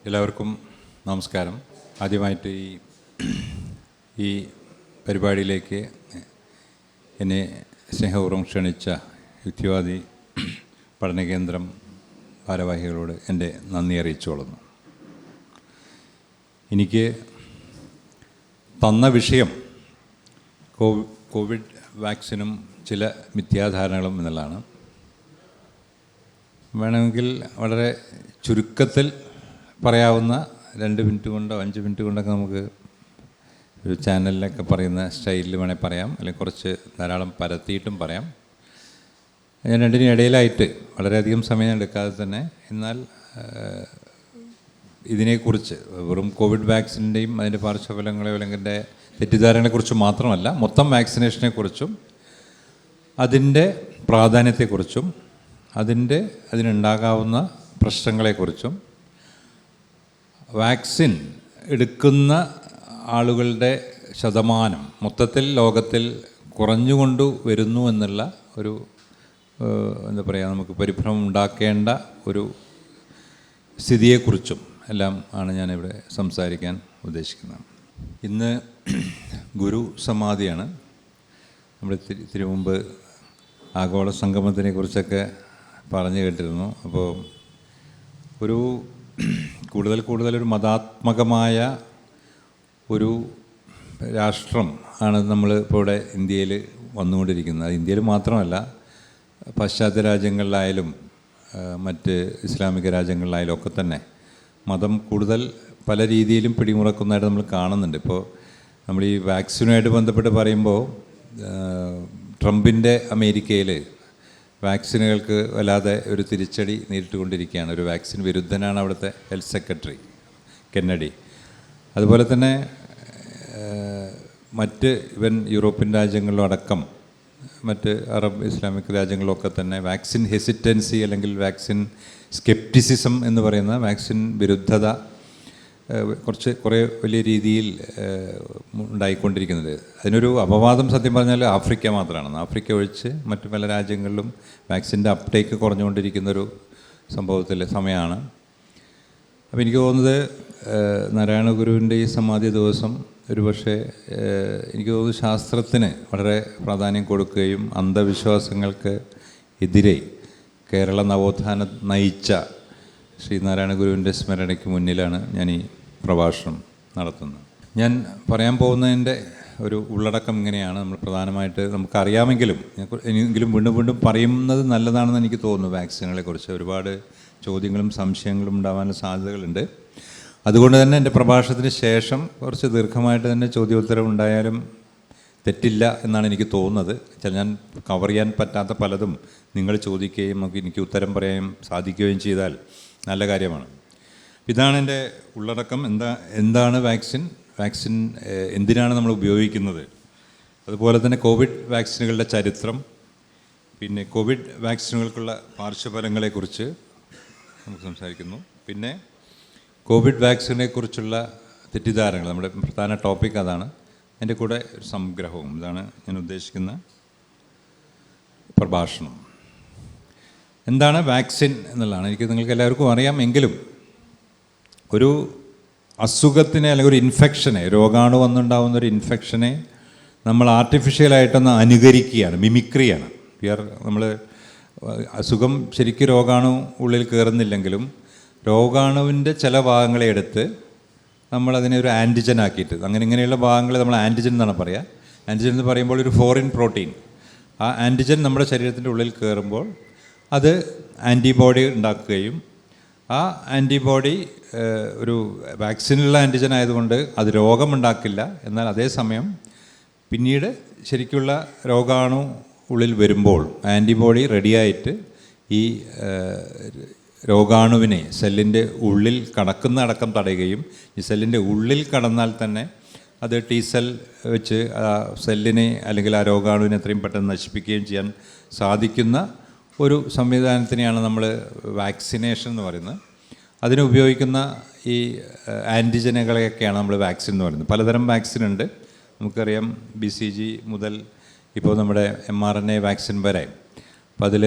എല്ലാവർക്കും നമസ്കാരം. ആദ്യമായിട്ട് ഈ പരിപാടിയിലേക്ക് എന്നെ സ്നേഹപൂർവ്വം ക്ഷണിച്ച യുക്തിവാദി പഠനകേന്ദ്രം ഭാരവാഹികളോട് എൻ്റെ നന്ദി അറിയിച്ചുകൊള്ളുന്നു. എനിക്ക് തന്ന വിഷയം കോവിഡ് വാക്സിനും ചില മിഥ്യാധാരണകളും എന്നുള്ളതാണ്. വേണമെങ്കിൽ വളരെ ചുരുക്കത്തിൽ പറയാവുന്ന 2 മിനിറ്റ് കൊണ്ടോ 5 മിനിറ്റ് കൊണ്ടൊക്കെ നമുക്ക് ഒരു ചാനലിലൊക്കെ പറയുന്ന സ്റ്റൈലിൽ വേണേൽ പറയാം, അല്ലെങ്കിൽ കുറച്ച് ധാരാളം പരത്തിയിട്ടും പറയാം. ഞാൻ രണ്ടിനും ഇടയിലായിട്ട് വളരെയധികം സമയം എടുക്കാതെ തന്നെ, എന്നാൽ ഇതിനെക്കുറിച്ച് വെറും കോവിഡ് വാക്സിൻ്റെയും അതിൻ്റെ പാർശ്വഫലങ്ങളെയോ അല്ലെങ്കിൽ തെറ്റിദ്ധാരണകളെക്കുറിച്ചും മാത്രമല്ല, മൊത്തം വാക്സിനേഷനെക്കുറിച്ചും അതിൻ്റെ പ്രാധാന്യത്തെക്കുറിച്ചും അതിനുണ്ടാകാവുന്ന പ്രശ്നങ്ങളെക്കുറിച്ചും വാക്സിൻ എടുക്കുന്ന ആളുകളുടെ ശതമാനം മൊത്തത്തിൽ ലോകത്തിൽ കുറഞ്ഞുകൊണ്ട് വരുന്നു എന്നുള്ള ഒരു എന്താ പറയുക, നമുക്ക് പരിഭ്രമം ഉണ്ടാക്കേണ്ട ഒരു സ്ഥിതിയെക്കുറിച്ചും എല്ലാം ആണ് ഞാനിവിടെ സംസാരിക്കാൻ ഉദ്ദേശിക്കുന്നത്. ഇന്ന് ഗുരു സമാധിയാണ്. നമ്മൾ ഇത്തിരി മുമ്പ് ആഗോള സംഗമത്തിനെ കുറിച്ചൊക്കെ പറഞ്ഞു കേട്ടിരുന്നു. അപ്പോൾ ഒരു കൂടുതലൊരു മതാത്മകമായ ഒരു രാഷ്ട്രം ആണ് നമ്മൾ ഇപ്പോൾ ഇവിടെ ഇന്ത്യയിൽ വന്നുകൊണ്ടിരിക്കുന്നത്. ഇന്ത്യയിൽ മാത്രമല്ല, പാശ്ചാത്യ രാജ്യങ്ങളിലായാലും മറ്റ് ഇസ്ലാമിക രാജ്യങ്ങളിലായാലും ഒക്കെ തന്നെ മതം കൂടുതൽ പല രീതിയിലും പിടിമുറക്കുന്നതായിട്ട് നമ്മൾ കാണുന്നുണ്ട്. ഇപ്പോൾ നമ്മൾ ഈ വാക്സിനുമായിട്ട് ബന്ധപ്പെട്ട് പറയുമ്പോൾ ട്രംപിൻ്റെ അമേരിക്കയിൽ വാക്സിനുകൾക്ക് വല്ലാതെ ഒരു തിരിച്ചടി നേരിട്ടുകൊണ്ടിരിക്കുകയാണ്. ഒരു വാക്സിൻ വിരുദ്ധനാണ് അവിടുത്തെ ഹെൽത്ത് സെക്രട്ടറി കെന്നഡി. അതുപോലെ തന്നെ മറ്റ് യൂറോപ്യൻ രാജ്യങ്ങളിലും അടക്കം മറ്റ് അറബ് ഇസ്ലാമിക് രാജ്യങ്ങളിലൊക്കെ തന്നെ വാക്സിൻ ഹെസിറ്റൻസി അല്ലെങ്കിൽ വാക്സിൻ സ്കെപ്റ്റിസിസം എന്ന് പറയുന്ന വാക്സിൻ വിരുദ്ധത കുറേ വലിയ രീതിയിൽ ഉണ്ടായിക്കൊണ്ടിരിക്കുന്നത്. അതിനൊരു അപവാദം സത്യം പറഞ്ഞാൽ ആഫ്രിക്ക മാത്രമാണ്. ആഫ്രിക്ക ഒഴിച്ച് മറ്റു പല രാജ്യങ്ങളിലും വാക്സിൻ്റെ അപ്ടേക്ക് കുറഞ്ഞുകൊണ്ടിരിക്കുന്നൊരു സമയമാണ്. അപ്പോൾ എനിക്ക് തോന്നുന്നത് നാരായണ ഗുരുവിൻ്റെ ഈ സമാധി ദിവസം ഒരുപക്ഷെ എനിക്ക് തോന്നുന്നു ശാസ്ത്രത്തിന് വളരെ പ്രാധാന്യം കൊടുക്കുകയും അന്ധവിശ്വാസങ്ങൾക്ക് എതിരെ കേരള നവോത്ഥാനം നയിച്ച ശ്രീനാരായണ ഗുരുവിൻ്റെ സ്മരണയ്ക്ക് മുന്നിലാണ് ഞാൻ ഈ പ്രഭാഷണം നടത്തുന്നത്. ഞാൻ പറയാൻ പോകുന്നതിൻ്റെ ഒരു ഉള്ളടക്കം ഇങ്ങനെയാണ്. നമ്മൾ പ്രധാനമായിട്ട് നമുക്കറിയാമെങ്കിലും വീണ്ടും പറയുന്നത് നല്ലതാണെന്ന് എനിക്ക് തോന്നുന്നു. വാക്സിനുകളെക്കുറിച്ച് ഒരുപാട് ചോദ്യങ്ങളും സംശയങ്ങളും ഉണ്ടാവാനുള്ള സാധ്യതകളുണ്ട്. അതുകൊണ്ട് തന്നെ എൻ്റെ പ്രഭാഷണത്തിന് ശേഷം കുറച്ച് ദീർഘമായിട്ട് തന്നെ ചോദ്യോത്തരം ഉണ്ടായാലും തെറ്റില്ല എന്നാണ് എനിക്ക് തോന്നുന്നത്. ഞാൻ കവർ ചെയ്യാൻ പറ്റാത്ത പലതും നിങ്ങൾ ചോദിക്കുകയും എനിക്ക് ഉത്തരം പറയാൻ സാധിക്കുകയും ചെയ്താൽ നല്ല കാര്യമാണ്. ഇതാണ് എൻ്റെ ഉള്ളടക്കം. എന്താണ് വാക്സിൻ എന്തിനാണ് നമ്മൾ ഉപയോഗിക്കുന്നത്, അതുപോലെ തന്നെ കോവിഡ് വാക്സിനുകളുടെ ചരിത്രം, പിന്നെ കോവിഡ് വാക്സിനുകൾക്കുള്ള പാർശ്വഫലങ്ങളെക്കുറിച്ച് നമുക്ക് സംസാരിക്കുന്നു. പിന്നെ കോവിഡ് വാക്സിനെക്കുറിച്ചുള്ള തെറ്റിദ്ധാരണകൾ, നമ്മുടെ പ്രധാന ടോപ്പിക് അതാണ്. എൻ്റെ കൂടെ ഒരു സംഗ്രഹവും, ഇതാണ് ഞാൻ ഉദ്ദേശിക്കുന്ന പ്രഭാഷണം. എന്താണ് വാക്സിൻ എന്നുള്ളതാണ് നിങ്ങൾക്ക് എല്ലാവർക്കും അറിയാം. എങ്കിലും ഒരു അസുഖത്തിനെ അല്ലെങ്കിൽ ഒരു ഇൻഫെക്ഷനെ, രോഗാണു വന്നുണ്ടാകുന്നൊരു ഇൻഫെക്ഷനെ നമ്മൾ ആർട്ടിഫിഷ്യലായിട്ടൊന്ന് അനുകരിക്കുകയാണ്, മിമിക്രിയാണ്. നമ്മൾ അസുഖം ശരിക്കും രോഗാണു ഉള്ളിൽ കയറുന്നില്ലെങ്കിലും രോഗാണുവിൻ്റെ ചില ഭാഗങ്ങളെ എടുത്ത് നമ്മളതിനെ ഒരു ആൻറ്റിജൻ ആക്കിയിട്ട്, ഇങ്ങനെയുള്ള ഭാഗങ്ങളെ നമ്മൾ ആൻറ്റിജൻ എന്നാണ് പറയുക. ആൻറ്റിജൻ എന്ന് പറയുമ്പോൾ ഒരു ഫോറിൻ പ്രോട്ടീൻ, ആ ആൻറ്റിജൻ നമ്മുടെ ശരീരത്തിൻ്റെ ഉള്ളിൽ കയറുമ്പോൾ അത് ആൻറ്റിബോഡി ഉണ്ടാക്കുകയും ആ ആൻറ്റിബോഡി ഒരു വാക്സിനുള്ള ആൻറ്റിജൻ ആയതുകൊണ്ട് അത് രോഗമുണ്ടാക്കില്ല. എന്നാൽ അതേസമയം പിന്നീട് ശരിക്കുള്ള രോഗാണു ഉള്ളിൽ വരുമ്പോൾ ആൻറ്റിബോഡി റെഡിയായിട്ട് ഈ രോഗാണുവിനെ സെല്ലിൻ്റെ ഉള്ളിൽ കടക്കുന്ന അടക്കം തടയുകയും ഈ സെല്ലിൻ്റെ ഉള്ളിൽ കടന്നാൽ തന്നെ അത് ടി സെൽ വെച്ച് ആ സെല്ലിനെ അല്ലെങ്കിൽ ആ രോഗാണുവിനെ എത്രയും പെട്ടെന്ന് നശിപ്പിക്കുകയും ചെയ്യാൻ സാധിക്കുന്ന ഒരു സംവിധാനത്തിനെയാണ് നമ്മൾ വാക്സിനേഷൻ എന്ന് പറയുന്നത്. അതിന് ഉപയോഗിക്കുന്ന ഈ ആൻറ്റിജനുകളെയൊക്കെയാണ് നമ്മൾ വാക്സിൻ എന്ന് പറയുന്നത്. പലതരം വാക്സിൻ ഉണ്ട്. നമുക്കറിയാം BCG മുതൽ ഇപ്പോൾ നമ്മുടെ mRNA വാക്സിൻ വരെ. അപ്പോൾ അതിൽ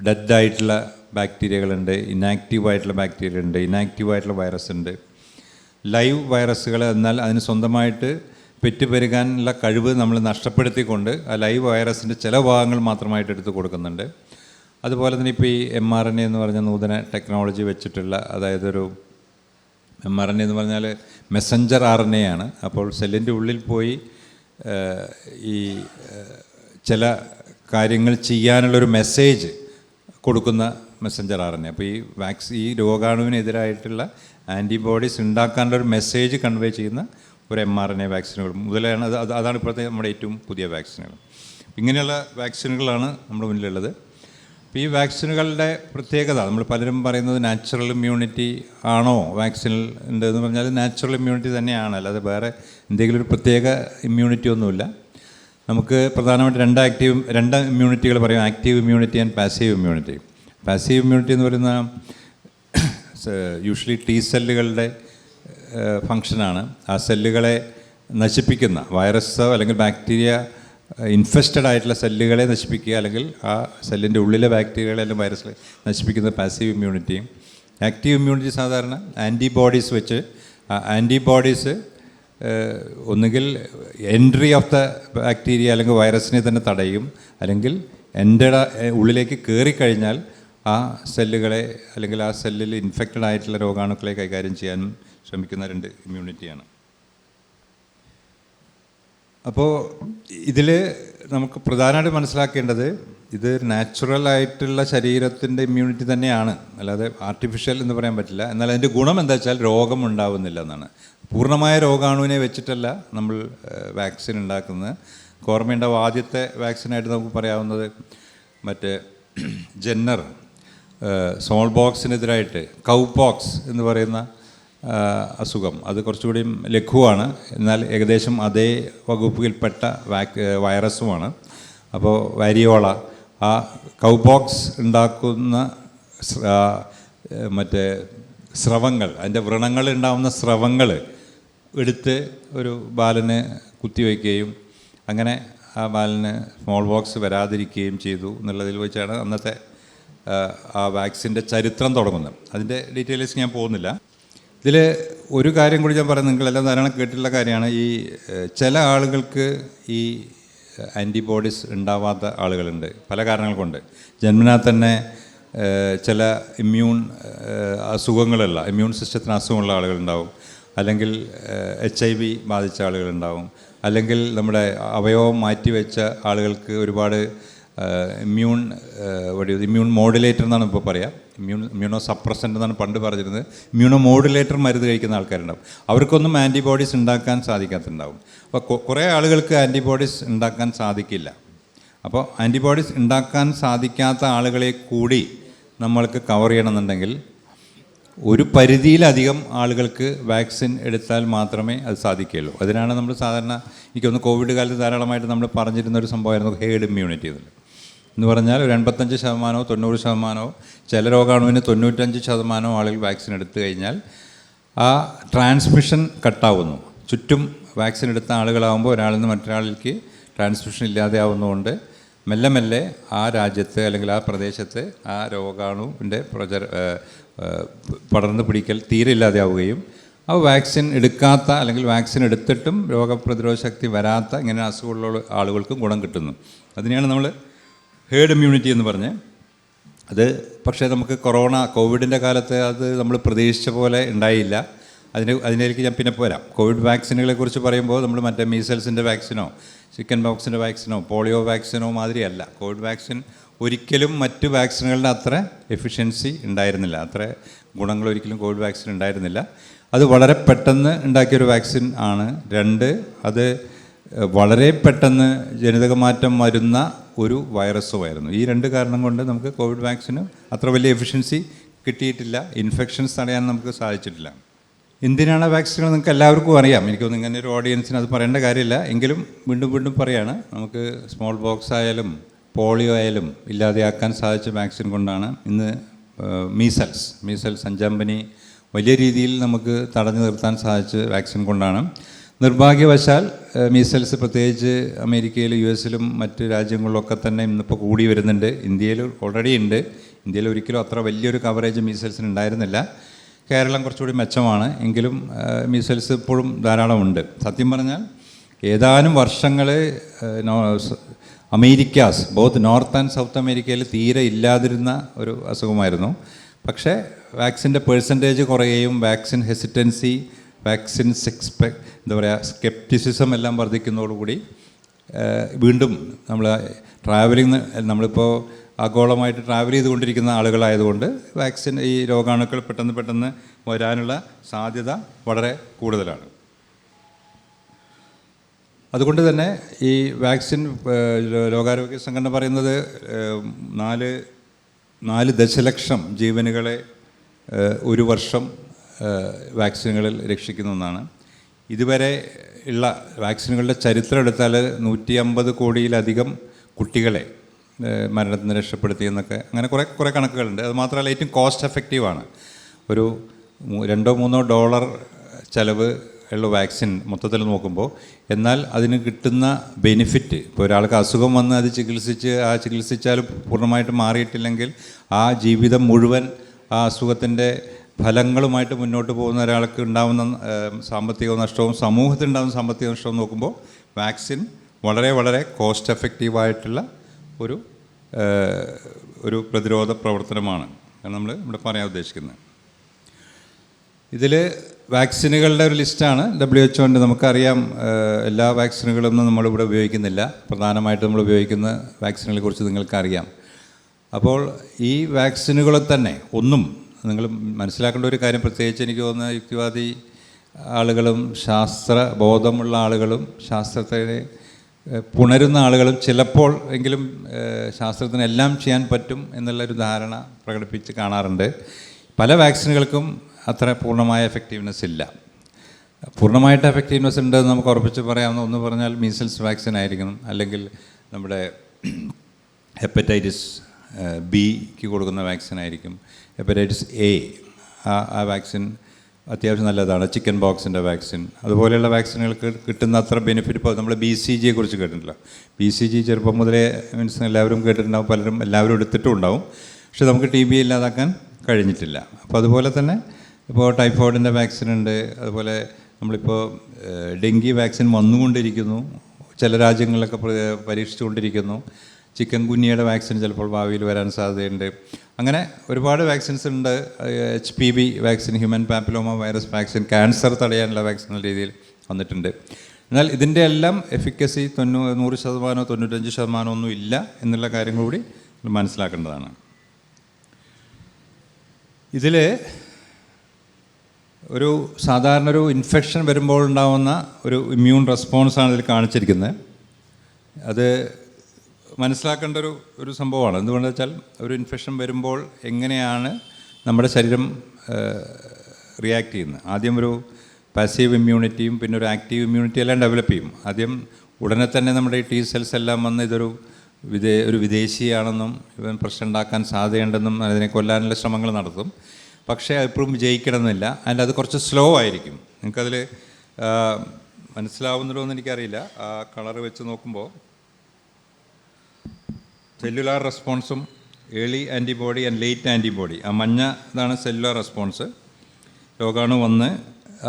ഡെഡായിട്ടുള്ള ബാക്ടീരിയകളുണ്ട്, ഇനാക്റ്റീവായിട്ടുള്ള ബാക്ടീരിയ ഉണ്ട്, ഇനാക്റ്റീവായിട്ടുള്ള വൈറസ് ഉണ്ട്. ലൈവ് വൈറസുകൾ എന്നാൽ അതിന് സ്വന്തമായിട്ട് പെറ്റുപെരുകാനുള്ള കഴിവ് നമ്മൾ നഷ്ടപ്പെടുത്തിക്കൊണ്ട് ആ ലൈവ് വൈറസിൻ്റെ ചില ഭാഗങ്ങൾ മാത്രമായിട്ട് എടുത്ത് കൊടുക്കുന്നുണ്ട്. അതുപോലെ തന്നെ ഇപ്പോൾ ഈ mRNA എന്ന് പറഞ്ഞ നൂതന ടെക്നോളജി വെച്ചിട്ടുള്ള, അതായത് ഒരു mRNA എന്ന് പറഞ്ഞാൽ മെസ്സഞ്ചർ RNA ആണ്. അപ്പോൾ സെല്ലിൻ്റെ ഉള്ളിൽ പോയി ഈ ചില കാര്യങ്ങൾ ചെയ്യാനുള്ളൊരു മെസ്സേജ് കൊടുക്കുന്ന മെസ്സഞ്ചർ RNA. അപ്പോൾ ഈ രോഗാണുവിനെതിരായിട്ടുള്ള ആൻറ്റിബോഡീസ് ഉണ്ടാക്കാനുള്ളൊരു മെസ്സേജ് കൺവേ ചെയ്യുന്ന ഒരു mRNA വാക്സിനുകൾ മുതലാണ്. അതാണ് ഇപ്പോഴത്തെ നമ്മുടെ ഏറ്റവും പുതിയ വാക്സിനുകൾ. ഇങ്ങനെയുള്ള വാക്സിനുകളാണ് നമ്മുടെ മുന്നിലുള്ളത്. അപ്പോൾ ഈ വാക്സിനുകളുടെ പ്രത്യേകത, നമ്മൾ പലരും പറയുന്നത് നാച്ചുറൽ ഇമ്മ്യൂണിറ്റി ആണോ വാക്സിനിൽ ഉണ്ടെന്ന് പറഞ്ഞാൽ നാച്ചുറൽ ഇമ്മ്യൂണിറ്റി തന്നെയാണ്, അല്ലാതെ വേറെ എന്തെങ്കിലും ഒരു പ്രത്യേക ഇമ്മ്യൂണിറ്റി ഒന്നുമില്ല. നമുക്ക് പ്രധാനമായിട്ട് രണ്ട് ഇമ്മ്യൂണിറ്റികൾ പറയും, active immunity and passive immunity. Passive immunity എന്ന് പറയുന്ന യൂഷ്വലി T സെല്ലുകളുടെ ഫങ്ഷനാണ്. ആ സെല്ലുകളെ നശിപ്പിക്കുന്ന വൈറസോ അല്ലെങ്കിൽ ബാക്ടീരിയ ഇൻഫെസ്റ്റഡ് ആയിട്ടുള്ള സെല്ലുകളെ നശിപ്പിക്കുക, അല്ലെങ്കിൽ ആ സെല്ലിൻ്റെ ഉള്ളിലെ ബാക്ടീരിയകളെ അല്ലെങ്കിൽ വൈറസിലെ നശിപ്പിക്കുന്ന പാസീവ് ഇമ്മ്യൂണിറ്റിയും. ആക്റ്റീവ് ഇമ്മ്യൂണിറ്റി സാധാരണ ആൻറ്റിബോഡീസ് വെച്ച്, ആൻറ്റിബോഡീസ് ഒന്നുകിൽ എൻട്രി ഓഫ് ദ ബാക്ടീരിയ അല്ലെങ്കിൽ വൈറസിനെ തന്നെ തടയും, അല്ലെങ്കിൽ ഉള്ളിലേക്ക് കയറിക്കഴിഞ്ഞാൽ ആ സെല്ലുകളെ അല്ലെങ്കിൽ ആ സെല്ലിൽ ഇൻഫെക്റ്റഡ് ആയിട്ടുള്ള രോഗാണുക്കളെ കൈകാര്യം ചെയ്യാൻ ശ്രമിക്കുന്ന രണ്ട് ഇമ്മ്യൂണിറ്റിയാണ്. അപ്പോൾ ഇതിൽ നമുക്ക് പ്രധാനമായിട്ട് മനസ്സിലാക്കേണ്ടത് ഇത് നാച്ചുറൽ ആയിട്ടുള്ള ശരീരത്തിൻ്റെ ഇമ്മ്യൂണിറ്റി തന്നെയാണ്, അല്ലാതെ ആർട്ടിഫിഷ്യൽ എന്ന് പറയാൻ പറ്റില്ല. എന്നാൽ അതിൻ്റെ ഗുണം എന്താ വെച്ചാൽ രോഗം ഉണ്ടാവുന്നില്ല എന്നാണ്. പൂർണ്ണമായ രോഗാണുവിനെ വെച്ചിട്ടല്ല നമ്മൾ വാക്സിൻ ഉണ്ടാക്കുന്നത്. ഓർമ്മയുണ്ടാവും, ആദ്യത്തെ വാക്സിനായിട്ട് നമുക്ക് പറയാവുന്നത് മറ്റേ ജെന്നർ സ്മോൾ ബോക്സിനെതിരായിട്ട് കൗപോക്സ് എന്ന് പറയുന്ന അസുഖം, അത് കുറച്ചുകൂടി ലഘുവാണ്, എന്നാൽ ഏകദേശം അതേ വകുപ്പിൽപ്പെട്ട വൈറസുമാണ്. അപ്പോൾ വാരിയോള, ആ കൗപോക്സ് ഉണ്ടാക്കുന്ന മറ്റേ സ്രവങ്ങൾ, അതിൻ്റെ വ്രണങ്ങൾ ഉണ്ടാകുന്ന സ്രവങ്ങൾ എടുത്ത് ഒരു ബാലന് കുത്തിവയ്ക്കുകയും അങ്ങനെ ആ ബാലന് സ്മോൾ ബോക്സ് വരാതിരിക്കുകയും ചെയ്തു എന്നുള്ളതിൽ വെച്ചാണ് അന്നത്തെ ആ വാക്സിൻ്റെ ചരിത്രം തുടങ്ങുന്നത്. അതിൻ്റെ ഡീറ്റെയിൽസ് ഞാൻ പോകുന്നില്ല. ഇതിൽ ഒരു കാര്യം കൂടി ഞാൻ പറയാം, നിങ്ങളെല്ലാം ധാരാളം കേട്ടിട്ടുള്ള കാര്യമാണ്. ഈ ചില ആളുകൾക്ക് ഈ ആൻറ്റിബോഡീസ് ഉണ്ടാവാത്ത ആളുകളുണ്ട്, പല കാരണങ്ങൾ കൊണ്ട്. ജന്മനാ തന്നെ ചില ഇമ്മ്യൂൺ സിസ്റ്റത്തിന് അസുഖമുള്ള ആളുകളുണ്ടാവും, അല്ലെങ്കിൽ HIV ബാധിച്ച ആളുകളുണ്ടാവും, അല്ലെങ്കിൽ നമ്മുടെ അവയവം മാറ്റിവെച്ച ആളുകൾക്ക് ഒരുപാട് ഇമ്മ്യൂൺ മോഡുലേറ്റർ എന്നാണ് ഇപ്പോൾ പറയാം, ഇമ്മ്യൂണോ സപ്രസൻ്റ് എന്നാണ് പണ്ട് പറഞ്ഞിരുന്നത്. ഇമ്മ്യൂണോ മോഡുലേറ്റർ മരുന്ന് കഴിക്കുന്ന ആൾക്കാരുണ്ടാവും, അവർക്കൊന്നും ആൻറ്റിബോഡീസ് ഉണ്ടാക്കാൻ സാധിക്കാത്തുണ്ടാവും. അപ്പോൾ കുറേ ആളുകൾക്ക് ആൻറ്റിബോഡീസ് ഉണ്ടാക്കാൻ സാധിക്കില്ല. അപ്പോൾ ആൻറ്റിബോഡീസ് ഉണ്ടാക്കാൻ സാധിക്കാത്ത ആളുകളെ കൂടി നമ്മൾക്ക് കവർ ചെയ്യണമെന്നുണ്ടെങ്കിൽ ഒരു പരിധിയിലധികം ആളുകൾക്ക് വാക്സിൻ എടുത്താൽ മാത്രമേ അത് സാധിക്കുകയുള്ളൂ. അതിനാണ് നമ്മൾ സാധാരണ, എനിക്കൊന്ന് കോവിഡ് കാലത്ത് ധാരാളമായിട്ട് നമ്മൾ പറഞ്ഞിരുന്ന ഒരു സംഭവമായിരുന്നു ഹേർഡ് ഇമ്മ്യൂണിറ്റി എന്ന് പറഞ്ഞാൽ ഒരു 85% 90%, ചില രോഗാണുവിന് 95% ആളുകൾ വാക്സിൻ എടുത്തു കഴിഞ്ഞാൽ ആ ട്രാൻസ്മിഷൻ കട്ടാവുന്നു. ചുറ്റും വാക്സിൻ എടുത്ത ആളുകളാകുമ്പോൾ ഒരാളിൽ നിന്ന് മറ്റൊരാളിലേക്ക് ട്രാൻസ്മിഷൻ ഇല്ലാതെ ആവുന്നതുകൊണ്ട് മെല്ലെ മെല്ലെ ആ രാജ്യത്ത് അല്ലെങ്കിൽ ആ പ്രദേശത്ത് ആ രോഗാണുവിൻ്റെ പടർന്നു പിടിക്കൽ തീരെ ഇല്ലാതെയാവുകയും ആ വാക്സിൻ എടുക്കാത്ത അല്ലെങ്കിൽ വാക്സിൻ എടുത്തിട്ടും രോഗപ്രതിരോധ ശക്തി വരാത്ത ഇങ്ങനെ അസുഖമുള്ള ആളുകൾക്കും ഗുണം കിട്ടുന്നു. അതിനെയാണ് നമ്മൾ ഹേർഡ് ഇമ്മ്യൂണിറ്റി എന്ന് പറഞ്ഞ്. അത് പക്ഷേ നമുക്ക് കോവിഡിൻ്റെ കാലത്ത് അത് നമ്മൾ പ്രതീക്ഷിച്ച പോലെ ഉണ്ടായില്ല. അതിലേക്ക് ഞാൻ പിന്നെ പോരാം. കോവിഡ് വാക്സിനുകളെ കുറിച്ച് പറയുമ്പോൾ നമ്മൾ മറ്റേ മീസൽസിൻ്റെ വാക്സിനോ ചിക്കൻ പോക്സിൻ്റെ വാക്സിനോ പോളിയോ വാക്സിനോ മാതിരിയല്ല. കോവിഡ് വാക്സിൻ ഒരിക്കലും മറ്റ് വാക്സിനുകളുടെ അത്ര എഫിഷ്യൻസി ഉണ്ടായിരുന്നില്ല, അത്ര ഗുണങ്ങൾ ഒരിക്കലും കോവിഡ് വാക്സിൻ ഉണ്ടായിരുന്നില്ല. അത് വളരെ പെട്ടെന്ന് ഉണ്ടാക്കിയൊരു വാക്സിൻ ആണ്. അത് വളരെ പെട്ടെന്ന് ജനിതകമാറ്റം വരുന്ന ഒരു വൈറസുമായിരുന്നു. ഈ രണ്ട് കാരണം കൊണ്ട് നമുക്ക് കോവിഡ് വാക്സിന് അത്ര വലിയ എഫിഷ്യൻസി കിട്ടിയിട്ടില്ല, ഇൻഫെക്ഷൻസ് തടയാൻ നമുക്ക് സാധിച്ചിട്ടില്ല. എന്തിനാണ് വാക്സിനുകൾ നിങ്ങൾക്ക് എല്ലാവർക്കും അറിയാം. എനിക്കൊന്നും ഇങ്ങനെ ഒരു ഓഡിയൻസിന് അത് പറയേണ്ട കാര്യമില്ല, എങ്കിലും വീണ്ടും പറയാണ്. നമുക്ക് സ്മോൾ ബോക്സ് ആയാലും പോളിയോ ആയാലും ഇല്ലാതെയാക്കാൻ സാധിച്ച വാക്സിൻ കൊണ്ടാണ്. ഇന്ന് മീസൽസ് 5-ാം പനി വലിയ രീതിയിൽ നമുക്ക് തടഞ്ഞു നിർത്താൻ സാധിച്ച വാക്സിൻ കൊണ്ടാണ്. നിർഭാഗ്യവശാൽ മീസൽസ് പ്രത്യേകിച്ച് അമേരിക്കയിലും US മറ്റ് രാജ്യങ്ങളിലൊക്കെ തന്നെ ഇന്നിപ്പോൾ കൂടി വരുന്നുണ്ട്. ഇന്ത്യയിൽ ഓൾറെഡി ഉണ്ട്. ഇന്ത്യയിൽ ഒരിക്കലും അത്ര വലിയൊരു കവറേജ് മീസൽസിന് ഉണ്ടായിരുന്നില്ല. കേരളം കുറച്ചുകൂടി മെച്ചമാണ്. എങ്കിലും മീസൽസ് ഇപ്പോഴും ധാരാളമുണ്ട്. സത്യം പറഞ്ഞാൽ ഏതാനും വർഷങ്ങൾ Americas both north and south അമേരിക്കയിൽ തീരെ ഇല്ലാതിരുന്ന ഒരു അസുഖമായിരുന്നു. പക്ഷേ വാക്സിൻ്റെ പേഴ്സൻറ്റേജ് കുറയുകയും വാക്സിൻ ഹെസിറ്റൻസി, വാക്സിൻ എന്താ പറയുക, സ്കെപ്റ്റിസിസം എല്ലാം വർദ്ധിക്കുന്നതോടുകൂടി വീണ്ടും നമ്മൾ ട്രാവലിംഗ്, നമ്മളിപ്പോൾ ആഗോളമായിട്ട് ട്രാവൽ ചെയ്തുകൊണ്ടിരിക്കുന്ന ആളുകളായതുകൊണ്ട് വാക്സിൻ, ഈ രോഗാണുക്കൾ പെട്ടെന്ന് വരാനുള്ള സാധ്യത വളരെ കൂടുതലാണ്. അതുകൊണ്ട് തന്നെ ഈ വാക്സിൻ, ലോകാരോഗ്യ സംഘടന പറയുന്നത് 4 ദശലക്ഷം ജീവനുകളെ ഒരു വർഷം വാക്സിനുകളിൽ രക്ഷിക്കുന്ന ഒന്നാണ്. ഇതുവരെ ഉള്ള വാക്സിനുകളുടെ ചരിത്രം എടുത്താൽ 150 കോടിയിലധികം കുട്ടികളെ മരണത്തിന് രക്ഷപ്പെടുത്തിയെന്നൊക്കെ അങ്ങനെ കുറേ കണക്കുകളുണ്ട്. അത് മാത്രമല്ല ഏറ്റവും കോസ്റ്റ് എഫക്റ്റീവാണ്. ഒരു $2-3 ചിലവ് ഉള്ള വാക്സിൻ മൊത്തത്തിൽ നോക്കുമ്പോൾ. എന്നാൽ അതിന് കിട്ടുന്ന ബെനിഫിറ്റ്, ഇപ്പോൾ ഒരാൾക്ക് അസുഖം വന്ന് അത് ചികിത്സിച്ചാൽ പൂർണ്ണമായിട്ട് മാറിയിട്ടില്ലെങ്കിൽ ആ ജീവിതം മുഴുവൻ ആ അസുഖത്തിൻ്റെ ഫലങ്ങളുമായിട്ട് മുന്നോട്ട് പോകുന്ന ഒരാൾക്ക് ഉണ്ടാകുന്ന സാമ്പത്തിക നഷ്ടവും സമൂഹത്തിനുണ്ടാകുന്ന സാമ്പത്തിക നഷ്ടവും നോക്കുമ്പോൾ വാക്സിൻ വളരെ കോസ്റ്റ് എഫക്റ്റീവായിട്ടുള്ള ഒരു പ്രതിരോധ പ്രവർത്തനമാണ് നമ്മൾ ഇവിടെ പറയാൻ ഉദ്ദേശിക്കുന്നത്. ഇതിൽ വാക്സിനുകളുടെ ഒരു ലിസ്റ്റാണ് WHO. നമുക്കറിയാം എല്ലാ വാക്സിനുകളൊന്നും നമ്മളിവിടെ ഉപയോഗിക്കുന്നില്ല. പ്രധാനമായിട്ട് നമ്മൾ ഉപയോഗിക്കുന്ന വാക്സിനുകളെ കുറിച്ച് നിങ്ങൾക്കറിയാം. അപ്പോൾ ഈ വാക്സിനുകളെ തന്നെ ഒന്നും നിങ്ങൾ മനസ്സിലാക്കേണ്ട ഒരു കാര്യം, പ്രത്യേകിച്ച് എനിക്ക് തോന്നുന്ന യുക്തിവാദി ആളുകളും ശാസ്ത്രബോധമുള്ള ആളുകളും ശാസ്ത്രത്തെ പുണരുന്ന ആളുകളും ചിലപ്പോൾ എങ്കിലും ശാസ്ത്രത്തിന് എല്ലാം ചെയ്യാൻ പറ്റും എന്നുള്ളൊരു ധാരണ പ്രകടിപ്പിച്ച് കാണാറുണ്ട്. പല വാക്സിനുകൾക്കും അത്ര പൂർണ്ണമായ എഫക്റ്റീവ്നെസ് ഇല്ല. പൂർണ്ണമായിട്ട് എഫക്റ്റീവ്നെസ് ഉണ്ടെന്ന് നമുക്ക് ഉറപ്പിച്ച് പറയാവുന്ന ഒന്ന് പറഞ്ഞാൽ മീസൽസ് വാക്സിൻ ആയിരിക്കണം, അല്ലെങ്കിൽ നമ്മുടെ ഹെപ്പറ്റൈറ്റിസ് ബിക്ക് കൊടുക്കുന്ന വാക്സിൻ ആയിരിക്കും. ഹെപ്പറ്റൈറ്റിസ് എ ആ വാക്സിൻ അത്യാവശ്യം നല്ലതാണ്. ചിക്കൻ ബോക്സിൻ്റെ വാക്സിൻ, അതുപോലെയുള്ള വാക്സിനുകൾക്ക് കിട്ടുന്ന അത്ര ബെനിഫിറ്റ്. ഇപ്പോൾ നമ്മൾ BCG കുറിച്ച് കേട്ടിട്ടില്ല. BCG ചെറുപ്പം മുതലേ എല്ലാവരും കേട്ടിട്ടുണ്ടാവും, എല്ലാവരും എടുത്തിട്ടും ഉണ്ടാവും. പക്ഷെ നമുക്ക് TB ഇല്ലാതാക്കാൻ കഴിഞ്ഞിട്ടില്ല. അപ്പോൾ അതുപോലെ തന്നെ ഇപ്പോൾ ടൈഫോയിഡിൻ്റെ വാക്സിൻ ഉണ്ട്. അതുപോലെ നമ്മളിപ്പോൾ ഡെങ്കി വാക്സിൻ വന്നുകൊണ്ടിരിക്കുന്നു, ചില രാജ്യങ്ങളിലൊക്കെ പരീക്ഷിച്ചുകൊണ്ടിരിക്കുന്നു. ചിക്കൻ ഗുനിയയുടെ വാക്സിൻ ചിലപ്പോൾ ഭാവിയിൽ വരാൻ സാധ്യതയുണ്ട്. അങ്ങനെ ഒരുപാട് വാക്സിൻസ് ഉണ്ട്. HPV vaccine, human papilloma virus vaccine, cancer തടയാനുള്ള വാക്സിൻ എന്ന രീതിയിൽ വന്നിട്ടുണ്ട്. എന്നാൽ ഇതിൻ്റെ എല്ലാം എഫിക്കസി 100%, 95% ഒന്നും ഇല്ല എന്നുള്ള കാര്യം കൂടി മനസ്സിലാക്കേണ്ടതാണ്. ഇതിൽ സാധാരണ ഒരു ഇൻഫെക്ഷൻ വരുമ്പോൾ ഉണ്ടാകുന്ന ഒരു ഇമ്മ്യൂൺ റെസ്പോൺസാണ് ഇതിൽ കാണിച്ചിരിക്കുന്നത്. അത് മനസ്സിലാക്കേണ്ട ഒരു സംഭവമാണ്. എന്തുകൊണ്ടെന്ന് വെച്ചാൽ ഒരു ഇൻഫെക്ഷൻ വരുമ്പോൾ എങ്ങനെയാണ് നമ്മുടെ ശരീരം റിയാക്ട് ചെയ്യുന്നത്. ആദ്യം ഒരു പാസീവ് ഇമ്മ്യൂണിറ്റിയും പിന്നെ ഒരു ആക്റ്റീവ് ഇമ്മ്യൂണിറ്റി എല്ലാം ഡെവലപ്പ് ചെയ്യും. ആദ്യം ഉടനെ തന്നെ നമ്മുടെ ഈ T സെൽസ് എല്ലാം വന്ന് ഇതൊരു വിദേശിയാണെന്നും ഇവൻ പ്രശ്നം ഉണ്ടാക്കാൻ സാധ്യതയുണ്ടെന്നും അതിനെ കൊല്ലാനുള്ള ശ്രമങ്ങൾ നടത്തും. പക്ഷേ എപ്പോഴും വിജയിക്കണമെന്നില്ല. അതിൻ്റെ അത് കുറച്ച് സ്ലോ ആയിരിക്കും. നിങ്ങൾക്കതിൽ മനസ്സിലാവുന്നുണ്ടോ എന്ന് എനിക്കറിയില്ല. ആ കളർ വെച്ച് നോക്കുമ്പോൾ സെല്ലുലാർ റെസ്പോൺസും early antibody and late antibody, ആ മഞ്ഞ ഇതാണ് സെല്ലുലാർ റെസ്പോൺസ്. രോഗാണു വന്ന്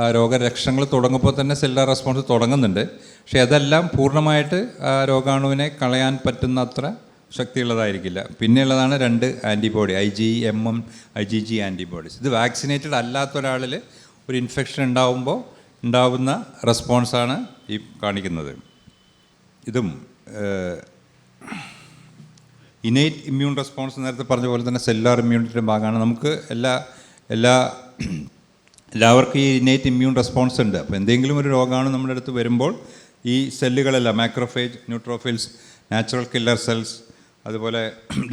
ആ രോഗലക്ഷണങ്ങൾ തുടങ്ങുമ്പോൾ തന്നെ സെല്ലുലാർ റെസ്പോൺസ് തുടങ്ങുന്നുണ്ട്. പക്ഷേ അതെല്ലാം പൂർണ്ണമായിട്ട് ആ രോഗാണുവിനെ കളയാൻ പറ്റുന്ന അത്ര ശക്തിയുള്ളതായിരിക്കില്ല. പിന്നെയുള്ളതാണ് 2 ആൻറ്റിബോഡി, IgM, IgG ആൻറ്റിബോഡീസ്. ഇത് വാക്സിനേറ്റഡ് അല്ലാത്ത ഒരാളിൽ ഒരു ഇൻഫെക്ഷൻ ഉണ്ടാവുമ്പോൾ ഉണ്ടാവുന്ന റെസ്പോൺസാണ് ഈ കാണിക്കുന്നത്. ഇതും ഇനേറ്റ് ഇമ്മ്യൂൺ റെസ്പോൺസ് നേരത്തെ പറഞ്ഞ പോലെ തന്നെ സെല്ലുലാർ ഇമ്മ്യൂണിറ്റിയുടെ ഭാഗമാണ്. നമുക്ക് എല്ലാവർക്കും ഈ ഇനേറ്റ് ഇമ്മ്യൂൺ റെസ്പോൺസ് ഉണ്ട്. അപ്പോൾ എന്തെങ്കിലും ഒരു രോഗമാണ് നമ്മുടെ അടുത്ത് വരുമ്പോൾ ഈ സെല്ലുകളെല്ലാം macrophage, neutrophils, natural killer cells, അതുപോലെ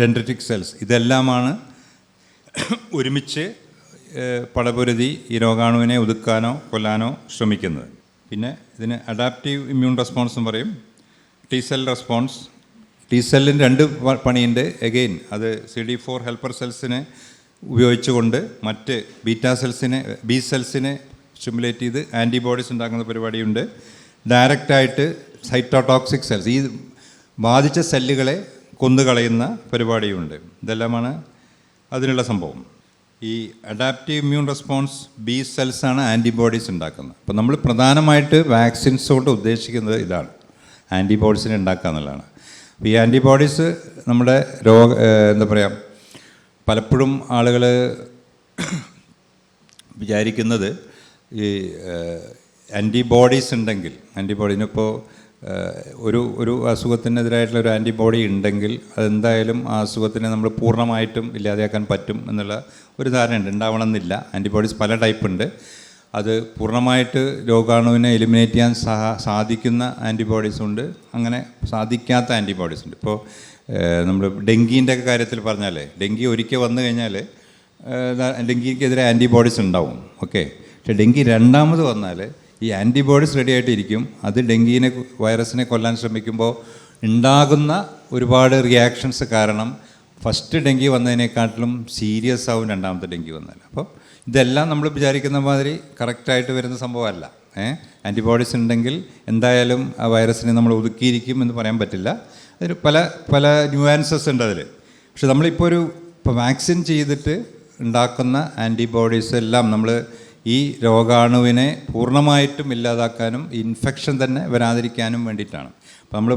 ഡെൻഡ്രിറ്റിക് സെൽസ്, ഇതെല്ലാമാണ് ഒരുമിച്ച് പടപൊരുതി ഈ രോഗാണുവിനെ ഒതുക്കാനോ കൊല്ലാനോ ശ്രമിക്കുന്നത്. പിന്നെ ഇതിന് അഡാപ്റ്റീവ് ഇമ്മ്യൂൺ റെസ്പോൺസും പറയും. T സെൽ റെസ്പോൺസ്, T സെല്ലിന് 2 പണിയുണ്ട്. എഗെയിൻ അത് CD4 ഹെൽപ്പർ സെൽസിനെ ഉപയോഗിച്ചുകൊണ്ട് മറ്റ് B സെൽസിനെ സ്റ്റിമുലേറ്റ് ചെയ്ത് ആൻറ്റിബോഡീസ് ഉണ്ടാക്കുന്ന പരിപാടിയുണ്ട്. ഡയറക്റ്റായിട്ട് സൈറ്റോടോക്സിക് സെൽസ്, ഈ ബാധിച്ച സെല്ലുകളെ കൊന്നുകളയുന്ന പരിപാടിയുണ്ട്. ഇതെല്ലാമാണ് അതിനുള്ള സംഭവം. ഈ അഡാപ്റ്റീവ് ഇമ്മ്യൂൺ റെസ്പോൺസ് ബി സെൽസാണ് ആൻറ്റിബോഡീസ് ഉണ്ടാക്കുന്നത്. അപ്പോൾ നമ്മൾ പ്രധാനമായിട്ട് വാക്സിൻസ് കൊണ്ട് ഉദ്ദേശിക്കുന്നത് ഇതാണ്, ആൻറ്റിബോഡീസിനെ ഉണ്ടാക്കുക എന്നുള്ളതാണ്. അപ്പോൾ ഈ ആൻറ്റിബോഡീസ് നമ്മുടെ എന്താ പറയുക, പലപ്പോഴും ആളുകൾ വിചാരിക്കുന്നത് ഈ ആൻറ്റിബോഡീസ് ഉണ്ടെങ്കിൽ, ആൻറ്റിബോഡീനിപ്പോൾ ഒരു അസുഖത്തിനെതിരായിട്ടുള്ള ഒരു ആൻറ്റിബോഡി ഉണ്ടെങ്കിൽ അതെന്തായാലും ആ അസുഖത്തിനെ നമ്മൾ പൂർണ്ണമായിട്ടും ഇല്ലാതെയാക്കാൻ പറ്റും എന്നുള്ള ഒരു ധാരണയുണ്ട്. ഉണ്ടാവണമെന്നില്ല. ആൻറ്റിബോഡീസ് പല ടൈപ്പ് ഉണ്ട്. അത് പൂർണ്ണമായിട്ട് രോഗാണുവിനെ എലിമിനേറ്റ് ചെയ്യാൻ സാധിക്കുന്ന ആൻറ്റിബോഡീസ് ഉണ്ട്, അങ്ങനെ സാധിക്കാത്ത ആൻറ്റിബോഡീസ് ഉണ്ട്. ഇപ്പോൾ നമ്മൾ ഡെങ്കീൻ്റെ ഒക്കെ കാര്യത്തിൽ പറഞ്ഞാൽ, ഡെങ്കി ഒരിക്കൽ വന്നു കഴിഞ്ഞാൽ ഡെങ്കിക്കെതിരെ ആൻറ്റിബോഡീസ് ഉണ്ടാവും, ഓക്കെ. പക്ഷേ ഡെങ്കി രണ്ടാമത് വന്നാൽ ഈ ആൻറ്റിബോഡീസ് റെഡി ആയിട്ടിരിക്കും. അത് ഡെങ്കിനെ വൈറസിനെ കൊല്ലാൻ ശ്രമിക്കുമ്പോൾ ഉണ്ടാകുന്ന ഒരുപാട് റിയാക്ഷൻസ് കാരണം ഫസ്റ്റ് ഡെങ്കി വന്നതിനെക്കാട്ടിലും സീരിയസ് ആവും രണ്ടാമത്തെ ഡെങ്കി വന്നാൽ. അപ്പോൾ ഇതെല്ലാം നമ്മൾ വിചാരിക്കുന്ന മാതിരി കറക്റ്റായിട്ട് വരുന്ന സംഭവമല്ല. ആൻറ്റിബോഡീസ് ഉണ്ടെങ്കിൽ എന്തായാലും ആ വൈറസിനെ നമ്മൾ ഒതുക്കിയിരിക്കും എന്ന് പറയാൻ പറ്റില്ല. അതിന് പല ന്യൂആൻസസ് ഉണ്ട് അതിൽ. പക്ഷെ നമ്മളിപ്പോൾ ഇപ്പോൾ വാക്സിൻ ചെയ്തിട്ട് ഉണ്ടാക്കുന്ന ആൻറ്റിബോഡീസ് എല്ലാം നമ്മൾ ഈ രോഗാണുവിനെ പൂർണ്ണമായിട്ടും ഇല്ലാതാക്കാനും ഇൻഫെക്ഷൻ തന്നെ വരാതിരിക്കാനും വേണ്ടിയിട്ടാണ്. അപ്പോൾ നമ്മൾ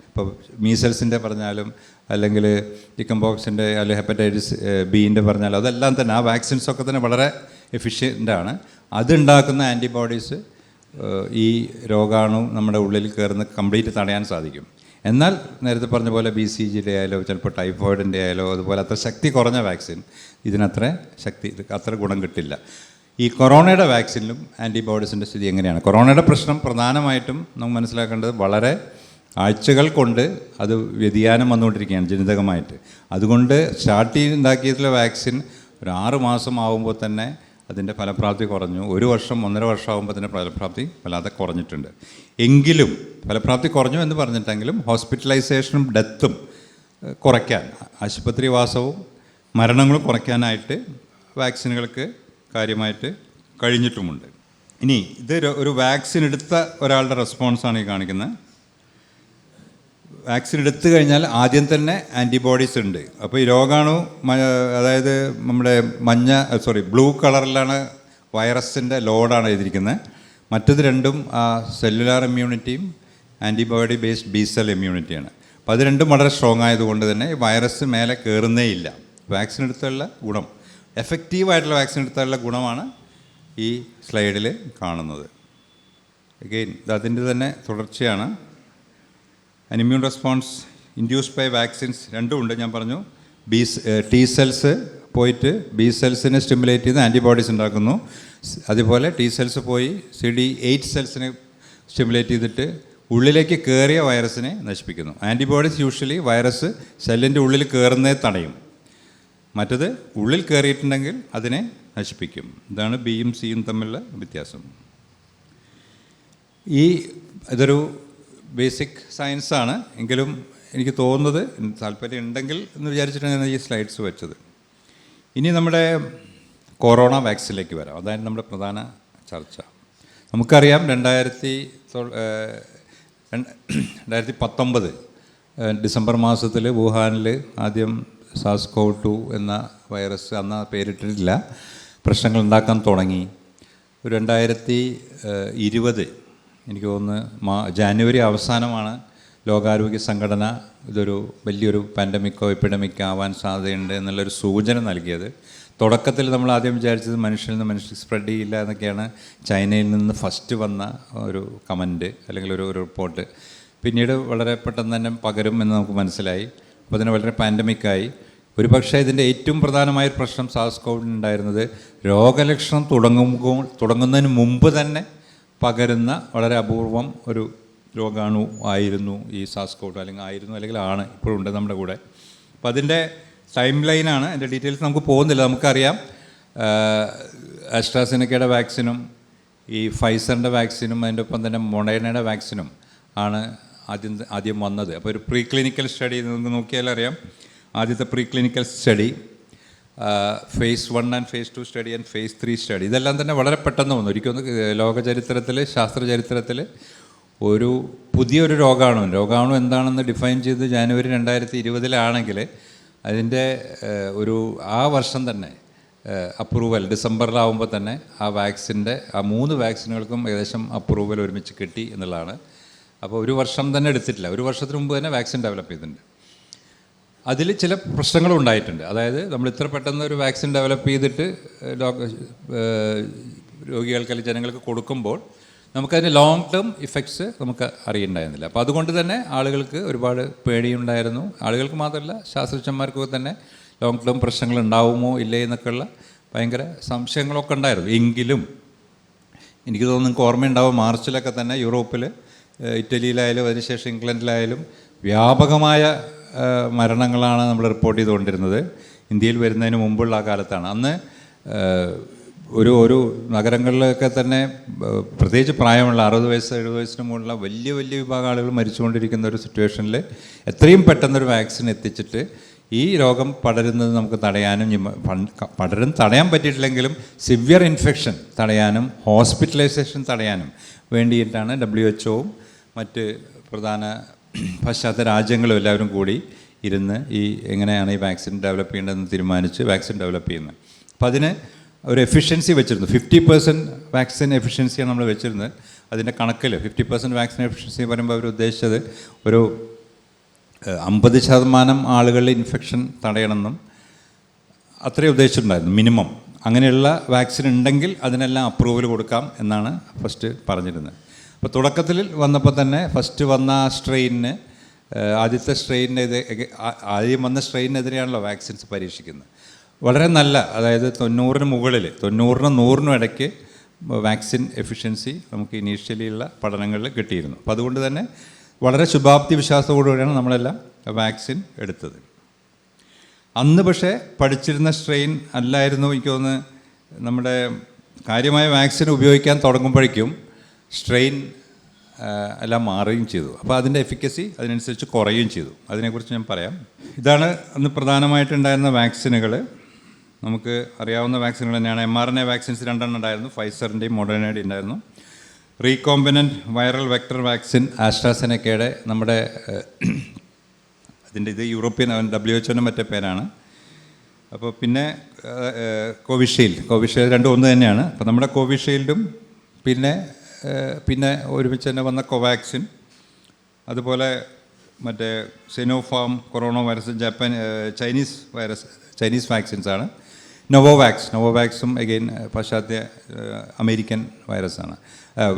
ഇപ്പോൾ മീസൽസിൻ്റെ പറഞ്ഞാലും അല്ലെങ്കിൽ ചിക്കൻ പോക്സിൻ്റെ അല്ലെങ്കിൽ ഹെപ്പറ്റൈറ്റിസ് ബീൻ്റെ പറഞ്ഞാലും അതെല്ലാം തന്നെ ആ വാക്സിൻസൊക്കെ തന്നെ വളരെ എഫിഷ്യൻ്റാണ്. അതുണ്ടാക്കുന്ന ആൻറ്റിബോഡീസ് ഈ രോഗാണു നമ്മുടെ ഉള്ളിൽ കയറുന്ന കംപ്ലീറ്റ് തടയാൻ സാധിക്കും. എന്നാൽ നേരത്തെ പറഞ്ഞ പോലെ BCG-യുടെ ആയാലോ ചിലപ്പോൾ ടൈഫോയിഡിൻ്റെ ആയാലോ അതുപോലെ അത്ര ശക്തി കുറഞ്ഞ വാക്സിൻ ഇതിനത്ര അത്ര ഗുണം കിട്ടില്ല. ഈ കൊറോണയുടെ വാക്സിനിലും ആൻറ്റിബോഡീസിൻ്റെ സ്ഥിതി എങ്ങനെയാണ്? കൊറോണയുടെ പ്രശ്നം പ്രധാനമായിട്ടും നമുക്ക് മനസ്സിലാക്കേണ്ടത് വളരെ ആഴ്ചകൾ കൊണ്ട് അത് വ്യതിയാനം വന്നുകൊണ്ടിരിക്കുകയാണ് ജനിതകമായിട്ട്. അതുകൊണ്ട് സ്റ്റാർട്ട് ഉണ്ടാക്കിയിട്ടുള്ള വാക്സിൻ ഒരു 6 മാസം ആകുമ്പോൾ തന്നെ അതിൻ്റെ ഫലപ്രാപ്തി കുറഞ്ഞു. 1 വർഷം 1.5 വർഷം ആകുമ്പോൾ അതിൻ്റെ ഫലപ്രാപ്തി വല്ലാതെ കുറഞ്ഞിട്ടുണ്ട്. എങ്കിലും ഫലപ്രാപ്തി കുറഞ്ഞു എന്ന് പറഞ്ഞിട്ടെങ്കിലും ഹോസ്പിറ്റലൈസേഷനും ഡെത്തും കുറയ്ക്കാൻ, ആശുപത്രിവാസവും മരണങ്ങളും കുറയ്ക്കാനായിട്ട് വാക്സിനുകൾക്ക് കാര്യമായിട്ട് കഴിഞ്ഞിട്ടുമുണ്ട്. ഇനി ഇത് ഒരു വാക്സിൻ എടുത്ത ഒരാളുടെ റെസ്പോൺസാണ് ഈ കാണിക്കുന്നത്. വാക്സിൻ എടുത്തു കഴിഞ്ഞാൽ ആദ്യം തന്നെ ആൻറ്റിബോഡീസ് ഉണ്ട്. അപ്പോൾ ഈ രോഗാണു അതായത് നമ്മുടെ ബ്ലൂ കളറിലാണ് വൈറസിൻ്റെ ലോഡാണ് എഴുതിയിരിക്കുന്നത്. മറ്റത് രണ്ടും സെല്ലുലാർ ഇമ്മ്യൂണിറ്റിയും ആൻറ്റിബോഡി ബേസ്ഡ് ബി സെൽ ഇമ്മ്യൂണിറ്റിയാണ്. അപ്പോൾ അത് രണ്ടും വളരെ സ്ട്രോങ് ആയതുകൊണ്ട് തന്നെ വൈറസ് മേലെ കയറുന്നേ ഇല്ല. വാക്സിൻ എടുത്തുള്ള ഗുണം, എഫക്റ്റീവായിട്ടുള്ള വാക്സിൻ എടുത്തുള്ള ഗുണമാണ് ഈ സ്ലൈഡിൽ കാണുന്നത്. അഗെയിൻ അതിൻ്റെ തന്നെ തുടർച്ചയാണ്. An immune response induced by vaccines രണ്ടും ഉണ്ട്. ഞാൻ പറഞ്ഞു ടി സെൽസ് പോയിട്ട് ബി സെൽസിനെ സ്റ്റിമുലേറ്റ് ചെയ്ത് ആൻറ്റിബോഡീസ് ഉണ്ടാക്കുന്നു. അതുപോലെ ടി സെൽസ് പോയി CD8 സെൽസിനെ സ്റ്റിമുലേറ്റ് ചെയ്തിട്ട് ഉള്ളിലേക്ക് കയറിയ വൈറസിനെ നശിപ്പിക്കുന്നു. ആൻറ്റിബോഡീസ് യൂഷ്വലി വൈറസ് സെല്ലിൻ്റെ ഉള്ളിൽ കയറുന്നേ തടയും, മറ്റത് ഉള്ളിൽ കയറിയിട്ടുണ്ടെങ്കിൽ അതിനെ നശിപ്പിക്കും. ഇതാണ് ബിയും സിയും തമ്മിലുള്ള വ്യത്യാസം. ഇതൊരു ബേസിക് സയൻസാണ്, എങ്കിലും എനിക്ക് തോന്നുന്നത് താല്പര്യം ഉണ്ടെങ്കിൽ എന്ന് വിചാരിച്ചിട്ടാണ് ഞാൻ ഈ സ്ലൈഡ്സ് വെച്ചത്. ഇനി നമ്മുടെ കൊറോണ വാക്സിനിലേക്ക് വരാം. അതായത് നമ്മുടെ പ്രധാന ചർച്ച. നമുക്കറിയാം 2019 ഡിസംബർ മാസത്തിൽ വുഹാനിൽ ആദ്യം SARS-CoV-2 എന്ന വൈറസ്, അന്ന് പേരിട്ടിട്ടില്ല, പ്രശ്നങ്ങൾ ഉണ്ടാക്കാൻ തുടങ്ങി. 2020 എനിക്ക് തോന്നുന്നു ജാനുവരി അവസാനമാണ് ലോകാരോഗ്യ സംഘടന ഇതൊരു വലിയൊരു പാൻഡമിക്കോ എപ്പിഡമിക്കോ ആവാൻ സാധ്യതയുണ്ട് എന്നുള്ളൊരു സൂചന നൽകിയത്. തുടക്കത്തിൽ നമ്മൾ ആദ്യം വിചാരിച്ചത് മനുഷ്യനിൽ നിന്ന് മനുഷ്യർക്ക് സ്പ്രെഡ് ചെയ്യില്ല എന്നൊക്കെയാണ് ചൈനയിൽ നിന്ന് ഫസ്റ്റ് വന്ന ഒരു കമൻറ്റ് അല്ലെങ്കിൽ ഒരു റിപ്പോർട്ട്. പിന്നീട് വളരെ പെട്ടെന്ന് തന്നെ പകരും എന്ന് നമുക്ക് മനസ്സിലായി. അപ്പോൾ അതിന് വളരെ പാൻഡമിക്കായി. ഒരു പക്ഷേ ഇതിൻ്റെ ഏറ്റവും പ്രധാനമായൊരു പ്രശ്നം SARS-CoV ഉണ്ടായിരുന്നത് രോഗലക്ഷണം തുടങ്ങുന്നതിന് മുമ്പ് തന്നെ പകരുന്ന വളരെ അപൂർവം ഒരു രോഗാണു ആയിരുന്നു ഈ SARS-CoV അല്ലെങ്കിൽ ആണ് ഇപ്പോഴും ഉണ്ട് നമ്മുടെ കൂടെ. അപ്പോൾ അതിൻ്റെ ടൈം ലൈനാണ്, അതിൻ്റെ ഡീറ്റെയിൽസ് നമുക്ക് പോകുന്നില്ല. നമുക്കറിയാം ആസ്ട്രാസെനക്കയുടെ വാക്സിനും ഈ ഫൈസറിൻ്റെ വാക്സിനും അതിൻ്റെ ഒപ്പം തന്നെ മൊഡേണയുടെ വാക്സിനും ആണ് ആദ്യം വന്നത്. അപ്പോൾ ഒരു പ്രീ ക്ലിനിക്കൽ സ്റ്റഡി നിങ്ങൾക്ക് നോക്കിയാലറിയാം. ആദ്യത്തെ pre clinical study, phase 1 and phase 2 study and phase 3 study, ഇതെല്ലാം തന്നെ വളരെ പെട്ടെന്ന് വന്നു. ഒരിക്കലും ലോക ചരിത്രത്തിൽ, ശാസ്ത്ര ചരിത്രത്തിൽ ഒരു പുതിയൊരു രോഗാണു എന്താണെന്ന് ഡിഫൈൻ ചെയ്ത് ജാനുവരി 2020 അതിൻ്റെ ആ വർഷം തന്നെ അപ്രൂവൽ ഡിസംബറിലാവുമ്പോൾ തന്നെ ആ വാക്സിൻ്റെ ആ 3 വാക്സിനുകൾക്കും ഏകദേശം അപ്രൂവൽ ഒരുമിച്ച് കിട്ടി എന്നുള്ളതാണ്. അപ്പോൾ ഒരു വർഷം തന്നെ എടുത്തിട്ടില്ല, ഒരു വർഷത്തിന് മുമ്പ് തന്നെ വാക്സിൻ ഡെവലപ്പ് ചെയ്തിട്ടുണ്ട്. അതിൽ ചില പ്രശ്നങ്ങളും ഉണ്ടായിട്ടുണ്ട്. അതായത് നമ്മൾ ഇത്ര പെട്ടെന്ന് ഒരു വാക്സിൻ ഡെവലപ്പ് ചെയ്തിട്ട് രോഗികൾക്ക് അല്ലെങ്കിൽ ജനങ്ങൾക്ക് കൊടുക്കുമ്പോൾ നമുക്കതിൻ്റെ ലോങ് ടേം ഇഫക്ട്സ് നമുക്ക് അറിയുന്നുണ്ടായിരുന്നില്ല. അപ്പോൾ അതുകൊണ്ട് തന്നെ ആളുകൾക്ക് ഒരുപാട് പേടിയുണ്ടായിരുന്നു. ആളുകൾക്ക് മാത്രമല്ല, ശാസ്ത്രജ്ഞന്മാർക്കൊക്കെ തന്നെ ലോങ് ടേം പ്രശ്നങ്ങൾ ഉണ്ടാവുമോ ഇല്ലേ എന്നൊക്കെയുള്ള ഭയങ്കര സംശയങ്ങളൊക്കെ ഉണ്ടായിരുന്നു. എങ്കിലും എനിക്ക് തോന്നുന്നു നിങ്ങൾക്ക് ഓർമ്മയുണ്ടാവും, മാർച്ചിലൊക്കെ തന്നെ യൂറോപ്പിൽ, ഇറ്റലിയിലായാലും അതിനുശേഷം ഇംഗ്ലണ്ടിലായാലും വ്യാപകമായ മരണങ്ങളാണ് നമ്മൾ റിപ്പോർട്ട് ചെയ്തുകൊണ്ടിരുന്നത്. ഇന്ത്യയിൽ വരുന്നതിന് മുമ്പുള്ള ആ കാലത്താണ്. അന്ന് ഒരു നഗരങ്ങളിലൊക്കെ തന്നെ പ്രത്യേകിച്ച് പ്രായമുള്ള 60 വയസ്സ് 70 വയസ്സിന് മുകളിലുള്ള വലിയ വിഭാഗം ആളുകൾ മരിച്ചുകൊണ്ടിരിക്കുന്ന ഒരു സിറ്റുവേഷനിൽ എത്രയും പെട്ടെന്നൊരു വാക്സിൻ എത്തിച്ചിട്ട് ഈ രോഗം പടരുന്നത് നമുക്ക് തടയാൻ പറ്റിയിട്ടില്ലെങ്കിലും സിവിയർ ഇൻഫെക്ഷൻ തടയാനും ഹോസ്പിറ്റലൈസേഷൻ തടയാനും വേണ്ടിയിട്ടാണ് WHO മറ്റ് പ്രധാന പാശ്ചാത്യ രാജ്യങ്ങളും എല്ലാവരും കൂടി ഇരുന്ന് എങ്ങനെയാണ് ഈ വാക്സിൻ ഡെവലപ്പ് ചെയ്യേണ്ടതെന്ന് തീരുമാനിച്ച് വാക്സിൻ ഡെവലപ്പ് ചെയ്യുന്നത്. അപ്പോൾ അതിന് ഒരു എഫിഷ്യൻസി വെച്ചിരുന്നു. 50% വാക്സിൻ എഫിഷ്യൻസിയാണ് നമ്മൾ വെച്ചിരുന്നത്. അതിൻ്റെ കണക്കിൽ 50% വാക്സിൻ എഫിഷ്യൻസി പറയുമ്പോൾ അവർ ഉദ്ദേശിച്ചത് ഒരു 50% ആളുകളിൽ ഇൻഫെക്ഷൻ തടയണമെന്നും അത്രയും ഉദ്ദേശിച്ചിട്ടുണ്ടായിരുന്നു മിനിമം. അങ്ങനെയുള്ള വാക്സിൻ ഉണ്ടെങ്കിൽ അതിനെല്ലാം അപ്രൂവൽ കൊടുക്കാം എന്നാണ് ഫസ്റ്റ് പറഞ്ഞിരുന്നത്. അപ്പോൾ തുടക്കത്തിൽ വന്നപ്പോൾ തന്നെ ഫസ്റ്റ് വന്ന സ്ട്രെയിനിന് ആദ്യത്തെ ആദ്യം വന്ന സ്ട്രെയിനെതിരെയാണല്ലോ വാക്സിൻസ് പരീക്ഷിക്കുന്നത്. വളരെ നല്ല, അതായത് 90-ന് മുകളിൽ 90-നും 100-നും ഇടയ്ക്ക് വാക്സിൻ എഫിഷ്യൻസി നമുക്ക് ഇനീഷ്യലിയുള്ള പഠനങ്ങളിൽ കിട്ടിയിരുന്നു. അപ്പോൾ അതുകൊണ്ട് തന്നെ വളരെ ശുഭാപ്തി വിശ്വാസത്തോടുകൂടിയാണ് നമ്മളെല്ലാം വാക്സിൻ എടുത്തത്. അന്ന് പക്ഷേ പഠിച്ചിരുന്ന സ്ട്രെയിൻ അല്ലായിരുന്നു. എനിക്ക് തോന്നുന്നു നമ്മുടെ കാര്യമായ വാക്സിൻ ഉപയോഗിക്കാൻ തുടങ്ങുമ്പോഴേക്കും സ്ട്രെയിൻ എല്ലാം മാറുകയും ചെയ്തു. അപ്പോൾ അതിൻ്റെ എഫിക്കസി അതിനനുസരിച്ച് കുറയുകയും ചെയ്തു. അതിനെക്കുറിച്ച് ഞാൻ പറയാം. ഇതാണ് അന്ന് പ്രധാനമായിട്ടുണ്ടായിരുന്ന വാക്സിനുകൾ. നമുക്ക് അറിയാവുന്ന വാക്സിനുകൾ തന്നെയാണ്. mRNA വാക്സിൻസ് 2 ഉണ്ടായിരുന്നു, ഫൈസറിൻ്റെയും മോഡേണയുടെയും ഉണ്ടായിരുന്നു. റീകോമ്പിനൻറ്റ് വൈറൽ വെക്ടർ വാക്സിൻ ആസ്ട്രാസെനക്കയുടെ നമ്മുടെ ഇത് യൂറോപ്യൻ WHO മറ്റേ പേരാണ്. അപ്പോൾ പിന്നെ കോവിഷീൽഡ് രണ്ടും ഒന്ന് തന്നെയാണ്. അപ്പോൾ നമ്മുടെ കോവിഷീൽഡും പിന്നെ ഒരുമിച്ച് തന്നെ വന്ന കോവാക്സിൻ, അതുപോലെ മറ്റേ കൊറോണ വൈറസ് ചൈനീസ് വാക്സിൻസാണ്. നോവോവാക്സും അഗെയിൻ പാശ്ചാത്യ അമേരിക്കൻ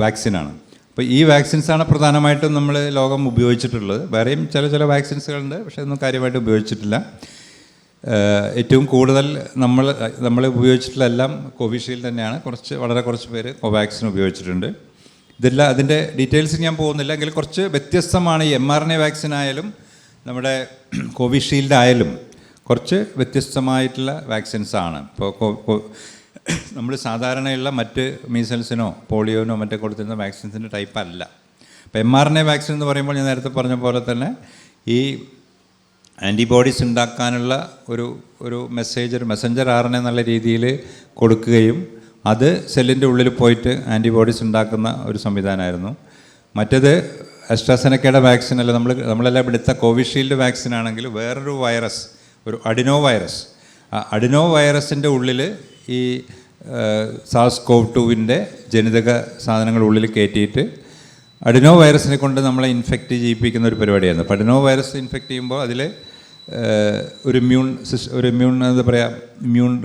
വാക്സിനാണ്. അപ്പോൾ ഈ വാക്സിൻസാണ് പ്രധാനമായിട്ടും നമ്മൾ ലോകം ഉപയോഗിച്ചിട്ടുള്ളത്. വേറെയും ചില വാക്സിൻസുകളുണ്ട്, പക്ഷേ ഒന്നും കാര്യമായിട്ട് ഉപയോഗിച്ചിട്ടില്ല. ഏറ്റവും കൂടുതൽ നമ്മൾ ഉപയോഗിച്ചിട്ടുള്ള എല്ലാം കോവിഷീൽഡ് തന്നെയാണ്. വളരെ കുറച്ച് പേര് കോവാക്സിൻ ഉപയോഗിച്ചിട്ടുണ്ട്. അതിൻ്റെ ഡീറ്റെയിൽസ് ഞാൻ പോകുന്നില്ല. എങ്കിൽ കുറച്ച് വ്യത്യസ്തമാണ് ഈ mRNA വാക്സിൻ ആയാലും നമ്മുടെ കോവിഷീൽഡ് ആയാലും കുറച്ച് വ്യത്യസ്തമായിട്ടുള്ള വാക്സിൻസാണ്. ഇപ്പോൾ നമ്മൾ സാധാരണയുള്ള മറ്റ് മീസൽസിനോ പോളിയോനോ മറ്റോ കൊടുത്തിരുന്ന വാക്സിൻസിൻ്റെ ടൈപ്പ് അല്ല. ഇപ്പോൾ mRNA വാക്സിൻ എന്ന് പറയുമ്പോൾ ഞാൻ നേരത്തെ പറഞ്ഞ പോലെ തന്നെ ഈ ആൻറ്റിബോഡീസ് ഉണ്ടാക്കാനുള്ള ഒരു മെസ്സഞ്ചർ RNA എന്നുള്ള രീതിയിൽ കൊടുക്കുകയും അത് സെല്ലിൻ്റെ ഉള്ളിൽ പോയിട്ട് ആൻറ്റിബോഡീസ് ഉണ്ടാക്കുന്ന ഒരു സംവിധാനമായിരുന്നു. മറ്റേത് ആസ്ട്രാസെനക്കയുടെ വാക്സിൻ അല്ല, നമ്മളെല്ലാം എടുത്ത കോവിഷീൽഡ് വാക്സിൻ ആണെങ്കിൽ വേറൊരു വൈറസ്, ഒരു അഡിനോ വൈറസിൻ്റെ ഉള്ളിൽ ഈ SARS-CoV-2 ജനിതക സാധനങ്ങൾ ഉള്ളിൽ കയറ്റിയിട്ട് അഡിനോ വൈറസിനെ കൊണ്ട് നമ്മളെ ഇൻഫെക്റ്റ് ചെയ്യിപ്പിക്കുന്ന ഒരു പരിപാടിയായിരുന്നു. അപ്പോൾ അഡിനോ വൈറസ് ഇൻഫെക്റ്റ് ചെയ്യുമ്പോൾ അതിൽ ഒരു ഇമ്മ്യൂൺ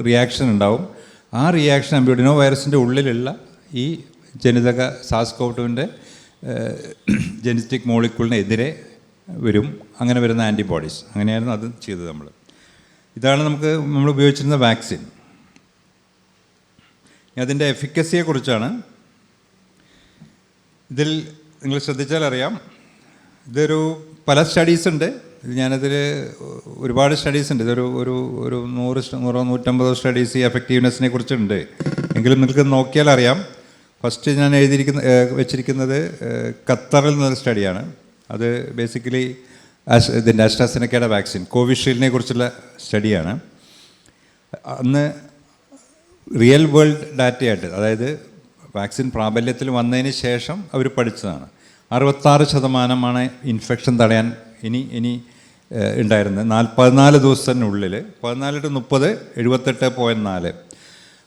റിയാക്ഷൻ ഉണ്ടാവും. ആ റിയാക്ഷൻ അഡിനോ വൈറസിൻ്റെ ഉള്ളിലുള്ള ഈ ജനിതക SARS-CoV-2 ജനറ്റിക് മോളിക്യൂളിനെതിരെ വരും. അങ്ങനെ വരുന്ന ആൻറ്റിബോഡീസ്, അങ്ങനെയായിരുന്നു അത് ചെയ്തത് നമ്മൾ. ഇതാണ് നമ്മൾ ഉപയോഗിച്ചിരുന്ന വാക്സിൻ. അതിൻ്റെ എഫിക്കസിയെക്കുറിച്ചാണ്. ഇതിൽ നിങ്ങൾ ശ്രദ്ധിച്ചാൽ അറിയാം, പല സ്റ്റഡീസ് ഉണ്ട്. ഞാനതിൽ ഒരുപാട് സ്റ്റഡീസ് ഉണ്ട്. ഇതൊരു 100-150 സ്റ്റഡീസ് ഈ എഫക്റ്റീവ്നെസ്സിനെ കുറിച്ചുണ്ട്. എങ്കിലും നിങ്ങൾക്ക് നോക്കിയാൽ അറിയാം. ഫസ്റ്റ് ഞാൻ വെച്ചിരിക്കുന്നത് ഖത്തറിൽ നിന്നൊരു സ്റ്റഡിയാണ്. അത് ബേസിക്കലി ഇതിൻ്റെ ആസ്ട്രാസെനക്കയുടെ വാക്സിൻ കോവിഷീൽഡിനെ കുറിച്ചുള്ള സ്റ്റഡിയാണ്. അന്ന് റിയൽ വേൾഡ് ഡാറ്റയായിട്ട്, അതായത് വാക്സിൻ പ്രാബല്യത്തിൽ വന്നതിന് ശേഷം അവർ പഠിച്ചതാണ്. 66% ഇൻഫെക്ഷൻ തടയാൻ ഇനി ഉണ്ടായിരുന്നത് 14 ദിവസത്തിനുള്ളിൽ 14 to 30 78.4.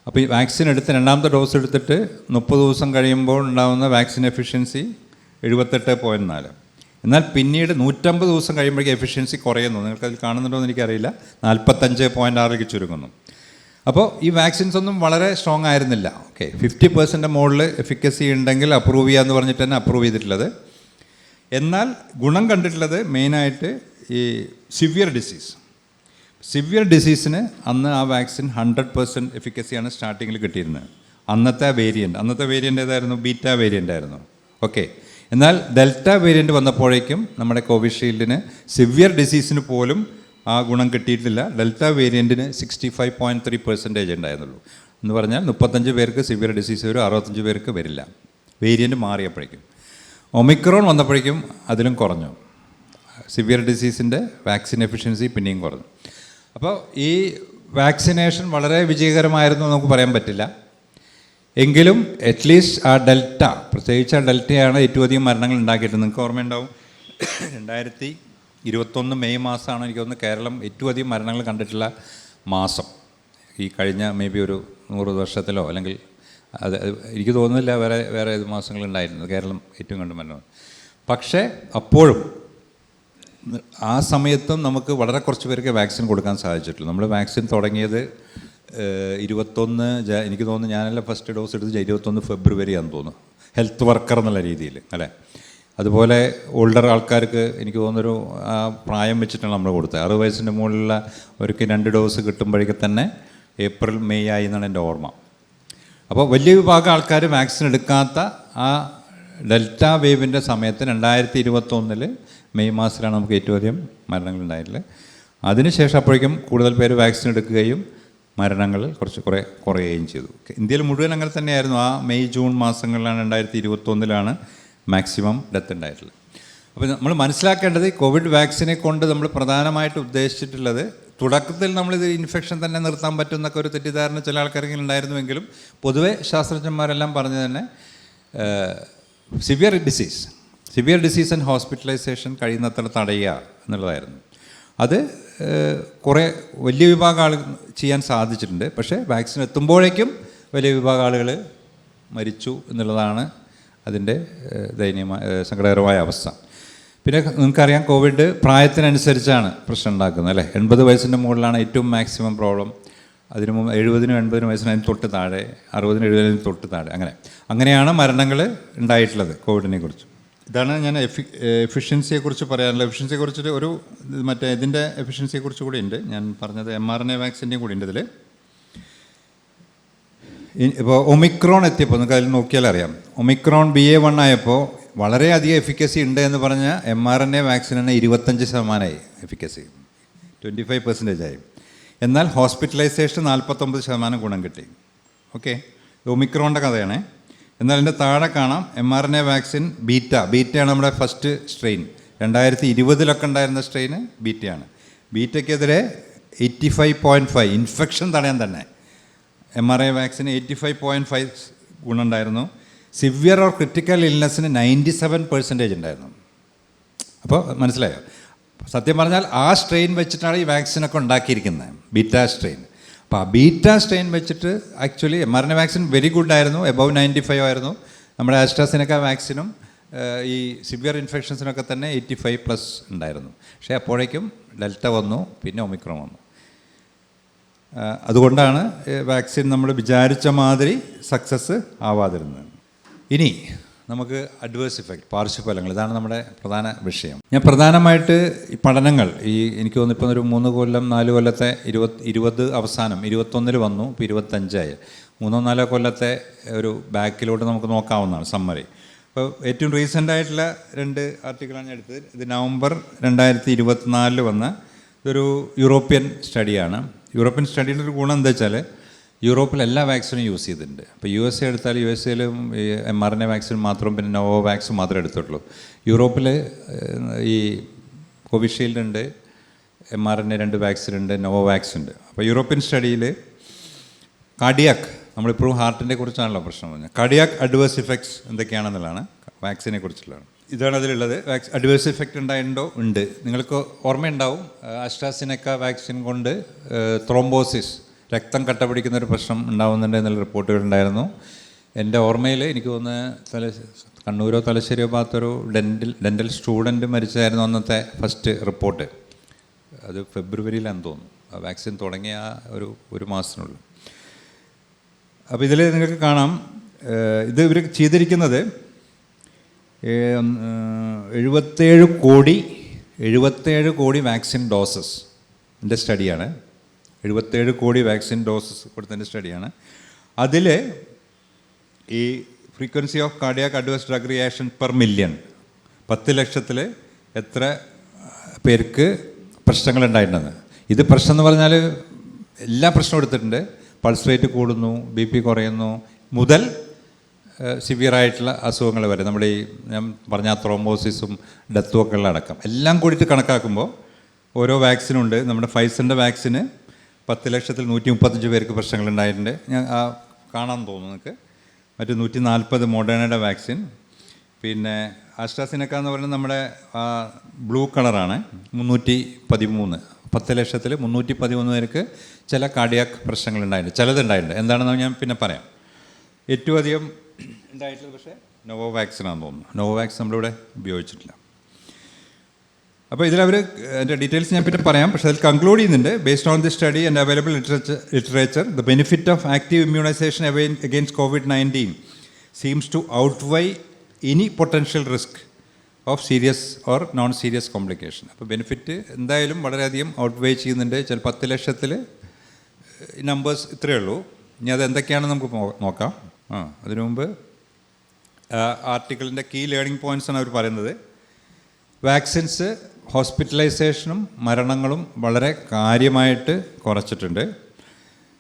അപ്പോൾ ഈ വാക്സിൻ എടുത്ത് രണ്ടാമത്തെ ഡോസ് എടുത്തിട്ട് 30 ദിവസം കഴിയുമ്പോൾ ഉണ്ടാകുന്ന വാക്സിൻ എഫിഷ്യൻസി 78.4. എന്നാൽ പിന്നീട് 150 ദിവസം കഴിയുമ്പോഴേക്കും എഫിഷ്യൻസി കുറയുന്നു. നിങ്ങൾക്കതിൽ കാണുന്നുണ്ടോ എന്ന് എനിക്കറിയില്ല. 45.6 ചുരുങ്ങുന്നു. അപ്പോൾ ഈ വാക്സിൻസ് ഒന്നും വളരെ സ്ട്രോങ് ആയിരുന്നില്ല. ഓക്കെ, 50% മുകളിൽ എഫിക്കസി ഉണ്ടെങ്കിൽ അപ്രൂവ് ചെയ്യാമെന്ന് പറഞ്ഞിട്ട് തന്നെ അപ്രൂവ് ചെയ്തിട്ടുള്ളത്. എന്നാൽ ഗുണം കണ്ടിട്ടുള്ളത് മെയിനായിട്ട് ഈ സിവിയർ ഡിസീസിന് അന്ന് ആ വാക്സിൻ 100% എഫിക്കസിയാണ് സ്റ്റാർട്ടിങ്ങിൽ കിട്ടിയിരുന്നത്. അന്നത്തെ വേരിയൻ്റ് ഏതായിരുന്നു? ബീറ്റ വേരിയൻ്റ് ആയിരുന്നു. ഓക്കെ, എന്നാൽ ഡെൽറ്റ വേരിയൻ്റ് വന്നപ്പോഴേക്കും നമ്മുടെ കോവിഷീൽഡിന് സിവിയർ ഡിസീസിന് പോലും ആ ഗുണം കിട്ടിയിട്ടില്ല. ഡെൽറ്റ വേരിയൻറ്റിന് 65.3% ഉണ്ടായിരുന്നുള്ളൂ. എന്ന് പറഞ്ഞാൽ 35 പേർക്ക് സിവിയർ ഡിസീസ് വരും, 65 പേർക്ക് വരില്ല. വേരിയൻ്റ് മാറിയപ്പോഴേക്കും. ഒമിക്രോൺ വന്നപ്പോഴേക്കും അതിലും കുറഞ്ഞു. സിവിയർ ഡിസീസിൻ്റെ വാക്സിൻ എഫിഷ്യൻസി പിന്നെയും കുറഞ്ഞു. അപ്പോൾ ഈ വാക്സിനേഷൻ വളരെ വിജയകരമായിരുന്നു നമുക്ക് പറയാൻ പറ്റില്ല. എങ്കിലും അറ്റ്ലീസ്റ്റ് ആ ഡെൽറ്റ, പ്രത്യേകിച്ച് ആ ഡെൽറ്റയാണ് ഏറ്റവും അധികം മരണങ്ങൾ ഉണ്ടാക്കിയിട്ട്. നിങ്ങൾക്ക് ഓർമ്മയുണ്ടാവും, 2021 മെയ് മാസമാണ് എനിക്ക് തോന്നുന്നു കേരളം ഏറ്റവും അധികം മരണങ്ങൾ കണ്ടിട്ടുള്ള മാസം. ഈ കഴിഞ്ഞ മേ ബി ഒരു 100 വർഷത്തിലോ അല്ലെങ്കിൽ അത് എനിക്ക് തോന്നുന്നില്ല വേറെ ഏത് മാസങ്ങളുണ്ടായിരുന്നു കേരളം ഏറ്റവും കണ്ട് മരണം. പക്ഷേ അപ്പോഴും ആ സമയത്തും നമുക്ക് വളരെ കുറച്ച് പേർക്ക് വാക്സിൻ കൊടുക്കാൻ സാധിച്ചിട്ടുള്ളൂ. നമ്മൾ വാക്സിൻ തുടങ്ങിയത് 21 എനിക്ക് തോന്നുന്നു, ഞാനെല്ലാം ഫസ്റ്റ് ഡോസ് എടുത്ത് 21 ഫെബ്രുവരി ആണെന്ന് തോന്നുന്നു, ഹെൽത്ത് വർക്കർ എന്നുള്ള രീതിയിൽ അല്ലേ. അതുപോലെ ഓൾഡർ ആൾക്കാർക്ക് എനിക്ക് തോന്നുന്നൊരു പ്രായം വെച്ചിട്ടാണ് നമ്മൾ കൊടുത്തത്. 60 വയസ്സിൻ്റെ മുകളിലുള്ള അവർക്ക് 2 ഡോസ് കിട്ടുമ്പോഴേക്ക് തന്നെ ഏപ്രിൽ മെയ് ആയി എന്നാണ് എൻ്റെ ഓർമ്മ. അപ്പോൾ വലിയ വിഭാഗം ആൾക്കാർ വാക്സിൻ എടുക്കാത്ത ആ ഡെൽറ്റ വേവിൻ്റെ സമയത്ത് 2021 മെയ് മാസത്തിലാണ് നമുക്ക് ഏറ്റവും അധികം മരണങ്ങൾ ഉണ്ടായിട്ടുള്ളത്. അതിനുശേഷം അപ്പോഴേക്കും കൂടുതൽ പേര് വാക്സിൻ എടുക്കുകയും മരണങ്ങൾ കുറയുകയും ചെയ്തു. ഇന്ത്യയിൽ മുഴുവൻ അങ്ങനെ തന്നെയായിരുന്നു. ആ മെയ് ജൂൺ മാസങ്ങളിലാണ് 2021 മാക്സിമം ഡെത്ത് ഉണ്ടായിട്ടുള്ളത്. അപ്പോൾ നമ്മൾ മനസ്സിലാക്കേണ്ടത് കോവിഡ് വാക്സിനെ കൊണ്ട് നമ്മൾ പ്രധാനമായിട്ട് ഉദ്ദേശിച്ചിട്ടുള്ളത്, തുടക്കത്തിൽ നമ്മളിത് ഇൻഫെക്ഷൻ തന്നെ നിർത്താൻ പറ്റുമെന്നൊക്കെ ഒരു തെറ്റിദ്ധാരണ ചില ആൾക്കാരെങ്കിലും ഉണ്ടായിരുന്നുവെങ്കിലും പൊതുവെ ശാസ്ത്രജ്ഞന്മാരെല്ലാം പറഞ്ഞു തന്നെ സിവിയർ ഡിസീസ് ആൻഡ് ഹോസ്പിറ്റലൈസേഷൻ കഴിയുന്നത്ര തടയുക എന്നുള്ളതായിരുന്നു. അത് കുറേ വലിയ വിഭാഗം ആളുകൾ ചെയ്യാൻ സാധിച്ചിട്ടുണ്ട്. പക്ഷേ വാക്സിൻ എത്തുമ്പോഴേക്കും വലിയ വിഭാഗം ആളുകൾ മരിച്ചു എന്നുള്ളതാണ് അതിൻ്റെ സങ്കടകരമായ അവസ്ഥ. പിന്നെ നിങ്ങൾക്കറിയാം, കോവിഡ് പ്രായത്തിനനുസരിച്ചാണ് പ്രശ്നം ഉണ്ടാക്കുന്നത് അല്ലേ. 80 വയസ്സിൻ്റെ മുകളിലാണ് ഏറ്റവും മാക്സിമം പ്രോബ്ലം. അതിന് മുമ്പ് 70-നും 80-നും വയസ്സിന് അതിന് തൊട്ട് താഴെ, 60-നും 70-നും തൊട്ട് താഴെ, അങ്ങനെയാണ് മരണങ്ങൾ ഉണ്ടായിട്ടുള്ളത് കോവിഡിനെ കുറിച്ച്. ഇതാണ് ഞാൻ എഫിഷ്യൻസിയെക്കുറിച്ച് പറയാനുള്ളത്. എഫിഷ്യൻസിയെക്കുറിച്ചിട്ട് ഒരു ഇതിൻ്റെ എഫിഷ്യൻസിയെക്കുറിച്ച് കൂടി ഉണ്ട്. ഞാൻ പറഞ്ഞത് mRNA വാക്സിൻ്റെയും കൂടി ഉണ്ട് ഇതിൽ. ഇപ്പോൾ ഒമിക്രോൺ എത്തിയപ്പോൾ നിങ്ങൾക്ക് അതിൽ നോക്കിയാൽ അറിയാം, ഒമിക്രോൺ BA.1 ആയപ്പോൾ വളരെയധികം എഫിക്കസി ഉണ്ട് എന്ന് പറഞ്ഞ mRNA വാക്സിനാണ് 25% എഫിക്കസി, 25% ആയി. എന്നാൽ ഹോസ്പിറ്റലൈസേഷൻ 49% ഗുണം കിട്ടി. ഓക്കെ, ഒമിക്രോണിൻ്റെ കഥയാണ്. എന്നാൽ എൻ്റെ താഴെ കാണാം mRNA വാക്സിൻ ബീറ്റയാണ് നമ്മുടെ ഫസ്റ്റ് സ്ട്രെയിൻ. 2020 ഉണ്ടായിരുന്ന സ്ട്രെയിന് ബീറ്റയാണ്. ബീറ്റയ്ക്കെതിരെ 85.5 ഇൻഫെക്ഷൻ തടയാൻ തന്നെ mRNA വാക്സിന് 85.5 ഗുണമുണ്ടായിരുന്നു. സിവിയർ ഓർ ക്രിട്ടിക്കൽ ഇൽനെസ്സിന് 97% ഉണ്ടായിരുന്നു. അപ്പോൾ മനസ്സിലായോ? സത്യം പറഞ്ഞാൽ ആ സ്ട്രെയിൻ വെച്ചിട്ടാണ് ഈ വാക്സിനൊക്കെ ഉണ്ടാക്കിയിരിക്കുന്നത്, ബീറ്റ സ്ട്രെയിൻ. അപ്പോൾ ആ ബീറ്റ സ്ട്രെയിൻ വെച്ചിട്ട് actually mRNA vaccine very good ആയിരുന്നു, എബവ് 95 ആയിരുന്നു. നമ്മുടെ ആസ്ട്രാസെനെക്ക വാക്സിനും ഈ സിവിയർ ഇൻഫെക്ഷൻസിനൊക്കെ തന്നെ 85+ ഉണ്ടായിരുന്നു. പക്ഷേ അപ്പോഴേക്കും ഡെൽറ്റ വന്നു, പിന്നെ ഒമിക്രോൺ വന്നു. അതുകൊണ്ടാണ് വാക്സിൻ നമ്മൾ വിചാരിച്ച മാതിരി സക്സസ് ആവാതിരുന്നത്. ഇനി നമുക്ക് അഡ്വേഴ്സ് ഇഫക്റ്റ്, പാർശ്വഫലങ്ങൾ, ഇതാണ് നമ്മുടെ പ്രധാന വിഷയം. ഞാൻ പ്രധാനമായിട്ട് ഈ പഠനങ്ങൾ എനിക്ക് തോന്നുന്നു ഇപ്പോൾ ഒരു 3 കൊല്ലം 4 കൊല്ലത്തെ 20 അവസാനം 21 വന്നു, ഇപ്പോൾ 25 3-4 കൊല്ലത്തെ ഒരു ബാക്കിലോട്ട് നമുക്ക് നോക്കാവുന്നതാണ് സമ്മറി. അപ്പോൾ ഏറ്റവും റീസെൻ്റ് ആയിട്ടുള്ള 2 ആർട്ടിക്കിളാണ് ഞാൻ എടുത്തത്. ഇത് നവംബർ 2024 വന്ന ഇതൊരു യൂറോപ്യൻ സ്റ്റഡിയാണ്. യൂറോപ്യൻ സ്റ്റഡിയുടെ ഒരു ഗുണം എന്താ വെച്ചാൽ യൂറോപ്പിൽ എല്ലാ വാക്സിനും യൂസ് ചെയ്തിട്ടുണ്ട്. ഇപ്പോൾ USA എടുത്താൽ USA-ലും mRNA വാക്സിൻ മാത്രം, പിന്നെ നോവോവാക്സ് മാത്രമേ എടുത്തിട്ടുള്ളൂ. യൂറോപ്പിൽ ഈ കോവിഷീൽഡ് ഉണ്ട്, mRNA 2 വാക്സിൻ ഉണ്ട്, നോവോവാക്സ് ഉണ്ട്. അപ്പോൾ യൂറോപ്യൻ സ്റ്റഡിയിൽ കാർഡിയാക്, നമ്മളിപ്പോഴും ഹാർട്ടിനെ കുറിച്ചാണല്ലോ പ്രശ്നം പറഞ്ഞത്, കാർഡിയാക് അഡ്വേഴ്സ് ഇഫക്ട്സ് എന്തൊക്കെയാണെന്നുള്ളതാണ് വാക്സിനെ കുറിച്ചുള്ളതാണ്. ഇതാണ് അതിലുള്ളത്. അഡ്വേഴ്സ് ഇഫക്റ്റ് ഉണ്ടായിട്ടുണ്ടോ? ഉണ്ട്. നിങ്ങൾക്ക് ഓർമ്മയുണ്ടാവും, ആസ്ട്രാസിനെക്ക വാക്സിൻ കൊണ്ട് ത്രോംബോസിസ്, രക്തം കട്ട പിടിക്കുന്ന ഒരു പ്രശ്നം ഉണ്ടാവുന്നുണ്ട് എന്നുള്ള റിപ്പോർട്ടുകൾ ഉണ്ടായിരുന്നു. എൻ്റെ ഓർമ്മയിൽ എനിക്ക് തോന്നുന്നു കണ്ണൂരോ തലശ്ശേരിയോ ഭാഗത്തൊരു ഡെൻ്റൽ സ്റ്റുഡൻറ്റ് മരിച്ചായിരുന്നു അന്നത്തെ ഫസ്റ്റ് റിപ്പോർട്ട്. അത് ഫെബ്രുവരിയിലാണെന്ന് തോന്നുന്നു, വാക്സിൻ തുടങ്ങിയ ഒരു മാസത്തിനുള്ളിൽ. അപ്പോൾ ഇതിൽ നിങ്ങൾക്ക് കാണാം, ഇത് ഇവർ ചെയ്തിരിക്കുന്നത് 77 കോടി വാക്സിൻ ഡോസസ് ൻ്റെ സ്റ്റഡിയാണ്. 77 കോടി വാക്സിൻ ഡോസസ് കൊടുത്തതിൻ്റെ സ്റ്റഡിയാണ്. അതിൽ ഈ frequency of cardiac adverse drug reaction per million, 10 ലക്ഷത്തിൽ എത്ര പേർക്ക് പ്രശ്നങ്ങളുണ്ടായിട്ടുണ്ടെന്ന്. ഇത് പ്രശ്നം എന്ന് പറഞ്ഞാൽ എല്ലാ പ്രശ്നവും എടുത്തിട്ടുണ്ട്. പൾസ് റേറ്റ് കൂടുന്നു, BP കുറയുന്നു മുതൽ സിവിയറായിട്ടുള്ള അസുഖങ്ങൾ വരെ, നമ്മുടെ ഈ ഞാൻ പറഞ്ഞ ത്രോംബോസിസും ഡെത്തും ഒക്കെ ഉള്ള അടക്കം എല്ലാം കൂടിയിട്ട് കണക്കാക്കുമ്പോൾ ഓരോ വാക്സിനുണ്ട്. നമ്മുടെ ഫൈസറിൻ്റെ വാക്സിന് 10 ലക്ഷത്തിൽ 135 പേർക്ക് പ്രശ്നങ്ങളുണ്ടായിട്ടുണ്ട്. ഞാൻ കാണാൻ തോന്നുന്നു നിങ്ങൾക്ക്. മറ്റ് 140 മോഡേണയുടെ വാക്സിൻ. പിന്നെ ആസ്ട്രാസിനെക്ക എന്ന് പറയുന്നത് നമ്മുടെ ബ്ലൂ കളറാണ്, 313. 10 ലക്ഷത്തിൽ 313 പേർക്ക് ചില കാർഡിയാക് പ്രശ്നങ്ങളുണ്ടായിട്ടുണ്ട്, ചിലതുണ്ടായിട്ടുണ്ട്. എന്താണെന്ന് ഞാൻ പിന്നെ പറയാം. ഏറ്റവും അധികം ഉണ്ടായിട്ടുള്ളത് പക്ഷേ നോവോവാക്സിനാണെന്ന് തോന്നുന്നു. നോവോവാക്സ് നമ്മളിവിടെ ഉപയോഗിച്ചിട്ടില്ല. അപ്പോൾ ഇതിലവർ എൻ്റെ ഡീറ്റെയിൽസ് ഞാൻ പിന്നെ പറയാം. പക്ഷേ അതിൽ കൺക്ലൂഡ് ചെയ്യുന്നുണ്ട്, based on the study and available literature the benefit of active immunisation against COVID-19 seems to outweigh any potential risk of serious or non serious complication. അപ്പോൾ ബെനിഫിറ്റ് എന്തായാലും വളരെയധികം ഔട്ട്വേ ചെയ്യുന്നുണ്ട്. ചില 10 ലക്ഷത്തിൽ നമ്പേഴ്സ് ഇത്രയേ ഉള്ളൂ. ഇനി അത് എന്തൊക്കെയാണെന്ന് നമുക്ക് നോക്കാം. അതിനു മുമ്പ് ആർട്ടിക്കിളിൻ്റെ കീ ലേണിംഗ് പോയിൻറ്റ്സാണ് അവർ പറയുന്നത്. വാക്സിൻസ് ഹോസ്പിറ്റലൈസേഷനും മരണങ്ങളും വളരെ കാര്യമായിട്ട് കുറച്ചിട്ടുണ്ട്.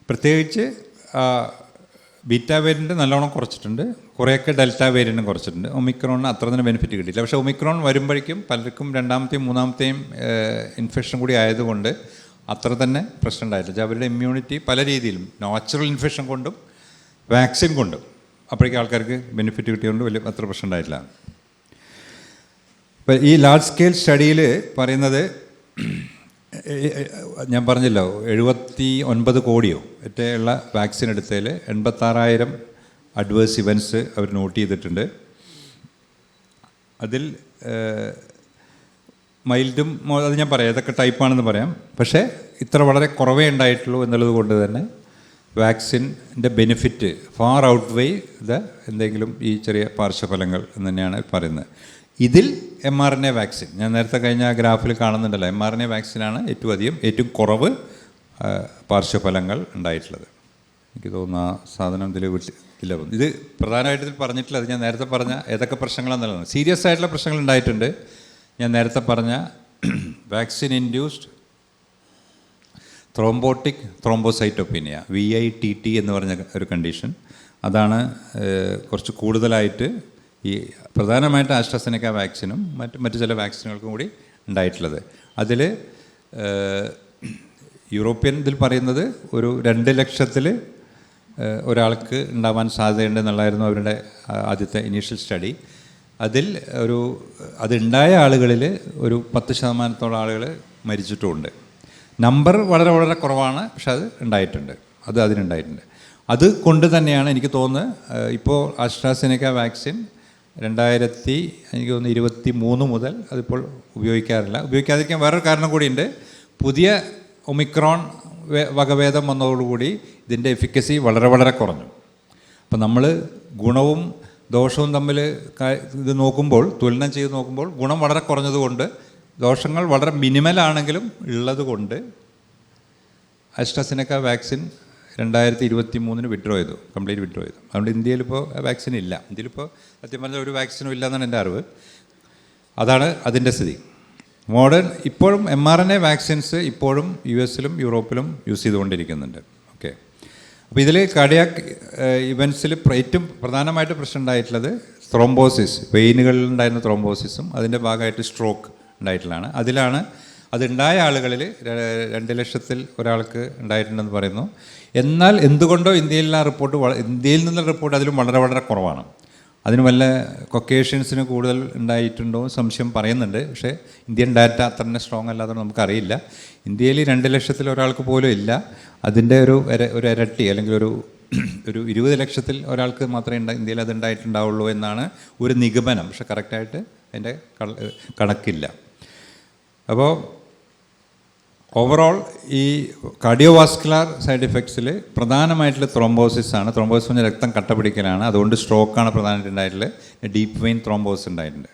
പ്രത്യേകിച്ച് ബീറ്റ വേരിയൻ്റ് നല്ലോണം കുറച്ചിട്ടുണ്ട്, കുറേയൊക്കെ ഡെൽറ്റ വേരിയൻറ്റും കുറച്ചിട്ടുണ്ട്. ഒമിക്രോണിന് അത്ര തന്നെ ബെനിഫിറ്റ് കിട്ടിയില്ല. പക്ഷേ ഒമിക്രോൺ വരുമ്പോഴേക്കും പലർക്കും രണ്ടാമത്തെയും മൂന്നാമത്തെയും ഇൻഫെക്ഷൻ കൂടി ആയതുകൊണ്ട് അത്ര തന്നെ പ്രശ്നം ഉണ്ടായിട്ടില്ല. അവരുടെ ഇമ്മ്യൂണിറ്റി പല രീതിയിലും നാച്ചുറൽ ഇൻഫെക്ഷൻ കൊണ്ടും വാക്സിൻ കൊണ്ടും അപ്പോഴേക്കും ആൾക്കാർക്ക് ബെനിഫിറ്റ് കിട്ടിയതുകൊണ്ട് വലിയ അത്ര പ്രശ്നം ഉണ്ടായിട്ടില്ല. ഇപ്പം ഈ ലാർജ് സ്കെയിൽ സ്റ്റഡിയിൽ പറയുന്നത്, ഞാൻ പറഞ്ഞല്ലോ 79 കോടിയോ ഒറ്റയുള്ള വാക്സിൻ എടുത്തതിൽ 86,000 അഡ്വേഴ്സ് ഇവൻറ്റ്സ് അവർ നോട്ട് ചെയ്തിട്ടുണ്ട്. അതിൽ മൈൽഡും അത് ഞാൻ പറയാം ഏതൊക്കെ ടൈപ്പാണെന്ന് പറയാം. പക്ഷേ ഇത്ര വളരെ കുറവേ ഉണ്ടായിട്ടുള്ളൂ എന്നുള്ളത് കൊണ്ട് തന്നെ വാക്സിൻ്റെ ബെനിഫിറ്റ് ഫാർ ഔട്ട് വേ എന്തെങ്കിലും ഈ ചെറിയ പാർശ്വഫലങ്ങൾ എന്ന് തന്നെയാണ് പറയുന്നത്. ഇതിൽ mRNA വാക്സിൻ, ഞാൻ നേരത്തെ കഴിഞ്ഞ ഗ്രാഫിൽ കാണുന്നുണ്ടല്ലോ, mRNA വാക്സിനാണ് ഏറ്റവും കുറവ് പാർശ്വഫലങ്ങൾ ഉണ്ടായിട്ടുള്ളത്. എനിക്ക് തോന്നുന്നു ആ സാധനം ഇതിൽ ഇല്ല. ഇത് പ്രധാനമായിട്ട് ഇതിൽ പറഞ്ഞിട്ടില്ല. അത് ഞാൻ നേരത്തെ പറഞ്ഞ ഏതൊക്കെ പ്രശ്നങ്ങളാണെന്നുള്ളത്. സീരിയസ് ആയിട്ടുള്ള പ്രശ്നങ്ങൾ ഉണ്ടായിട്ടുണ്ട്. ഞാൻ നേരത്തെ പറഞ്ഞ vaccine induced thrombotic thrombocytopenia, VITT എന്ന് പറഞ്ഞ ഒരു കണ്ടീഷൻ, അതാണ് കുറച്ച് കൂടുതലായിട്ട് ഈ പ്രധാനമായിട്ട് ആസ്ട്രാസെനെക്ക വാക്സിനും മറ്റ് ചില വാക്സിനുകൾക്കും കൂടി ഉണ്ടായിട്ടുള്ളത്. അതിൽ യൂറോപ്യൻ ഇതിൽ പറയുന്നത് ഒരു 2 ലക്ഷത്തിൽ ഒരാൾക്ക് ഉണ്ടാവാൻ സാധ്യതയുണ്ടെന്നുള്ളായിരുന്നു അവരുടെ ആദ്യത്തെ ഇനീഷ്യൽ സ്റ്റഡി. അതിൽ അതുണ്ടായ ആളുകളിൽ ഒരു 10% ആളുകൾ മരിച്ചിട്ടുമുണ്ട്. നമ്പർ വളരെ വളരെ കുറവാണ്, പക്ഷെ അത് ഉണ്ടായിട്ടുണ്ട്. അതിനുണ്ടായിട്ടുണ്ട്. അത് കൊണ്ട് തന്നെയാണ് എനിക്ക് തോന്നുന്നത് ഇപ്പോൾ ആസ്ട്രാസെനെക്ക വാക്സിൻ എനിക്ക് തോന്നുന്നു 2023 മുതൽ അതിപ്പോൾ ഉപയോഗിക്കാതിരിക്കാൻ വേറൊരു കാരണം കൂടിയുണ്ട്. പുതിയ ഒമിക്രോൺ വകഭേദം വന്നതോടുകൂടി ഇതിൻ്റെ എഫിക്കസി വളരെ വളരെ കുറഞ്ഞു. അപ്പം നമ്മൾ ഗുണവും ദോഷവും തമ്മിൽ ഇത് നോക്കുമ്പോൾ, തുലനം ചെയ്ത് നോക്കുമ്പോൾ ഗുണം വളരെ കുറഞ്ഞതുകൊണ്ട് ദോഷങ്ങൾ വളരെ മിനിമലാണെങ്കിലും ഉള്ളത് കൊണ്ട് ആസ്ട്രാസെനെക്ക വാക്സിൻ 2023 വിഡ്രോ ചെയ്തു, കംപ്ലീറ്റ് വിഡ്രോ ചെയ്തു. അതുകൊണ്ട് ഇന്ത്യയിലിപ്പോൾ വാക്സിൻ ഇല്ല. ഇന്ത്യയിലിപ്പോൾ സത്യം പറഞ്ഞാൽ ഒരു വാക്സിനും ഇല്ല എന്നാണ് എൻ്റെ അറിവ്. അതാണ് അതിൻ്റെ സ്ഥിതി. ഇപ്പോഴും mRNA വാക്സിൻസ് ഇപ്പോഴും US-ലും യൂറോപ്പിലും യൂസ് ചെയ്തുകൊണ്ടിരിക്കുന്നുണ്ട്. ഓക്കെ. അപ്പോൾ ഇതിൽ കാർഡിയാക് ഇവൻറ്റ്സിൽ ഏറ്റവും പ്രധാനമായിട്ട് പ്രശ്നം ഉണ്ടായിട്ടുള്ളത് ത്രോംബോസിസ്, വെയിനുകളിലുണ്ടായിരുന്ന ത്രോംബോസിസും അതിൻ്റെ ഭാഗമായിട്ട് സ്ട്രോക്ക് ഉണ്ടായിട്ടുള്ളതാണ്. അതുണ്ടായ ആളുകളിൽ 2 ലക്ഷത്തിൽ ഒരാൾക്ക് ഉണ്ടായിട്ടുണ്ടെന്ന് പറയുന്നു. എന്നാൽ എന്തുകൊണ്ടോ ഇന്ത്യയിൽ നിന്നുള്ള റിപ്പോർട്ട് അതിലും വളരെ വളരെ കുറവാണ്. അതിന് വല്ല കൊക്കേഷ്യൻസിന് കൂടുതൽ ഉണ്ടായിട്ടുണ്ടോ സംശയം പറയുന്നുണ്ട്. പക്ഷേ ഇന്ത്യൻ ഡാറ്റ അത്ര തന്നെ സ്ട്രോങ് അല്ലാതെ നമുക്കറിയില്ല. ഇന്ത്യയിൽ 2 ലക്ഷത്തിൽ ഒരാൾക്ക് പോലും ഇല്ല. അതിൻ്റെ ഒരു ഇരട്ടി അല്ലെങ്കിൽ ഒരു 20 ലക്ഷത്തിൽ ഒരാൾക്ക് മാത്രമേ ഇന്ത്യയിൽ അത് ഉണ്ടായിട്ടുണ്ടാവുള്ളൂ എന്നാണ് ഒരു നിഗമനം. പക്ഷെ കറക്റ്റായിട്ട് അതിൻ്റെ കണക്കില്ല. അപ്പോൾ ഓവറോൾ ഈ കാർഡിയോവാസ്കുലർ സൈഡ് ഇഫക്ട്സിൽ പ്രധാനമായിട്ടുള്ള ത്രോംബോസിസ് ആണ്. ത്രോംബോസിസ് പറഞ്ഞാൽ രക്തം കട്ട പിടിക്കലാണ്. അതുകൊണ്ട് സ്ട്രോക്കാണ് പ്രധാനമായിട്ട് ഉണ്ടായിട്ടുള്ളത്. ഡീപ്പ് വെയിൻ ത്രോംബോസിസ് ഉണ്ടായിട്ടുണ്ട്.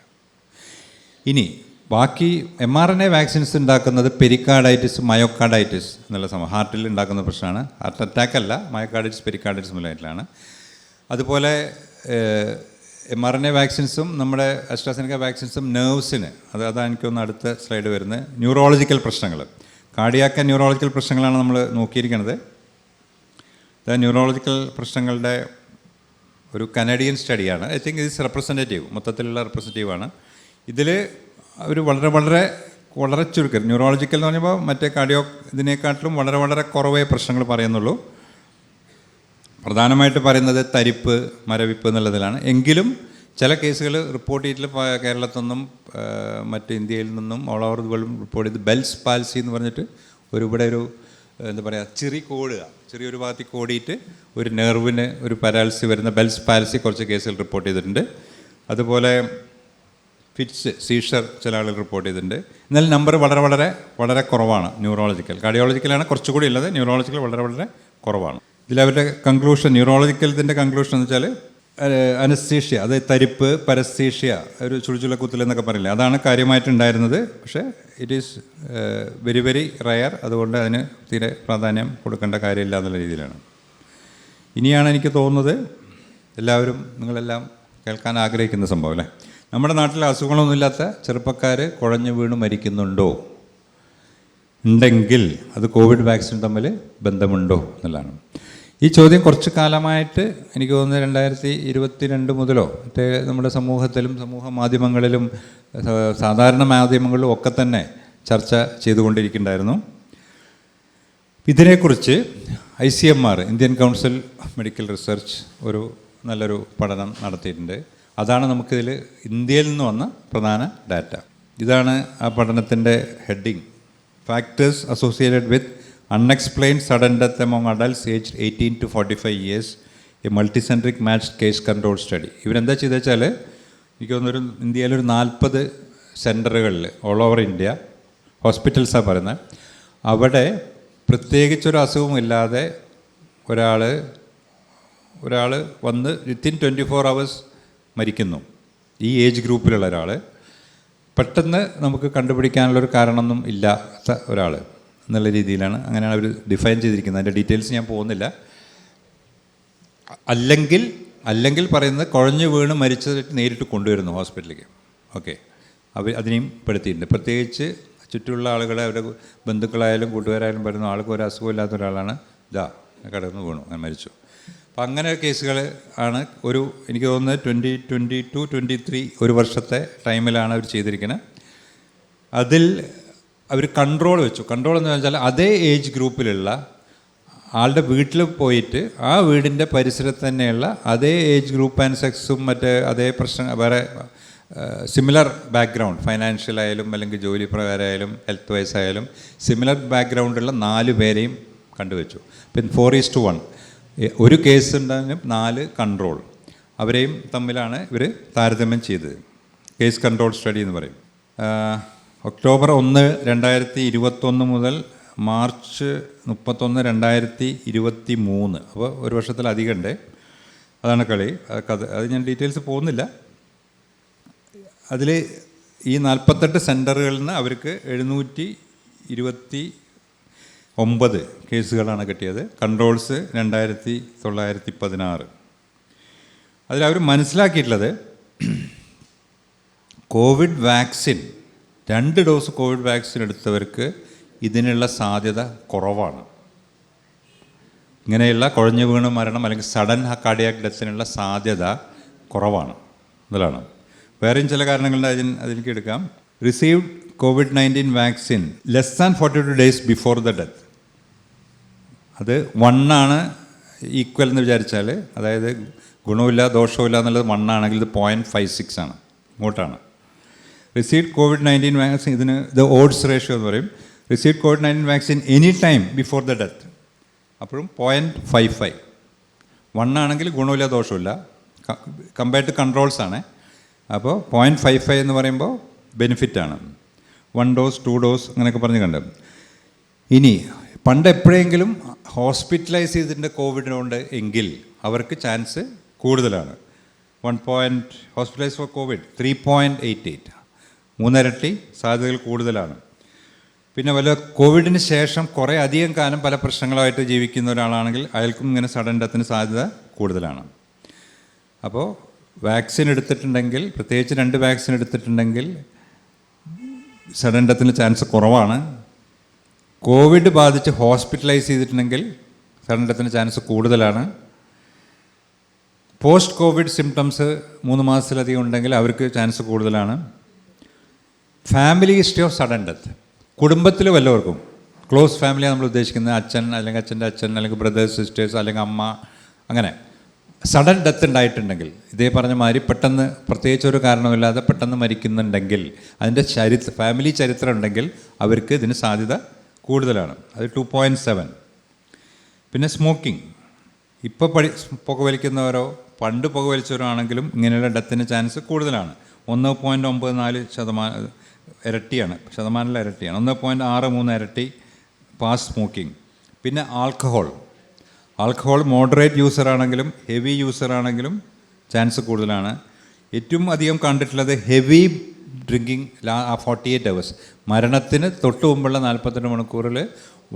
ഇനി ബാക്കി mRNA വാക്സിൻസ് ഉണ്ടാക്കുന്നത് പെരിക്കാർഡൈറ്റിസ്, മയോകാർഡൈറ്റിസ് എന്നുള്ള സംഭവം ഹാർട്ടിൽ ഉണ്ടാക്കുന്ന പ്രശ്നമാണ്. ഹാർട്ട് അറ്റാക്ക് അല്ല, മയോകാർഡൈറ്റിസ് പെരിക്കാർഡൈറ്റിസ് മൂലമായിട്ടുള്ളതാണ്. അതുപോലെ mRNA വാക്സിൻസും നമ്മുടെ അസ്ട്രാസെനക്ക വാക്സിൻസും നെർവ്സിന് അതാണ് എനിക്കൊന്ന് അടുത്ത സ്ലൈഡ് വരുന്നത്. ന്യൂറോളജിക്കൽ പ്രശ്നങ്ങൾ, കാർഡിയാക്ക ന്യൂറോളജിക്കൽ പ്രശ്നങ്ങളാണ് നമ്മൾ നോക്കിയിരിക്കുന്നത്. ന്യൂറോളജിക്കൽ പ്രശ്നങ്ങളുടെ ഒരു കനഡിയൻ സ്റ്റഡിയാണ്. ഐ തിങ്ക് ഇത് റെപ്രസെൻറ്റേറ്റീവ്, മൊത്തത്തിലുള്ള റെപ്രസെൻറ്റേറ്റീവാണ്. ഇതിൽ അവർ വളരെ ചുരുക്കം ന്യൂറോളജിക്കൽ എന്ന് പറഞ്ഞപ്പോൾ മറ്റേ കാർഡിയോ ഇതിനെക്കാട്ടിലും വളരെ കുറവേ പ്രശ്നങ്ങൾ പറയുന്നുള്ളൂ. പ്രധാനമായിട്ട് പറയുന്നത് തരിപ്പ്, മരവിപ്പ് എന്നുള്ളതിലാണ്. എങ്കിലും ചില കേസുകൾ റിപ്പോർട്ട് ചെയ്തിട്ട് കേരളത്തിൽ നിന്നും മറ്റ് ഇന്ത്യയിൽ നിന്നും all over the world report ചെയ്ത് ബെൽസ് പാൽസി എന്ന് പറഞ്ഞിട്ട് ഇവിടെ എന്താ പറയുക, ചെറിയൊരു ഭാഗത്തേക്ക് കോടിയിട്ട് ഒരു നെർവിന് ഒരു പാരാലിസിസ് വരുന്ന ബെൽസ് പാൽസി കുറച്ച് കേസുകൾ റിപ്പോർട്ട് ചെയ്തിട്ടുണ്ട്. അതുപോലെ ഫിറ്റ്സ്, സീഷർ ചില ആളുകൾ റിപ്പോർട്ട് ചെയ്തിട്ടുണ്ട്. എന്നാൽ നമ്പർ വളരെ കുറവാണ്. ന്യൂറോളജിക്കൽ, കാർഡിയോളജിക്കലാണ് കുറച്ചുകൂടി ഉള്ളത്. ന്യൂറോളജിക്കൽ വളരെ കുറവാണ്. ഇതിലവരുടെ കൺക്ലൂഷൻ, ന്യൂറോളജിക്കലിൻ്റെ കൺക്ലൂഷൻ എന്ന് വെച്ചാൽ അനസ്തീഷ്യ, അതായത് തരിപ്പ്, പരസ്തീഷ്യ, ഒരു ചുളിച്ചുള്ള കുത്തൽ എന്നൊക്കെ പറയില്ലേ, അതാണ് കാര്യമായിട്ടുണ്ടായിരുന്നത്. പക്ഷേ ഇറ്റ് ഈസ് വെരി റയർ. അതുകൊണ്ട് അതിന് തീരെ പ്രാധാന്യം കൊടുക്കേണ്ട കാര്യമില്ല എന്നുള്ള രീതിയിലാണ്. ഇനിയാണ് എനിക്ക് തോന്നുന്നത് നിങ്ങളെല്ലാം കേൾക്കാൻ ആഗ്രഹിക്കുന്ന സംഭവം അല്ലേ. നമ്മുടെ നാട്ടിൽ അസുഖങ്ങളൊന്നുമില്ലാത്ത ചെറുപ്പക്കാർ കുഴഞ്ഞു വീണ് മരിക്കുന്നുണ്ടോ? ഉണ്ടെങ്കിൽ അത് കോവിഡ് വാക്സിൻ തമ്മിൽ ബന്ധമുണ്ടോ എന്നുള്ളതാണ്. ഈ ചോദ്യം കുറച്ച് കാലമായിട്ട് എനിക്ക് തോന്നുന്നത് 2022 മുതലോ മറ്റേ നമ്മുടെ സമൂഹത്തിലും സമൂഹ മാധ്യമങ്ങളിലും സാധാരണ മാധ്യമങ്ങളിലും ഒക്കെ തന്നെ ചർച്ച ചെയ്തുകൊണ്ടിരിക്കുന്നുണ്ടായിരുന്നു. ഇതിനെക്കുറിച്ച് ICMR, Indian council medical research, നല്ലൊരു പഠനം നടത്തിയിട്ടുണ്ട്. അതാണ് നമുക്കിതിൽ ഇന്ത്യയിൽ നിന്ന് വന്ന പ്രധാന ഡാറ്റ. ഇതാണ് ആ പഠനത്തിൻ്റെ heading: factors associated with unexplained sudden death among adults aged 18 to 45 years, a multicentric matched case control study. ഇവരെന്താ ചെയ്തെന്ന് വെച്ചാൽ, എനിക്ക് തോന്നുന്നൊരു ഇന്ത്യയിലൊരു 40 സെൻറ്ററുകളിൽ ഓൾ ഓവർ ഇന്ത്യ ഹോസ്പിറ്റൽസാണ് പറയുന്നത്. അവിടെ പ്രത്യേകിച്ചൊരു അസുഖമില്ലാതെ ഒരാൾ വന്ന് വിത്തിൻ 24 hours മരിക്കുന്നു. ഈ ഏജ് ഗ്രൂപ്പിലുള്ള ഒരാൾ, പെട്ടെന്ന് നമുക്ക് കണ്ടുപിടിക്കാനുള്ളൊരു കാരണമൊന്നും ഇല്ലാത്ത ഒരാൾ എന്നുള്ള രീതിയിലാണ്, അങ്ങനെയാണ് അവർ ഡിഫൈൻ ചെയ്തിരിക്കുന്നത്. അതിൻ്റെ ഡീറ്റെയിൽസ് ഞാൻ പോകുന്നില്ല. അല്ലെങ്കിൽ പറയുന്നത് കുഴഞ്ഞു വീണ് മരിച്ചതായിട്ട് നേരിട്ട് കൊണ്ടുവരുന്നു ഹോസ്പിറ്റലിലേക്ക്. ഓക്കെ, അതിനെയും പെടുത്തിയിട്ടുണ്ട്. പ്രത്യേകിച്ച് ചുറ്റുമുള്ള ആളുകളെ, അവരുടെ ബന്ധുക്കളായാലും കൂട്ടുകാരായാലും പറയുന്ന ആൾക്ക് ഒരു അസുഖമില്ലാത്ത ഒരാളാണ് കടന്നു വീണു, അങ്ങനെ മരിച്ചു. അപ്പം അങ്ങനെ കേസുകൾ ആണ് എനിക്ക് തോന്നുന്നത് 2022-23 ഒരു വർഷത്തെ ടൈമിലാണ് അവർ ചെയ്തിരിക്കുന്നത്. അതിൽ അവർ കൺട്രോൾ വെച്ചു. കൺട്രോൾ എന്ന് വെച്ചാൽ അതേ ഏജ് ഗ്രൂപ്പിലുള്ള ആളുടെ വീട്ടിൽ പോയിട്ട് ആ വീടിൻ്റെ പരിസരത്ത് തന്നെയുള്ള അതേ ഏജ് ഗ്രൂപ്പ് ആൻഡ് സെക്സും അതേ പ്രശ്നം, വേറെ സിമിലർ ബാക്ക്ഗ്രൗണ്ട്, ഫൈനാൻഷ്യലായാലും അല്ലെങ്കിൽ ജോലി പ്രകാരമായാലും ഹെൽത്ത് വൈസ് ആയാലും സിമിലർ ബാക്ക്ഗ്രൗണ്ടുള്ള 4 പേരെയും കണ്ടുവച്ചു. പിന്നെ 4:1 ഒരു കേസ് ഉണ്ടെങ്കിലും 4 കൺട്രോൾ, അവരെയും തമ്മിലാണ് ഇവർ താരതമ്യം ചെയ്തത്. കേസ് കൺട്രോൾ സ്റ്റഡി എന്ന് പറയും. ഒക്ടോബർ 1, 2021 മുതൽ മാർച്ച് 31, 2023, അപ്പോൾ ഒരു വർഷത്തിലധികം ഉണ്ട്. അതാണ് കളി. അത് ഞാൻ ഡീറ്റെയിൽസ് പോകുന്നില്ല. അതിൽ ഈ 48 സെൻറ്ററുകളിൽ നിന്ന് അവർക്ക് 729 കേസുകളാണ് കിട്ടിയത്. കൺട്രോൾസ് 2916. അതിലവർ മനസ്സിലാക്കിയിട്ടുള്ളത്, Covid vaccine 2 dose Covid vaccine എടുത്തവർക്ക് ഇതിനുള്ള സാധ്യത കുറവാണ്. ഇങ്ങനെയുള്ള കുഴഞ്ഞു വീണ് മരണം അല്ലെങ്കിൽ സഡൻ കാർഡിയാക് ഡെത്തിനുള്ള സാധ്യത കുറവാണ് എന്നുള്ളതാണ്. വേറെയും ചില കാരണങ്ങളുണ്ട്, അതെനിക്ക് എടുക്കാം. Received COVID-19 vaccine less than 42 days before the death, അത് 1 ആണ് ഈക്വൽ എന്ന് വിചാരിച്ചാൽ, അതായത് ഗുണമില്ല ദോഷമില്ല എന്നുള്ളത് 1 ആണെങ്കിൽ ഇത് 0.56 ആണ്, ഇങ്ങോട്ടാണ്. റിസീവ്ഡ് COVID-19 വാക്സിൻ, ഇതിന് ഇത് ഓഡ്സ് റേഷ്യോ എന്ന് പറയും. Received COVID-19 vaccine any time before the death, അപ്പോഴും 0.55. 1 ആണെങ്കിൽ ഗുണമില്ല ദോഷമില്ല, കമ്പയർഡ് ടു കൺട്രോൾസ് ആണ്. അപ്പോൾ 0.55 എന്ന് പറയുമ്പോൾ ബെനിഫിറ്റാണ്. 1 ഡോസ് 2 ഡോസ് അങ്ങനെയൊക്കെ പറഞ്ഞ് കണ്ടു. ഇനി പണ്ട് എപ്പോഴെങ്കിലും ഹോസ്പിറ്റലൈസ് ചെയ്തിട്ടുണ്ട് കോവിഡിനുണ്ട് എങ്കിൽ അവർക്ക് ചാൻസ് കൂടുതലാണ്. ഹോസ്പിറ്റലൈസ് ഫോർ കോവിഡ് 3.88, 3 ഇരട്ടി സാധ്യതകൾ കൂടുതലാണ്. പിന്നെ വല്ല കോവിഡിന് ശേഷം കുറേ അധികം കാലം പല പ്രശ്നങ്ങളായിട്ട് ജീവിക്കുന്ന ഒരാളാണെങ്കിൽ അയാൾക്കും ഇങ്ങനെ സഡൻ ഡെത്തിന് സാധ്യത കൂടുതലാണ്. അപ്പോൾ വാക്സിൻ എടുത്തിട്ടുണ്ടെങ്കിൽ, പ്രത്യേകിച്ച് 2 വാക്സിൻ എടുത്തിട്ടുണ്ടെങ്കിൽ സഡൻ ഡെത്തിന് ചാൻസ് കുറവാണ്. കോവിഡ് ബാധിച്ച് ഹോസ്പിറ്റലൈസ് ചെയ്തിട്ടുണ്ടെങ്കിൽ സഡൻ ഡെത്തിന് ചാൻസ് കൂടുതലാണ്. പോസ്റ്റ് കോവിഡ് സിംറ്റംസ് 3 മാസത്തിലധികം ഉണ്ടെങ്കിൽ അവർക്ക് ചാൻസ് കൂടുതലാണ്. Family history of sudden death, കുടുംബത്തിൽ വല്ലവർക്കും, ക്ലോസ് ഫാമിലിയാണ് നമ്മൾ ഉദ്ദേശിക്കുന്നത്, അച്ഛൻ അല്ലെങ്കിൽ അച്ഛൻ്റെ അച്ഛൻ അല്ലെങ്കിൽ ബ്രദേഴ്സ് സിസ്റ്റേഴ്സ് അല്ലെങ്കിൽ അമ്മ, അങ്ങനെ സഡൻ ഡെത്ത് ഉണ്ടായിട്ടുണ്ടെങ്കിൽ, ഇതേ പറഞ്ഞ മാതിരി പെട്ടെന്ന് പ്രത്യേകിച്ചൊരു കാരണമില്ലാതെ പെട്ടെന്ന് മരിക്കുന്നുണ്ടെങ്കിൽ, അതിൻ്റെ ഫാമിലി ചരിത്രം ഉണ്ടെങ്കിൽ അവർക്ക് ഇതിന് സാധ്യത കൂടുതലാണ്. അത് 2.7. പിന്നെ സ്മോക്കിംഗ്, ഇപ്പോൾ പുകവലിക്കുന്നവരോ പണ്ട് പുകവലിച്ചവരോ ആണെങ്കിലും ഇങ്ങനെയുള്ള ഡെത്തിന് ചാൻസ് കൂടുതലാണ്. 1.94% ഇരട്ടിയാണ്, ശതമാനത്തിലെ ഇരട്ടിയാണ്. 1.63 ഇരട്ടി പാസ്റ്റ് സ്മോക്കിംഗ്. പിന്നെ ആൽക്കഹോൾ മോഡറേറ്റ് യൂസറാണെങ്കിലും ഹെവി യൂസറാണെങ്കിലും ചാൻസ് കൂടുതലാണ്. ഏറ്റവും അധികം കണ്ടിട്ടുള്ളത് ഹെവി ഡ്രിങ്കിങ് 48 hours, മരണത്തിന് തൊട്ട് മുമ്പുള്ള 48 മണിക്കൂറിൽ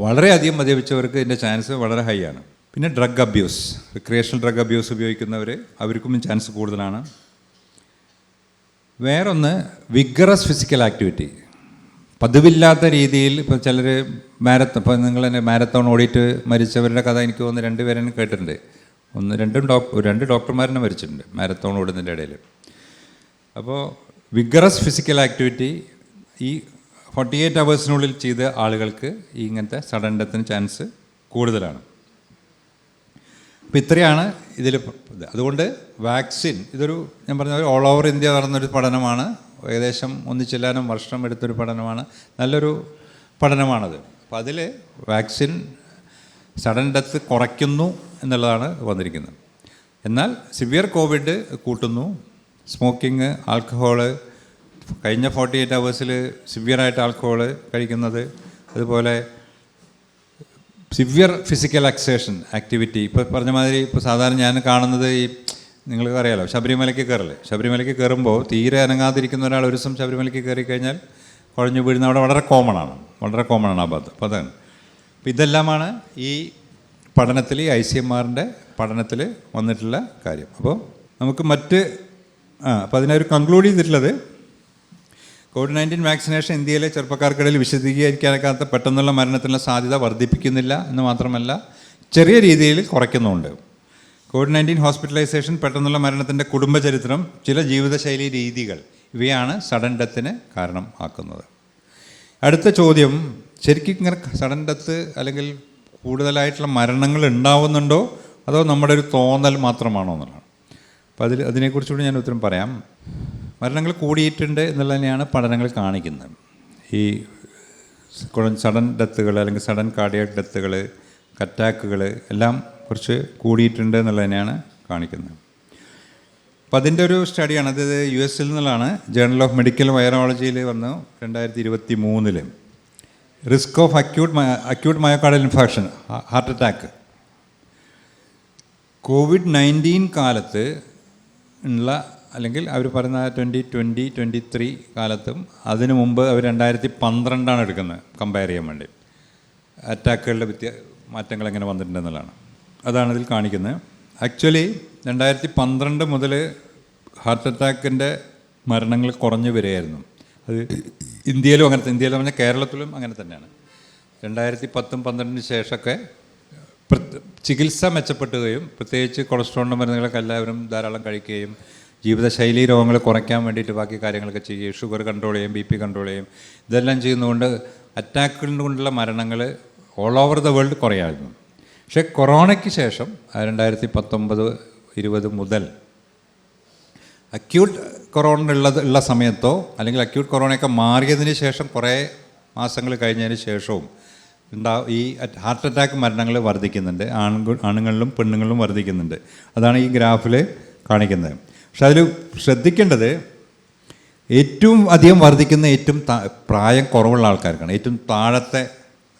വളരെയധികം മദ്യപിച്ചവർക്ക് ഇതിൻ്റെ ചാൻസ് വളരെ ഹൈ ആണ്. പിന്നെ drug abuse, recreational drug abuse ഉപയോഗിക്കുന്നവർ, അവർക്കും ചാൻസ് കൂടുതലാണ്. വേറൊന്ന് വിഗറസ് ഫിസിക്കൽ ആക്ടിവിറ്റി, പതിവില്ലാത്ത രീതിയിൽ. ഇപ്പോൾ ചിലർ ഇപ്പോൾ നിങ്ങൾ തന്നെ മാരത്തോൺ ഓടിയിട്ട് മരിച്ചവരുടെ കഥ എനിക്ക് തോന്നുന്നു 2 പേരെന്നെ കേട്ടിട്ടുണ്ട്. 2 ഡോക്ടർമാരെന്നെ മരിച്ചിട്ടുണ്ട് മാരത്തോൺ ഓടുന്നതിൻ്റെ ഇടയിൽ. അപ്പോൾ വിഗറസ് ഫിസിക്കൽ ആക്ടിവിറ്റി ഈ 48 hours ചെയ്ത ആളുകൾക്ക് ഈ ഇങ്ങനത്തെ സഡൻ ഡെത്തിന് ചാൻസ് കൂടുതലാണ്. അപ്പോൾ ഇത്രയാണ് ഇതിൽ. അതുകൊണ്ട് വാക്സിൻ ഇതൊരു, ഞാൻ പറഞ്ഞ ഓൾ ഓവർ ഇന്ത്യ നടന്നൊരു പഠനമാണ്. ഏകദേശം ഒന്നിച്ചെല്ലാനും വർഷം എടുത്തൊരു പഠനമാണ്. നല്ലൊരു പഠനമാണത്. അപ്പോൾ അതിൽ വാക്സിൻ സഡൻ ഡെത്ത് കുറയ്ക്കുന്നു എന്നുള്ളതാണ് വന്നിരിക്കുന്നത്. എന്നാൽ സിവിയർ കോവിഡ് കൂട്ടുന്നു. സ്മോക്കിങ്, ആൽക്കഹോള്, കഴിഞ്ഞ 48 hours സിവിയറായിട്ട് ആൽക്കഹോള് കഴിക്കുന്നത്, അതുപോലെ സിവിയർ ഫിസിക്കൽ എക്സേഷൻ ആക്ടിവിറ്റി. ഇപ്പോൾ പറഞ്ഞ മാതിരി ഇപ്പോൾ സാധാരണ ഞാൻ കാണുന്നത് ഈ നിങ്ങൾക്ക് അറിയാലോ, ശബരിമലയ്ക്ക് കയറല്ലേ. ശബരിമലയ്ക്ക് കയറുമ്പോൾ തീരെ അനങ്ങാതിരിക്കുന്ന ഒരാൾ ഒരു ദിവസം ശബരിമലയ്ക്ക് കയറി കഴിഞ്ഞാൽ കുഴഞ്ഞു വീഴുന്ന അവിടെ വളരെ കോമണാണ് ആ ഭാഗത്ത്. അപ്പോൾ അതാണ്. അപ്പോൾ ഇതെല്ലാമാണ് ഈ പഠനത്തിൽ, ഈ ICMRൻ്റെ പഠനത്തിൽ വന്നിട്ടുള്ള കാര്യം. അപ്പോൾ നമുക്ക് അപ്പോൾ അതിനൊരു കൺക്ലൂഡ് ചെയ്തിട്ടുള്ളത്, COVID-19 വാക്സിനേഷൻ ഇന്ത്യയിലെ ചെറുപ്പക്കാർക്കിടയിൽ വിശദീകരിക്കാനൊക്കാത്ത പെട്ടെന്നുള്ള മരണത്തിനുള്ള സാധ്യത വർദ്ധിപ്പിക്കുന്നില്ല എന്ന് മാത്രമല്ല ചെറിയ രീതിയിൽ കുറയ്ക്കുന്നുമുണ്ട്. COVID-19 ഹോസ്പിറ്റലൈസേഷൻ, പെട്ടെന്നുള്ള മരണത്തിൻ്റെ കുടുംബചരിത്രം, ചില ജീവിതശൈലി രീതികൾ, ഇവയാണ് സഡൻ ഡെത്തിന് കാരണം ആക്കുന്നത്. അടുത്ത ചോദ്യം, ശരിക്കും ഇങ്ങനെ സഡൻ ഡെത്ത് അല്ലെങ്കിൽ കൂടുതലായിട്ടുള്ള മരണങ്ങൾ ഉണ്ടാവുന്നുണ്ടോ അതോ നമ്മുടെ ഒരു തോന്നൽ മാത്രമാണോ എന്നുള്ളതാണ്. അപ്പോൾ അതിനെക്കുറിച്ചുകൂടി ഞാൻ ഉത്തരം പറയാം. മരണങ്ങൾ കൂടിയിട്ടുണ്ട് എന്നുള്ളത് തന്നെയാണ് പഠനങ്ങൾ കാണിക്കുന്നത്. ഈ സഡൻ ഡെത്തുകൾ അല്ലെങ്കിൽ സഡൻ കാർഡിയാക് ഡെത്തുകൾ, അറ്റാക്കുകൾ എല്ലാം കുറച്ച് കൂടിയിട്ടുണ്ട് എന്നുള്ളത് തന്നെയാണ് കാണിക്കുന്നത്. അപ്പോൾ അതിൻ്റെ ഒരു സ്റ്റഡിയാണ്, അത് US നിന്നുള്ളതാണ്. ജേർണൽ ഓഫ് മെഡിക്കൽ വൈറോളജിയിൽ വന്നു 2023. Risk of acute myocardial infarction, heart attack. COVID-19 കാലത്ത് ഉള്ള, അല്ലെങ്കിൽ അവർ പറയുന്ന 2020-23 കാലത്തും അതിനു മുമ്പ് അവർ 2012 എടുക്കുന്നത് കമ്പയർ ചെയ്യാൻ വേണ്ടി. അറ്റാക്കുകളുടെ മാറ്റങ്ങൾ എങ്ങനെ വന്നിട്ടുണ്ടെന്നുള്ളതാണ്, അതാണ് ഇതിൽ കാണിക്കുന്നത്. ആക്ച്വലി 2012 മുതൽ ഹാർട്ട് അറ്റാക്കിൻ്റെ മരണങ്ങൾ കുറഞ്ഞു വരികയായിരുന്നു. അത് ഇന്ത്യയിലും ഇന്ത്യയിൽ പറഞ്ഞാൽ കേരളത്തിലും അങ്ങനെ തന്നെയാണ്. 2010-12 ശേഷമൊക്കെ ചികിത്സ മെച്ചപ്പെടുകയും പ്രത്യേകിച്ച് കൊളസ്ട്രോളിൻ്റെ മരുന്നുകളൊക്കെ എല്ലാവരും ധാരാളം കഴിക്കുകയും ജീവിതശൈലി രോഗങ്ങൾ കുറയ്ക്കാൻ വേണ്ടിയിട്ട് ബാക്കി കാര്യങ്ങളൊക്കെ ചെയ്യുകയും ഷുഗർ കൺട്രോൾ ചെയ്യും, BP കൺട്രോൾ ചെയ്യും, ഇതെല്ലാം ചെയ്യുന്നതുകൊണ്ട് അറ്റാക്കുകൾ കൊണ്ടുള്ള മരണങ്ങൾ ഓൾ ഓവർ ദ വേൾഡ് കുറയായിരുന്നു. പക്ഷേ കൊറോണയ്ക്ക് ശേഷം 2019-20 മുതൽ അക്യൂട്ട് കൊറോണ ഉള്ള സമയത്തോ അല്ലെങ്കിൽ അക്യൂട്ട് കൊറോണയൊക്കെ മാറിയതിന് ശേഷം കുറേ മാസങ്ങൾ കഴിഞ്ഞതിന് ശേഷവും ഈ ഹാർട്ട് അറ്റാക്ക് മരണങ്ങൾ വർദ്ധിക്കുന്നുണ്ട്. ആണുങ്ങളിലും പെണ്ണുങ്ങളിലും വർദ്ധിക്കുന്നുണ്ട്. അതാണ് ഈ ഗ്രാഫിൽ കാണിക്കുന്നത്. പക്ഷെ അതിൽ ശ്രദ്ധിക്കേണ്ടത് ഏറ്റവും അധികം വർദ്ധിക്കുന്ന ഏറ്റവും പ്രായം കുറവുള്ള ആൾക്കാർക്കാണ്. ഏറ്റവും താഴത്തെ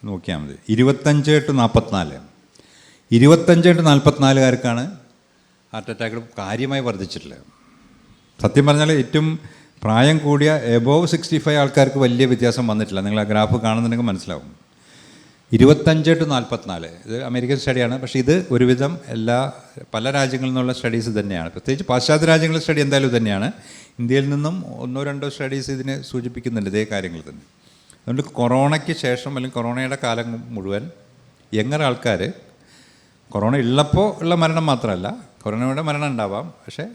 നോക്കിയാൽ മതി, 25 to 44. 25 to 44കാർക്കാണ് ഹാർട്ട് അറ്റാക്ക് കാര്യമായി വർദ്ധിച്ചിട്ടുള്ളത്. സത്യം പറഞ്ഞാൽ ഏറ്റവും പ്രായം കൂടിയ എബോവ് 65 ആൾക്കാർക്ക് വലിയ വ്യത്യാസം വന്നിട്ടില്ല. നിങ്ങൾ ആ ഗ്രാഫ് കാണുന്നുണ്ടെങ്കിൽ മനസ്സിലാവും. 25 to 44 ഇത് അമേരിക്കൻ സ്റ്റഡിയാണ്. പക്ഷേ ഇത് ഒരുവിധം പല രാജ്യങ്ങളിൽ നിന്നുള്ള സ്റ്റഡീസ് തന്നെയാണ്. പ്രത്യേകിച്ച് പാശ്ചാത്യ രാജ്യങ്ങളുടെ സ്റ്റഡി എന്തായാലും തന്നെയാണ്. ഇന്ത്യയിൽ നിന്നും 1-2 സ്റ്റഡീസ് ഇതിനെ സൂചിപ്പിക്കുന്നുണ്ട്, ഇതേ കാര്യങ്ങൾ തന്നെ. അതുകൊണ്ട് കൊറോണയ്ക്ക് ശേഷം അല്ലെങ്കിൽ കൊറോണയുടെ കാലം മുഴുവൻ യങ്ങർ ആൾക്കാർ, കൊറോണ ഉള്ളപ്പോൾ ഉള്ള മരണം മാത്രമല്ല, കൊറോണയുടെ മരണം ഉണ്ടാവാം, പക്ഷേ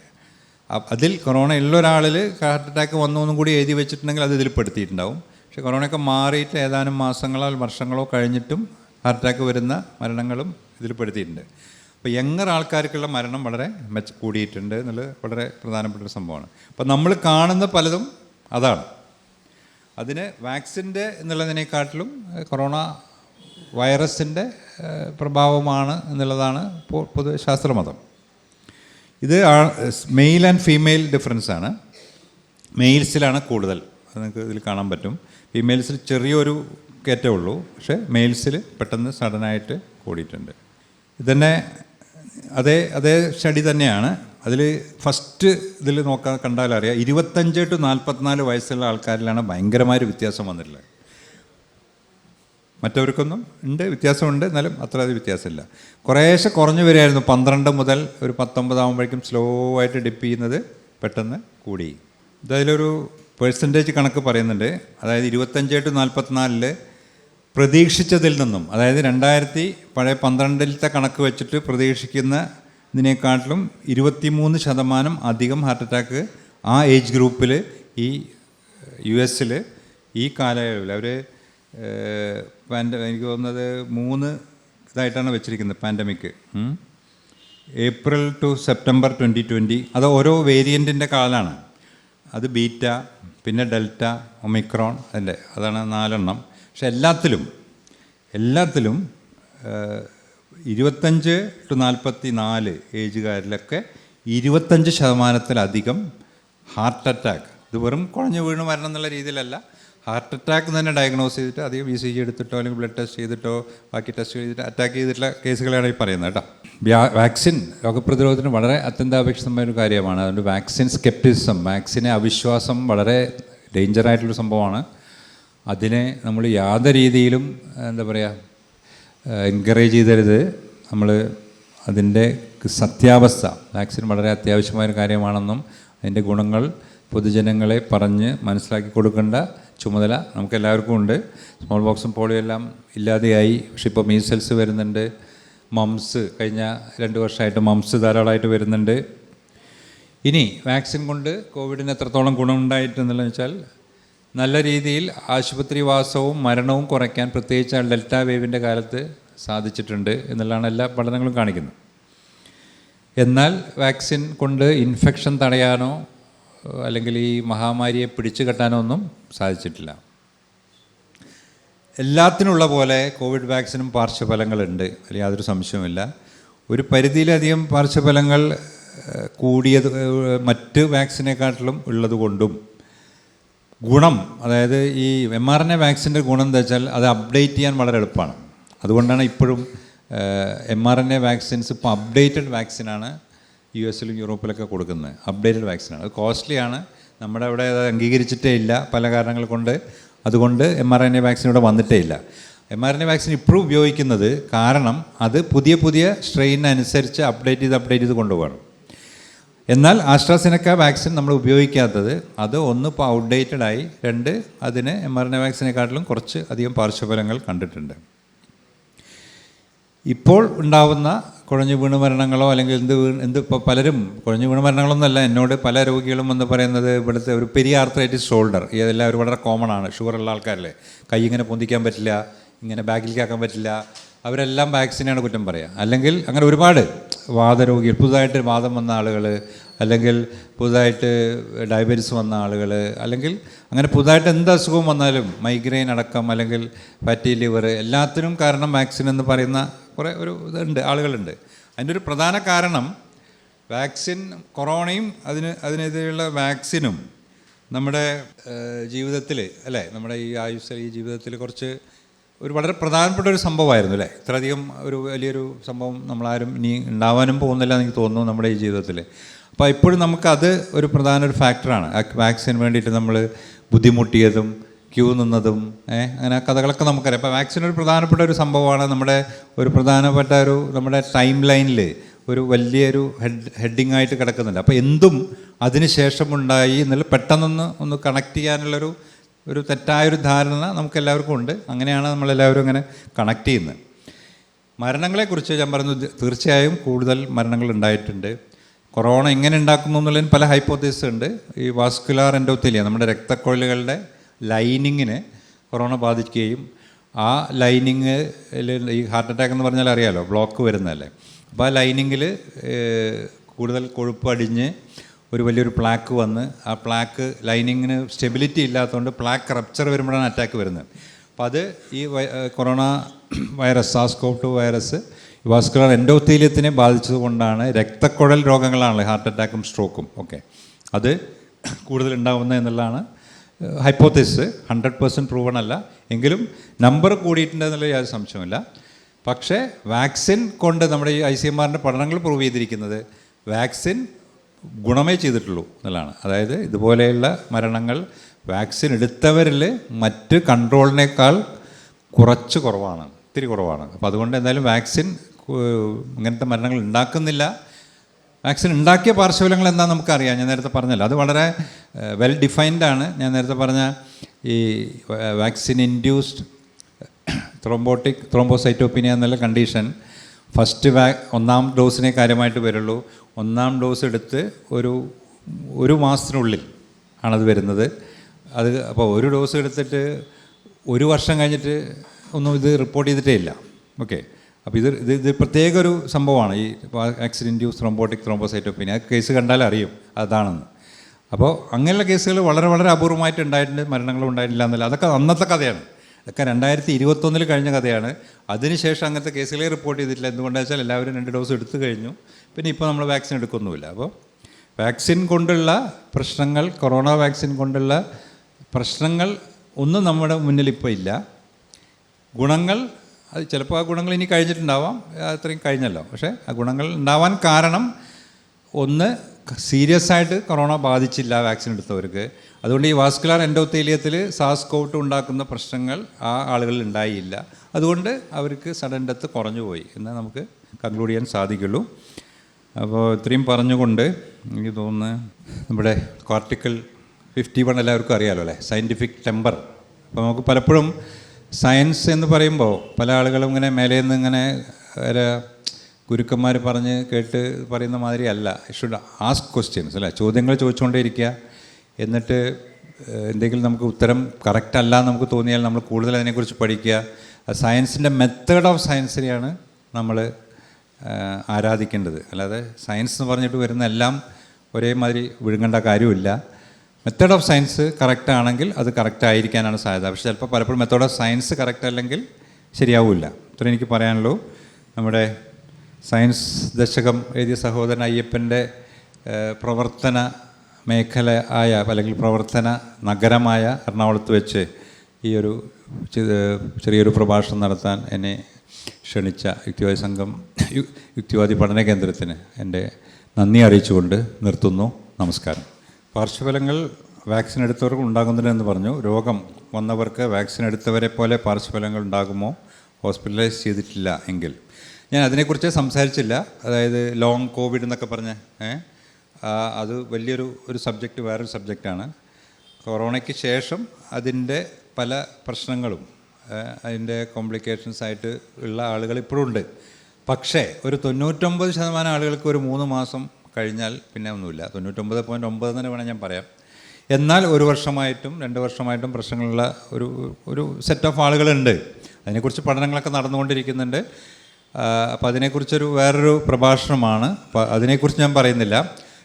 അതിൽ കൊറോണ ഉള്ള ഒരാളിൽ ഹാർട്ട് അറ്റാക്ക് വന്നു എന്നും കൂടി എഴുതി വെച്ചിട്ടുണ്ടെങ്കിൽ അത് ഇതിൽ പെടുത്തിയിട്ടുണ്ടാവും. പക്ഷേ കൊറോണയൊക്കെ മാറിയിട്ട് ഏതാനും മാസങ്ങളോ വർഷങ്ങളോ കഴിഞ്ഞിട്ടും ഹാർട്ട് അറ്റാക്ക് വരുന്ന മരണങ്ങളും ഇതിൽ പെടുത്തിയിട്ടുണ്ട്. അപ്പോൾ യങ്ങർ ആൾക്കാർക്കുള്ള മരണം വളരെ കൂടിയിട്ടുണ്ട് എന്നുള്ളത് വളരെ പ്രധാനപ്പെട്ട ഒരു സംഭവമാണ്. അപ്പോൾ നമ്മൾ കാണുന്ന പലതും അതാണ്. അതിന് വാക്സിൻ്റെ എന്നുള്ളതിനെക്കാട്ടിലും കൊറോണ വൈറസിൻ്റെ പ്രഭാവമാണ് എന്നുള്ളതാണ് പൊതുവെ ശാസ്ത്രമതം. ഇത് മെയിൽ ആൻഡ് ഫീമെയിൽ ഡിഫറൻസാണ്. മെയിൽസിലാണ് കൂടുതൽ, അത് നിങ്ങൾക്ക് ഇതിൽ കാണാൻ പറ്റും. ഫീമെയിൽസിൽ ചെറിയൊരു കയറ്റേ ഉള്ളൂ, പക്ഷേ മെയിൽസിൽ പെട്ടെന്ന് സഡനായിട്ട് കൂടിയിട്ടുണ്ട്. ഇതന്നെ അതേ സ്റ്റഡി തന്നെയാണ്. അതിൽ ഫസ്റ്റ് ഇതിൽ കണ്ടാലറിയാം 25 to 44 വയസ്സുള്ള ആൾക്കാരിലാണ് ഭയങ്കരമായൊരു വ്യത്യാസം വന്നിട്ടുള്ളത്. മറ്റവർക്കൊന്നും ഉണ്ട്, വ്യത്യാസമുണ്ട്, എന്നാലും അത്ര അത് വ്യത്യാസമില്ല. കുറേശ്ശെ കുറഞ്ഞു വരികയായിരുന്നു. 12 മുതൽ ഒരു 19 ആകുമ്പോഴേക്കും സ്ലോ ആയിട്ട് ഡിപ്പ് ചെയ്യുന്നത് പെട്ടെന്ന് കൂടി. ഇതതിലൊരു പെർസെൻറ്റേജ് കണക്ക് പറയുന്നുണ്ട്. അതായത് 25 to 44 പ്രതീക്ഷിച്ചതിൽ നിന്നും, അതായത് 2012 കണക്ക് വെച്ചിട്ട് പ്രതീക്ഷിക്കുന്ന ഇതിനെക്കാട്ടിലും 23% അധികം ഹാർട്ട് അറ്റാക്ക് ആ ഏജ് ഗ്രൂപ്പിൽ ഈ US ഈ കാലയളവിൽ അവർ എനിക്ക് തോന്നുന്നത് 3 ഇതായിട്ടാണ് വെച്ചിരിക്കുന്നത് പാൻഡമിക്. April to September 2020. അത് ഓരോ വേരിയൻറ്റിൻ്റെ കാലമാണ്. അത് ബീറ്റ, പിന്നെ ഡെൽറ്റ, ഒമിക്രോൺ, അതാണ് 4 എണ്ണം. പക്ഷെ എല്ലാത്തിലും 25 to 44 ഏജുകാരിലൊക്കെ 25%-ലധികം ഹാർട്ട് അറ്റാക്ക്. ഇത് വെറും കുഴഞ്ഞു വീണ് മരണം എന്നുള്ള രീതിയിലല്ല, ഹാർട്ട് അറ്റാക്ക് തന്നെ ഡയഗ്നോസ് ചെയ്തിട്ട് അധികം ECG എടുത്തിട്ടോ അല്ലെങ്കിൽ ബ്ലഡ് ടെസ്റ്റ് ചെയ്തിട്ടോ ബാക്കി ടെസ്റ്റ് ചെയ്തിട്ട് അറ്റാക്ക് ചെയ്തിട്ടുള്ള കേസുകളാണ് ഈ പറയുന്നത് കേട്ടോ. വാക്സിൻ രോഗപ്രതിരോധത്തിന് വളരെ അത്യന്താപേക്ഷിതമായ ഒരു കാര്യമാണ്. അതുകൊണ്ട് വാക്സിൻ സ്കെപ്റ്റിസം, വാക്സിനെ അവിശ്വാസം വളരെ ഡേഞ്ചറായിട്ടുള്ള സംഭവമാണ്. അതിനെ നമ്മൾ യാതൊരു രീതിയിലും എൻകറേജ് ചെയ്തരുത്. നമ്മൾ അതിൻ്റെ സത്യാവസ്ഥ, വാക്സിൻ വളരെ അത്യാവശ്യമായൊരു കാര്യമാണെന്നും അതിൻ്റെ ഗുണങ്ങൾ പൊതുജനങ്ങളെ പറഞ്ഞ് മനസ്സിലാക്കി കൊടുക്കേണ്ട ചുമതല നമുക്കെല്ലാവർക്കും ഉണ്ട്. സ്മോൾ ബോക്സും പോളിയോ എല്ലാം ഇല്ലാതെയായി, പക്ഷെ ഇപ്പോൾ മീസൽസ് വരുന്നുണ്ട്, മംസ് കഴിഞ്ഞ 2 വർഷമായിട്ട് മംസ് ധാരാളമായിട്ട് വരുന്നുണ്ട്. ഇനി വാക്സിൻ കൊണ്ട് കോവിഡിന് എത്രത്തോളം ഗുണമുണ്ടായിട്ടുണ്ടെന്ന് വെച്ചാൽ നല്ല രീതിയിൽ ആശുപത്രിവാസവും മരണവും കുറയ്ക്കാൻ പ്രത്യേകിച്ച് ഡെൽറ്റ വേവിൻ്റെ കാലത്ത് സാധിച്ചിട്ടുണ്ട് എന്നുള്ളതാണ് എല്ലാ പഠനങ്ങളും കാണിക്കുന്നത്. എന്നാൽ വാക്സിൻ കൊണ്ട് ഇൻഫെക്ഷൻ തടയാനോ അല്ലെങ്കിൽ ഈ മഹാമാരിയെ പിടിച്ചു കെട്ടാനോ ഒന്നും സാധിച്ചിട്ടില്ല. എല്ലാത്തിനുള്ള പോലെ കോവിഡ് വാക്സിനും പാർശ്വഫലങ്ങളുണ്ട്, അല്ലെങ്കിൽ യാതൊരു സംശയവുമില്ല. ഒരു പരിധിയിലധികം പാർശ്വഫലങ്ങൾ കൂടിയത് മറ്റ് വാക്സിനെക്കാട്ടിലും ഉള്ളതുകൊണ്ടും ഗുണം, അതായത് ഈ mRNA വാക്സിൻ്റെ ഗുണം എന്താ വെച്ചാൽ അത് അപ്ഡേറ്റ് ചെയ്യാൻ വളരെ എളുപ്പമാണ്. അതുകൊണ്ടാണ് ഇപ്പോഴും mRNA വാക്സിൻസ് ഇപ്പോൾ അപ്ഡേറ്റഡ് വാക്സിനാണ് US യൂറോപ്പിലൊക്കെ കൊടുക്കുന്നത്. അപ്ഡേറ്റഡ് വാക്സിനാണ്. അത് കോസ്റ്റ്ലിയാണ്, നമ്മുടെ അവിടെ അത് അംഗീകരിച്ചിട്ടേ ഇല്ല പല കാരണങ്ങൾ കൊണ്ട്. അതുകൊണ്ട് mRNA വാക്സിൻ ഇവിടെ വന്നിട്ടേ ഇല്ല. mRNA വാക്സിൻ ഇപ്പോഴും ഉപയോഗിക്കുന്നത് കാരണം അത് പുതിയ സ്ട്രെയിനനുസരിച്ച് അപ്ഡേറ്റ് ചെയ്ത് കൊണ്ടുപോകണം. എന്നാൽ ആസ്ട്രാസെനക്ക വാക്സിൻ നമ്മൾ ഉപയോഗിക്കാത്തത്, അത് ഒന്ന് ഇപ്പോൾ ഔട്ട്ഡേറ്റഡായി, 2 അതിന് mRNA വാക്സിനെക്കാട്ടിലും കുറച്ച് അധികം പാർശ്വഫലങ്ങൾ കണ്ടിട്ടുണ്ട്. ഇപ്പോൾ ഉണ്ടാവുന്ന കുഴഞ്ഞു വീണ് മരണങ്ങളോ അല്ലെങ്കിൽ ഇപ്പോൾ പലരും കുഴഞ്ഞു വീണ് മരണങ്ങളൊന്നുമല്ല, എന്നോട് പല രോഗികളും എന്ന് പറയുന്നത് ഇവിടുത്തെ ഒരു പെരിയാർത്രൈറ്റിസ് ഷോൾഡർ, ഇതെല്ലാവരും വളരെ കോമൺ ആണ്. ഷുഗറുള്ള ആൾക്കാരല്ലേ, കൈ ഇങ്ങനെ പൊന്തിക്കാൻ പറ്റില്ല, ഇങ്ങനെ ബാക്കിലേക്ക് ആക്കാൻ പറ്റില്ല, അവരെല്ലാം വാക്സിനെയാണ് കുറ്റം പറയുക. അല്ലെങ്കിൽ അങ്ങനെ ഒരുപാട് വാദരോഗികൾ, പുതുതായിട്ട് വാദം വന്ന ആളുകൾ, അല്ലെങ്കിൽ പുതുതായിട്ട് ഡയബറ്റീസ് വന്ന ആളുകൾ, അല്ലെങ്കിൽ അങ്ങനെ പുതുതായിട്ട് എന്ത് അസുഖവും വന്നാലും മൈഗ്രെയിൻ അടക്കം, അല്ലെങ്കിൽ ഫാറ്റി ലിവർ, എല്ലാത്തിനും കാരണം വാക്സിൻ എന്ന് പറയുന്ന കുറേ ഇതുണ്ട്, ആളുകളുണ്ട്. അതിൻ്റെ ഒരു പ്രധാന കാരണം വാക്സിൻ, കൊറോണയും അതിനെതിരെയുള്ള വാക്സിനും നമ്മുടെ ജീവിതത്തിൽ, അല്ലേ, നമ്മുടെ ഈ ഈ ജീവിതത്തിൽ കുറച്ച് വളരെ പ്രധാനപ്പെട്ട ഒരു സംഭവമായിരുന്നു, അല്ലേ. ഇത്രയധികം വലിയൊരു സംഭവം നമ്മളാരും ഇനി ഉണ്ടാവാനും പോകുന്നില്ല എന്ന് എനിക്ക് തോന്നുന്നു നമ്മുടെ ഈ ജീവിതത്തിൽ. അപ്പോൾ ഇപ്പോഴും നമുക്കത് ഒരു പ്രധാന ഫാക്ടറാണ്. വാക്സിന് വേണ്ടിയിട്ട് നമ്മൾ ബുദ്ധിമുട്ടിയതും ക്യൂ നിന്നതും അങ്ങനെ കഥകളൊക്കെ നമുക്കറിയാം. അപ്പോൾ വാക്സിൻ ഒരു പ്രധാനപ്പെട്ട ഒരു സംഭവമാണ്. ഒരു പ്രധാനപ്പെട്ട നമ്മുടെ ടൈം ലൈനിൽ ഒരു വലിയൊരു ഹെഡിങ് ആയിട്ട് കിടക്കുന്നുണ്ട്. അപ്പോൾ എന്തും അതിന് ശേഷമുണ്ടായി എന്നുള്ള പെട്ടെന്നൊന്ന് കണക്ട് ചെയ്യാനുള്ളൊരു തെറ്റായൊരു ധാരണ നമുക്കെല്ലാവർക്കും ഉണ്ട്. അങ്ങനെയാണ് നമ്മളെല്ലാവരും അങ്ങനെ കണക്ട് ചെയ്യുന്നത്. മരണങ്ങളെക്കുറിച്ച് ഞാൻ പറഞ്ഞു, തീർച്ചയായും കൂടുതൽ മരണങ്ങൾ ഉണ്ടായിട്ടുണ്ട്. കൊറോണ എങ്ങനെ ഉണ്ടാക്കുന്നു എന്നുള്ളതിന് പല ഹൈപ്പോത്തീസിസ് ഉണ്ട്. ഈ വാസ്കുലാർ എൻഡോത്തീലിയ, നമ്മുടെ രക്തക്കൊഴലുകളുടെ ലൈനിങ്ങിന് കൊറോണ ബാധിക്കുകയും ആ ലൈനിങ്ങിൽ ഈ ഹാർട്ട് അറ്റാക്ക് എന്ന് പറഞ്ഞാൽ അറിയാമല്ലോ, ബ്ലോക്ക് വരുന്നതല്ലേ. അപ്പോൾ ആ ലൈനിങ്ങിൽ കൂടുതൽ കൊഴുപ്പ് അടിഞ്ഞ് ഒരു വലിയൊരു പ്ലാക്ക് വന്ന് ആ പ്ലാക്ക് ലൈനിങ്ങിന് സ്റ്റെബിലിറ്റി ഇല്ലാത്തതുകൊണ്ട് പ്ലാക്ക് റപ്ചർ വരുമ്പോഴാണ് അറ്റാക്ക് വരുന്നത്. അപ്പോൾ അത് ഈ corona virus, SARS-CoV-2 virus vascular എൻഡോത്തീലിയത്തിനെ ബാധിച്ചതുകൊണ്ടാണ് രക്തക്കുഴൽ രോഗങ്ങളാണല്ലോ ഹാർട്ട് അറ്റാക്കും സ്ട്രോക്കും ഒക്കെ അത് കൂടുതൽ ഉണ്ടാകുന്നത് എന്നുള്ളതാണ് ഹൈപ്പോത്തസിസ്. 100% പ്രൂവൺ അല്ല, എങ്കിലും നമ്പർ കൂടിയിട്ടുണ്ട് എന്നുള്ള യാതൊരു സംശയമില്ല. പക്ഷേ വാക്സിൻ കൊണ്ട് നമ്മുടെ ഈ ICMRൻ്റെ പഠനങ്ങൾ പ്രൂവ് ചെയ്തിരിക്കുന്നത് വാക്സിൻ ഗുണമേ ചെയ്തിട്ടുള്ളൂ എന്നുള്ളതാണ്. അതായത് ഇതുപോലെയുള്ള മരണങ്ങൾ വാക്സിൻ എടുത്തവരിൽ മറ്റ് കൺട്രോളിനേക്കാൾ കുറച്ച് കുറവാണ്, ഇത്തിരി കുറവാണ്. അപ്പോൾ അതുകൊണ്ട് എന്തായാലും വാക്സിൻ ഇങ്ങനത്തെ മരണങ്ങൾ ഉണ്ടാക്കുന്നില്ല. വാക്സിൻ ഉണ്ടാക്കിയ പാർശ്വഫലങ്ങൾ എന്താണെന്ന് നമുക്കറിയാം. ഞാൻ നേരത്തെ പറഞ്ഞല്ലോ, അത് വളരെ വെൽ ഡിഫൈൻഡ് ആണ്. ഞാൻ നേരത്തെ പറഞ്ഞ ഈ വാക്സിൻ ഇൻഡ്യൂസ്ഡ് ത്രോംബോസൈറ്റോപീനിയ എന്നുള്ള കണ്ടീഷൻ ഫസ്റ്റ് ഒന്നാം ഡോസിനെ കാര്യമായിട്ട് വരുള്ളൂ. ഒന്നാം ഡോസ് എടുത്ത് ഒരു മാസത്തിനുള്ളിൽ ആണത് വരുന്നത്. അപ്പോൾ ഒരു ഡോസ് എടുത്തിട്ട് ഒരു വർഷം കഴിഞ്ഞിട്ട് ഒന്നും ഇത് റിപ്പോർട്ട് ചെയ്തിട്ടേ ഇല്ല. ഓക്കെ, അപ്പോൾ ഇത് പ്രത്യേക ഒരു സംഭവമാണ് ഈ വാക്സിൻ ഇൻഡ്യൂസ് ത്രോംബോസൈറ്റോപീനിയ. കേസ് കണ്ടാൽ അറിയും അതാണെന്ന്. അപ്പോൾ അങ്ങനെയുള്ള കേസുകൾ വളരെ വളരെ അപൂർവമായിട്ട് ഉണ്ടായിട്ടുണ്ട്, മരണങ്ങളും ഉണ്ടായിട്ടില്ല എന്നല്ല. അതൊക്കെ അന്നത്തെ കഥയാണ്. ഇതൊക്കെ 2021 കഴിഞ്ഞ കഥയാണ്. അതിനുശേഷം അങ്ങനത്തെ കേസുകളെ റിപ്പോർട്ട് ചെയ്തിട്ടില്ല. എന്തുകൊണ്ടാണെന്ന് വെച്ചാൽ എല്ലാവരും 2 ഡോസ് എടുത്തു കഴിഞ്ഞു. പിന്നെ ഇപ്പോൾ നമ്മൾ വാക്സിൻ എടുക്കൊന്നുമില്ല. അപ്പോൾ വാക്സിൻ കൊണ്ടുള്ള പ്രശ്നങ്ങൾ, കൊറോണ വാക്സിൻ കൊണ്ടുള്ള പ്രശ്നങ്ങൾ ഒന്നും നമ്മുടെ മുന്നിൽ ഇപ്പോൾ ഇല്ല. ഗുണങ്ങൾ, അത് ചിലപ്പോൾ ആ ഗുണങ്ങൾ ഇനി കഴിഞ്ഞിട്ടുണ്ടാവാം, അത്രയും കഴിഞ്ഞല്ലോ. പക്ഷേ ആ ഗുണങ്ങൾ ഉണ്ടാവാൻ കാരണം ഒന്ന്, സീരിയസ് ആയിട്ട് കൊറോണ ബാധിച്ചില്ല വാക്സിൻ എടുത്തവർക്ക്. അതുകൊണ്ട് ഈ വാസ്കുലാർ എൻഡോത്തീലിയത്തിൽ SARS-CoV-2 ഉണ്ടാക്കുന്ന പ്രശ്നങ്ങൾ ആ ആളുകളിൽ ഉണ്ടായില്ല. അതുകൊണ്ട് അവർക്ക് സഡൻ ഡെത്ത് കുറഞ്ഞുപോയി എന്ന് നമുക്ക് കൺക്ലൂഡ് ചെയ്യാൻ സാധിക്കുള്ളൂ. അപ്പോൾ ഇത്രയും പറഞ്ഞുകൊണ്ട് എനിക്ക് തോന്നുന്നു നമ്മുടെ ആർട്ടിക്കിൾ 51 എല്ലാവർക്കും അറിയാമല്ലോ, അല്ലേ, സയൻറ്റിഫിക് ടെമ്പർ. അപ്പോൾ നമുക്ക് പലപ്പോഴും സയൻസ് എന്ന് പറയുമ്പോൾ പല ആളുകളും ഇങ്ങനെ മേലെ നിന്ന് ഇങ്ങനെ ഗുരുക്കന്മാർ പറഞ്ഞ് കേട്ട് പറയുന്ന മാതിരി അല്ല. ഷുഡ് ആസ്ക് ക്വസ്റ്റ്യൻസ്, അല്ലേ, ചോദ്യങ്ങൾ ചോദിച്ചുകൊണ്ടേ ഇരിക്കുക. എന്നിട്ട് എന്തെങ്കിലും നമുക്ക് ഉത്തരം കറക്റ്റ് അല്ല നമുക്ക് തോന്നിയാൽ നമ്മൾ കൂടുതൽ അതിനെക്കുറിച്ച് പഠിക്കുക. സയൻസിൻ്റെ മെത്തേഡ് ഓഫ് സയൻസിനെയാണ് നമ്മൾ ആരാധിക്കേണ്ടത്. അല്ലാതെ സയൻസ് എന്ന് പറഞ്ഞിട്ട് വരുന്ന എല്ലാം ഒരേമാതിരി വിഴുങ്ങേണ്ട കാര്യമില്ല. മെത്തേഡ് ഓഫ് സയൻസ് കറക്റ്റ് ആണെങ്കിൽ അത് കറക്റ്റ് ആയിരിക്കാനാണ് സാധ്യത. പക്ഷേ ചിലപ്പോൾ പലപ്പോഴും മെത്തേഡ് ഓഫ് സയൻസ് കറക്റ്റ് അല്ലെങ്കിൽ ശരിയാവില്ല. ഇത്രയും എനിക്ക് പറയാനുള്ളൂ. നമ്മുടെ സയൻസ് ദശകം എഴുതിയ സഹോദരൻ അയ്യപ്പൻ്റെ പ്രവർത്തന മേഖല ആയ അല്ലെങ്കിൽ പ്രവർത്തന നഗരമായ എറണാകുളത്ത് വെച്ച് ഈ ഒരു ചെറിയൊരു പ്രഭാഷണം നടത്താൻ എന്നെ ക്ഷണിച്ച യുക്തിവാദി സംഘം, യുക്തിവാദി പഠന കേന്ദ്രത്തിന് എൻ്റെ നന്ദി അറിയിച്ചുകൊണ്ട് നിർത്തുന്നു. നമസ്കാരം. പാർശ്വഫലങ്ങൾ വാക്സിൻ എടുത്തവർക്ക് ഉണ്ടാകുന്നില്ലെന്ന് പറഞ്ഞു. രോഗം വന്നവർക്ക് വാക്സിൻ എടുത്തവരെ പോലെ പാർശ്വഫലങ്ങൾ ഉണ്ടാകുമോ ഹോസ്പിറ്റലൈസ് ചെയ്തിട്ടില്ല എങ്കിൽ? ഞാൻ അതിനെക്കുറിച്ച് സംസാരിച്ചില്ല. അതായത് ലോങ് കോവിഡ് എന്നൊക്കെ പറഞ്ഞ് അത് വലിയൊരു സബ്ജക്റ്റ്, വേറൊരു സബ്ജക്റ്റാണ്. കൊറോണയ്ക്ക് ശേഷം അതിൻ്റെ പല പ്രശ്നങ്ങളും അതിൻ്റെ കോംപ്ലിക്കേഷൻസായിട്ട് ഉള്ള ആളുകൾ ഇപ്പോഴും ഉണ്ട്. പക്ഷേ ഒരു 99% ആളുകൾക്ക് ഒരു 3 മാസം കഴിഞ്ഞാൽ പിന്നെ ഒന്നുമില്ല. 99.9 തന്നെ വേണം ഞാൻ പറയാം. എന്നാൽ 1 വർഷമായിട്ടും 2 വർഷമായിട്ടും പ്രശ്നങ്ങളുള്ള ഒരു ഒരു സെറ്റ് ഓഫ് ആളുകളുണ്ട്. അതിനെക്കുറിച്ച് പഠനങ്ങളൊക്കെ നടന്നുകൊണ്ടിരിക്കുന്നുണ്ട്. അപ്പോൾ അതിനെക്കുറിച്ചൊരു വേറൊരു പ്രഭാഷണമാണ്. അപ്പോൾ അതിനെക്കുറിച്ച് ഞാൻ പറയുന്നില്ല.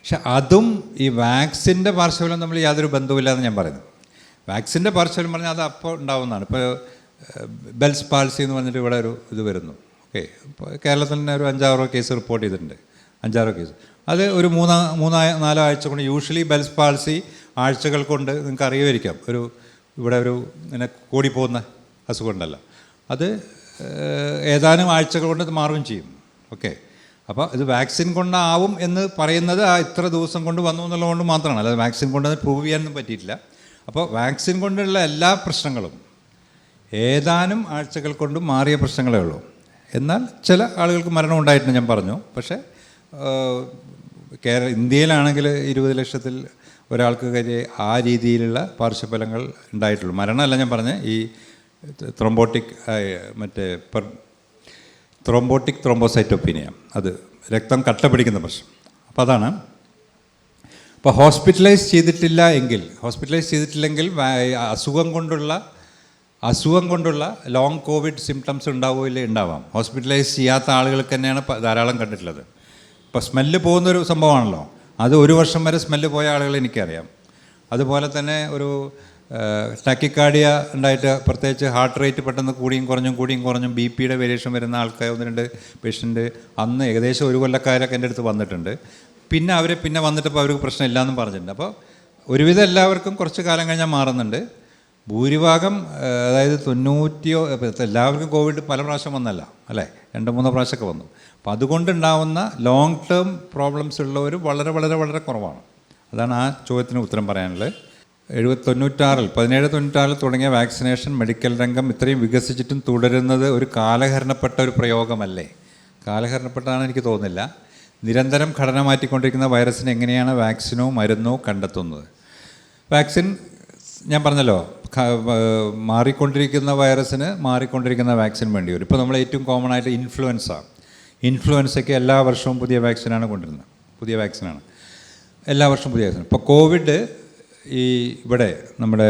പക്ഷെ അതും ഈ വാക്സിൻ്റെ പാർശ്വഫലം തമ്മിൽ യാതൊരു ബന്ധവുമില്ലാന്ന് ഞാൻ പറയുന്നു. വാക്സിൻ്റെ പാർശ്വഫലം പറഞ്ഞാൽ അത് അപ്പോൾ ഉണ്ടാവുന്നതാണ്. ഇപ്പോൾ ബെൽസ് പാൾസി എന്ന് പറഞ്ഞിട്ട് ഇവിടെ ഒരു ഇത് വരുന്നു. ഓക്കെ, ഇപ്പോൾ കേരളത്തിൽ തന്നെ ഒരു 5-6 കേസ് റിപ്പോർട്ട് ചെയ്തിട്ടുണ്ട്. 5-6 കേസ്. അത് ഒരു 3-4 ആഴ്ച കൊണ്ട്, യൂഷ്വലി ബെൽസ് പാൾസി ആഴ്ചകൾ കൊണ്ട് നിങ്ങൾക്ക് അറിയുമായിരിക്കാം, ഇവിടെ ഇങ്ങനെ കൂടിപ്പോകുന്ന അസുഖം ഉണ്ടല്ലോ, അത് ഏതാനും ആഴ്ചകൾ കൊണ്ട് ഇത് മാറുകയും ചെയ്യും. ഓക്കെ, അപ്പോൾ ഇത് വാക്സിൻ കൊണ്ടാവും എന്ന് പറയുന്നത് ഇത്ര ദിവസം കൊണ്ട് വന്നു എന്നുള്ളതുകൊണ്ട് മാത്രമാണ്, അല്ലാതെ വാക്സിൻ കൊണ്ട് പ്രൂവ് ചെയ്യാനൊന്നും പറ്റിയിട്ടില്ല. അപ്പോൾ വാക്സിൻ കൊണ്ടുള്ള എല്ലാ പ്രശ്നങ്ങളും ഏതാനും ആഴ്ചകൾ കൊണ്ട് മാറിയ പ്രശ്നങ്ങളേ ഉള്ളൂ. എന്നാൽ ചില ആളുകൾക്ക് മരണം ഉണ്ടായിട്ടുണ്ട്, ഞാൻ പറഞ്ഞു. പക്ഷേ ഇന്ത്യയിലാണെങ്കിൽ 20 ലക്ഷത്തിൽ ഒരാൾക്ക് വരെ ആ രീതിയിലുള്ള പാർശ്വഫലങ്ങൾ ഉണ്ടായിട്ടുള്ളൂ. മരണമല്ല ഞാൻ പറഞ്ഞ ഈ ത്രോംബോട്ടിക് ത്രോംബോസൈറ്റോപീനിയ, അത് രക്തം കട്ട പിടിക്കുന്ന പ്രശ്നം. അപ്പോൾ അതാണ്. അപ്പോൾ ഹോസ്പിറ്റലൈസ് ചെയ്തിട്ടില്ലെങ്കിൽ അസുഖം കൊണ്ടുള്ള ലോങ് കോവിഡ് സിംറ്റംസ് ഉണ്ടാവുകയില്ലേ, ഉണ്ടാവാം. ഹോസ്പിറ്റലൈസ് ചെയ്യാത്ത ആളുകൾക്ക് തന്നെയാണ് ധാരാളം കണ്ടിട്ടുള്ളത്. ഇപ്പോൾ സ്മെല്ല് പോകുന്നൊരു സംഭവമാണല്ലോ, അത് 1 വർഷം വരെ സ്മെല്ല് പോയ ആളുകൾ എനിക്കറിയാം. അതുപോലെ തന്നെ ഒരു ടാക്കിക്കാർഡിയ ഉണ്ടായിട്ട്, പ്രത്യേകിച്ച് ഹാർട്ട് റേറ്റ് പെട്ടെന്ന് കൂടിയും കുറഞ്ഞും BP-യുടെ വേരിയേഷൻ വരുന്ന ആൾക്കാർ 1-2 പേഷ്യൻ്റ് അന്ന് ഏകദേശം 1 കൊല്ലക്കാരൊക്കെ എൻ്റെ അടുത്ത് വന്നിട്ടുണ്ട്. പിന്നെ വന്നിട്ടപ്പോൾ അവർക്ക് പ്രശ്നമില്ലയെന്നും പറഞ്ഞിട്ടുണ്ട്. അപ്പോൾ ഒരുവിധം എല്ലാവർക്കും കുറച്ച് കാലം കഴിഞ്ഞാൽ മാറുന്നുണ്ട്. ഭൂരിഭാഗം, അതായത് 90% എല്ലാവർക്കും കോവിഡ് പല പ്രാവശ്യം വന്നല്ല, അല്ലേ, 2-3 പ്രാവശ്യമൊക്കെ വന്നു. അപ്പോൾ അതുകൊണ്ടുണ്ടാവുന്ന ലോങ് ടേം പ്രോബ്ലംസ് ഉള്ളവർ വളരെ വളരെ വളരെ കുറവാണ്. അതാണ് ആ ചോദ്യത്തിന് ഉത്തരം പറയാനുള്ളത്. 1796 തുടങ്ങിയ വാക്സിനേഷൻ മെഡിക്കൽ രംഗം ഇത്രയും വികസിച്ചിട്ടും തുടരുന്നത് ഒരു കാലഹരണപ്പെട്ട ഒരു പ്രയോഗമല്ലേ? കാലഹരണപ്പെട്ടതാണെന്ന് എനിക്ക് തോന്നുന്നില്ല. നിരന്തരം ഘടന മാറ്റിക്കൊണ്ടിരിക്കുന്ന വൈറസിന് എങ്ങനെയാണ് വാക്സിനോ മരുന്നോ കണ്ടെത്തുന്നത്? വാക്സിൻ ഞാൻ പറഞ്ഞല്ലോ, മാറിക്കൊണ്ടിരിക്കുന്ന വൈറസിന് മാറിക്കൊണ്ടിരിക്കുന്ന വാക്സിൻ വേണ്ടി വരും. ഇപ്പോൾ നമ്മൾ ഏറ്റവും കോമൺ ആയിട്ട് ഇൻഫ്ലുവൻസയ്ക്ക് എല്ലാ വർഷവും പുതിയ വാക്സിനാണ് കൊണ്ടുവരുന്നത്. പുതിയ വാക്സിനാണ് എല്ലാ വർഷവും പുതിയ വാക്സിൻ. ഇപ്പോൾ കോവിഡ് ഇവിടെ നമ്മുടെ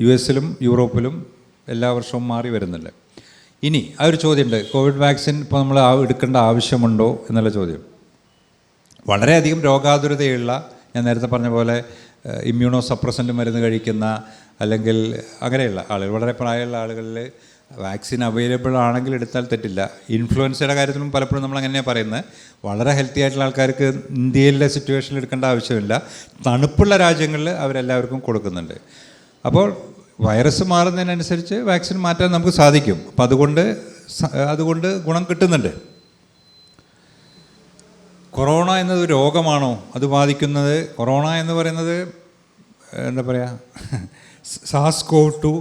US-ലും യൂറോപ്പിലും എല്ലാ വർഷവും മാറി വരുന്നില്ല. ഇനി ആ ഒരു ചോദ്യമുണ്ട്, കോവിഡ് വാക്സിൻ ഇപ്പോൾ നമ്മൾ എടുക്കേണ്ട ആവശ്യമുണ്ടോ എന്നുള്ള ചോദ്യം. വളരെയധികം രോഗാതുരതയുള്ള, ഞാൻ നേരത്തെ പറഞ്ഞ പോലെ ഇമ്മ്യൂണോ സപ്രസൻ്റ് മരുന്ന് കഴിക്കുന്ന, അല്ലെങ്കിൽ അങ്ങനെയുള്ള ആളുകൾ, വളരെ പ്രായമുള്ള ആളുകളിൽ വാക്സിൻ അവൈലബിൾ ആണെങ്കിൽ എടുത്താൽ തെറ്റില്ല. ഇൻഫ്ലുവൻസയുടെ കാര്യത്തിലും പലപ്പോഴും നമ്മൾ അങ്ങനെയാണ് പറയുന്നത്. വളരെ ഹെൽത്തി ആയിട്ടുള്ള ആൾക്കാർക്ക് ഇന്ത്യയിലെ സിറ്റുവേഷനിൽ എടുക്കേണ്ട ആവശ്യമില്ല. തണുപ്പുള്ള രാജ്യങ്ങളിൽ അവരെല്ലാവർക്കും കൊടുക്കുന്നുണ്ട്. അപ്പോൾ വൈറസ് മാറുന്നതിനനുസരിച്ച് വാക്സിൻ മാറ്റാൻ നമുക്ക് സാധിക്കും. അപ്പോൾ അതുകൊണ്ട് ഗുണം കിട്ടുന്നുണ്ട്. കൊറോണ എന്നത് രോഗമാണോ അത് ബാധിക്കുന്നത്? കൊറോണ എന്ന് പറയുന്നത് എന്താ പറയുക, SARS-CoV-2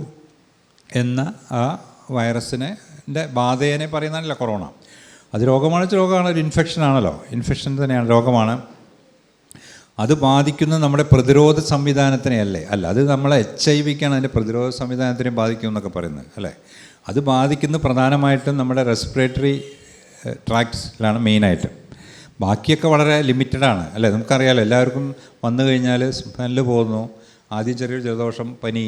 എന്ന ആ വൈറസിൻ്റെ ബാധേനെ പറയുന്നതല്ല കൊറോണ. അത് രോഗമാണ്, ഒരു ഇൻഫെക്ഷനാണല്ലോ, ഇൻഫെക്ഷൻ തന്നെയാണ്, രോഗമാണ്. അത് ബാധിക്കുന്നത് നമ്മുടെ പ്രതിരോധ സംവിധാനത്തിനെയല്ലേ? അല്ല, അത് നമ്മളെ HIV-ക്കാണ് അതിൻ്റെ പ്രതിരോധ സംവിധാനത്തിനെയും ബാധിക്കും എന്നൊക്കെ പറയുന്നത്, അല്ലേ? അത് ബാധിക്കുന്നത് പ്രധാനമായിട്ടും നമ്മുടെ റെസ്പിറേറ്ററി ട്രാക്ട്സിലാണ് മെയിനായിട്ട്. ബാക്കിയൊക്കെ വളരെ ലിമിറ്റഡാണ്, അല്ലേ? നമുക്കറിയാമല്ലോ, എല്ലാവർക്കും വന്നു കഴിഞ്ഞാൽ സ്മെല്ല് പോകുന്നു, ആദ്യം ചെറിയൊരു ജലദോഷം, പനി,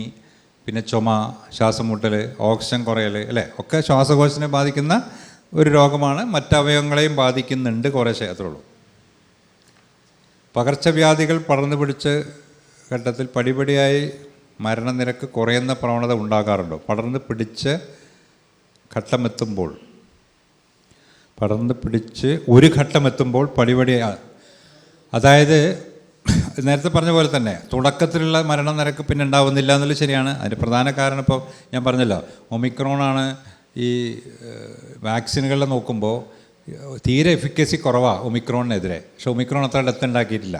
പിന്നെ ചുമ, ശ്വാസം മുട്ടൽ, ഓക്സിജൻ കുറയൽ, അല്ലേ? ഒക്കെ ശ്വാസകോശത്തിനെ ബാധിക്കുന്ന ഒരു രോഗമാണ്. മറ്റവയവങ്ങളെയും ബാധിക്കുന്നുണ്ട് കുറേശ്ശെ, അത്രേ ഉള്ളൂ. പകർച്ചവ്യാധികൾ പടർന്നു പിടിച്ച ഘട്ടത്തിൽ പടിപടിയായി മരണനിരക്ക് കുറയുന്ന പ്രവണത ഉണ്ടാകാറുണ്ടോ? പടർന്നു പിടിച്ച് ഒരു ഘട്ടമെത്തുമ്പോൾ പടിപടിയായി, അതായത് നേരത്തെ പറഞ്ഞ പോലെ തന്നെ തുടക്കത്തിലുള്ള മരണനിരക്ക് പിന്നെ ഉണ്ടാവുന്നില്ല എന്നുള്ളത് ശരിയാണ്. അതിൻ്റെ പ്രധാന കാരണം ഇപ്പോൾ ഞാൻ പറഞ്ഞല്ലോ, ഒമിക്രോണാണ്. ഈ വാക്സിനുകളിൽ നോക്കുമ്പോൾ തീരെ എഫിക്കസി കുറവാണ് ഒമിക്രോണിനെതിരെ. പക്ഷെ ഒമിക്രോൺ അത്ര ഡെത്ത് ഉണ്ടാക്കിയിട്ടില്ല.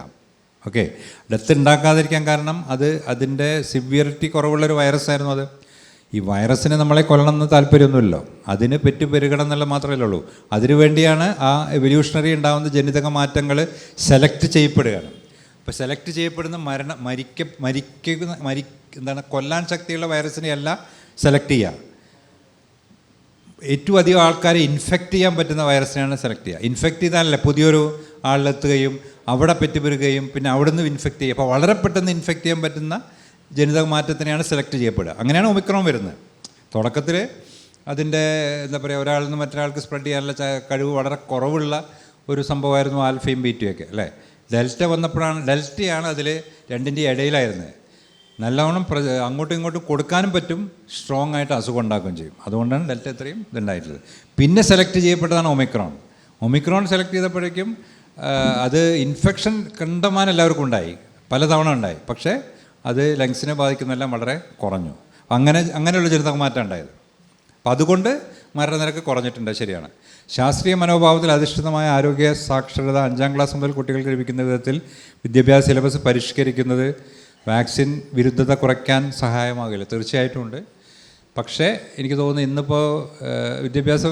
ഓക്കെ, ഡെത്ത് ഉണ്ടാക്കാതിരിക്കാൻ കാരണം അതിൻ്റെ സിവിയറിറ്റി കുറവുള്ളൊരു വൈറസായിരുന്നു അത്. ഈ വൈറസിന് നമ്മളെ കൊല്ലണമെന്ന് താല്പര്യമൊന്നുമില്ലല്ലോ, അതിന് പെരുകണം എന്നുള്ള മാത്രമേ ഉള്ളൂ. അതിനുവേണ്ടിയാണ് ആ എവല്യൂഷണറി ഉണ്ടാകുന്ന ജനിതക മാറ്റങ്ങൾ സെലക്ട് ചെയ്യപ്പെടുകയാണ്. അപ്പോൾ സെലക്ട് ചെയ്യപ്പെടുന്ന കൊല്ലാൻ ശക്തിയുള്ള വൈറസിനെയല്ല സെലക്ട് ചെയ്യുക. ഏറ്റവും അധികം ആൾക്കാരെ ഇൻഫെക്റ്റ് ചെയ്യാൻ പറ്റുന്ന വൈറസിനെയാണ് സെലക്ട് ചെയ്യുക. ഇൻഫെക്റ്റ് ചെയ്താലല്ലേ പുതിയൊരു ആളിലെത്തുകയും അവിടെ പെറ്റുപെരുകയും പിന്നെ അവിടെ നിന്ന് ഇൻഫെക്റ്റ് ചെയ്യുക. അപ്പോൾ വളരെ പെട്ടെന്ന് ഇൻഫെക്റ്റ് ചെയ്യാൻ പറ്റുന്ന ജനിതക മാറ്റത്തിനെയാണ് സെലക്ട് ചെയ്യപ്പെടുക. അങ്ങനെയാണ് ഒമിക്രോൺ വരുന്നത്. തുടക്കത്തിൽ അതിൻ്റെ എന്താ പറയുക, ഒരാളിൽ നിന്ന് മറ്റൊരാൾക്ക് സ്പ്രെഡ് ചെയ്യാനുള്ള കഴിവ് വളരെ കുറവുള്ള ഒരു സംഭവമായിരുന്നു ആൽഫയും ബീറ്റയൊക്കെ അല്ലേ. ഡെൽറ്റ വന്നപ്പോഴാണ്, ഡെൽറ്റയാണ് അതിൽ രണ്ടിൻ്റെ ഇടയിലായിരുന്നത്. നല്ലവണ്ണം അങ്ങോട്ടും ഇങ്ങോട്ടും കൊടുക്കാനും പറ്റും, സ്ട്രോങ് ആയിട്ട് അസുഖം ഉണ്ടാക്കുകയും ചെയ്യും. അതുകൊണ്ടാണ് ഡെൽറ്റ ഇത്രയും ഇതുണ്ടായിട്ടുള്ളത്. പിന്നെ സെലക്ട് ചെയ്യപ്പെട്ടതാണ് ഒമിക്രോൺ. ഒമിക്രോൺ സെലക്ട് ചെയ്തപ്പോഴേക്കും അത് ഇൻഫെക്ഷൻ കണ്ടമാനം എല്ലാവർക്കും ഉണ്ടായി, പലതവണ ഉണ്ടായി. പക്ഷേ അത് ലങ്സിനെ ബാധിക്കുന്നതെല്ലാം വളരെ കുറഞ്ഞു. അങ്ങനെയുള്ള ജനിതക മാറ്റം ഉണ്ടായത്. അപ്പം അതുകൊണ്ട് മരണനിരക്ക് കുറഞ്ഞിട്ടുണ്ട്. ശരിയാണ്. ശാസ്ത്രീയ മനോഭാവത്തിൽ അധിഷ്ഠിതമായ ആരോഗ്യ സാക്ഷരത 5ാം ക്ലാസ് മുതൽ കുട്ടികൾക്ക് ലഭിക്കുന്ന വിധത്തിൽ വിദ്യാഭ്യാസ സിലബസ് പരിഷ്കരിക്കുന്നത് വാക്സിൻ വിരുദ്ധത കുറയ്ക്കാൻ സഹായമാകില്ല. തീർച്ചയായിട്ടും ഉണ്ട്. പക്ഷേ എനിക്ക് തോന്നുന്നു ഇന്നിപ്പോൾ വിദ്യാഭ്യാസ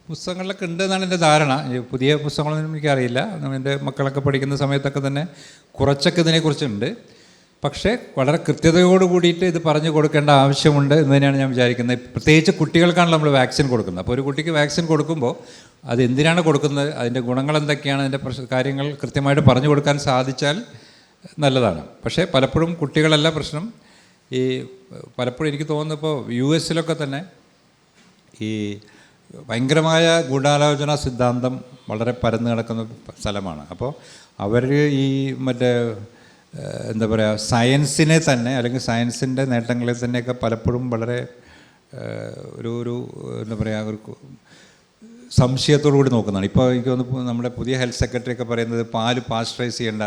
പുസ്തകങ്ങളിലൊക്കെ ഉണ്ട് എന്നാണ് എൻ്റെ ധാരണ. പുതിയ പുസ്തകങ്ങളൊന്നും എനിക്കറിയില്ല. എൻ്റെ മക്കളൊക്കെ പഠിക്കുന്ന സമയത്തൊക്കെ തന്നെ കുറച്ചൊക്കെ ഇതിനെക്കുറിച്ചുണ്ട്. പക്ഷേ വളരെ കൃത്യതയോട് കൂടിയിട്ട് ഇത് പറഞ്ഞു കൊടുക്കേണ്ട ആവശ്യമുണ്ട് എന്ന് തന്നെയാണ് ഞാൻ വിചാരിക്കുന്നത്. പ്രത്യേകിച്ച് കുട്ടികൾക്കാണല്ലോ നമ്മൾ വാക്സിൻ കൊടുക്കുന്നത്. അപ്പോൾ ഒരു കുട്ടിക്ക് വാക്സിൻ കൊടുക്കുമ്പോൾ അത് എന്തിനാണ് കൊടുക്കുന്നത്, അതിൻ്റെ ഗുണങ്ങൾ എന്തൊക്കെയാണ്, അതിൻ്റെ കാര്യങ്ങൾ കൃത്യമായിട്ട് പറഞ്ഞു കൊടുക്കാൻ സാധിച്ചാൽ നല്ലതാണ്. പക്ഷേ പലപ്പോഴും കുട്ടികളല്ല പ്രശ്നം. പലപ്പോഴും എനിക്ക് തോന്നുന്നു ഇപ്പോൾ US തന്നെ ഈ ഭയങ്കരമായ ഗൂഢാലോചന സിദ്ധാന്തം വളരെ പരന്നു കിടക്കുന്ന സ്ഥലമാണ്. അപ്പോൾ അവർ ഈ മറ്റേ എന്താ പറയുക, സയൻസിനെ തന്നെ അല്ലെങ്കിൽ സയൻസിൻ്റെ നേട്ടങ്ങളെ തന്നെയൊക്കെ പലപ്പോഴും വളരെ ഒരു എന്താ പറയുക, ഒരു സംശയത്തോടു കൂടി നോക്കുന്നതാണ്. ഇപ്പോൾ എനിക്ക് തോന്നുന്നു നമ്മുടെ പുതിയ ഹെൽത്ത് സെക്രട്ടറി ഒക്കെ പറയുന്നത് പാല് പാസ്ചറൈസ് ചെയ്യേണ്ട,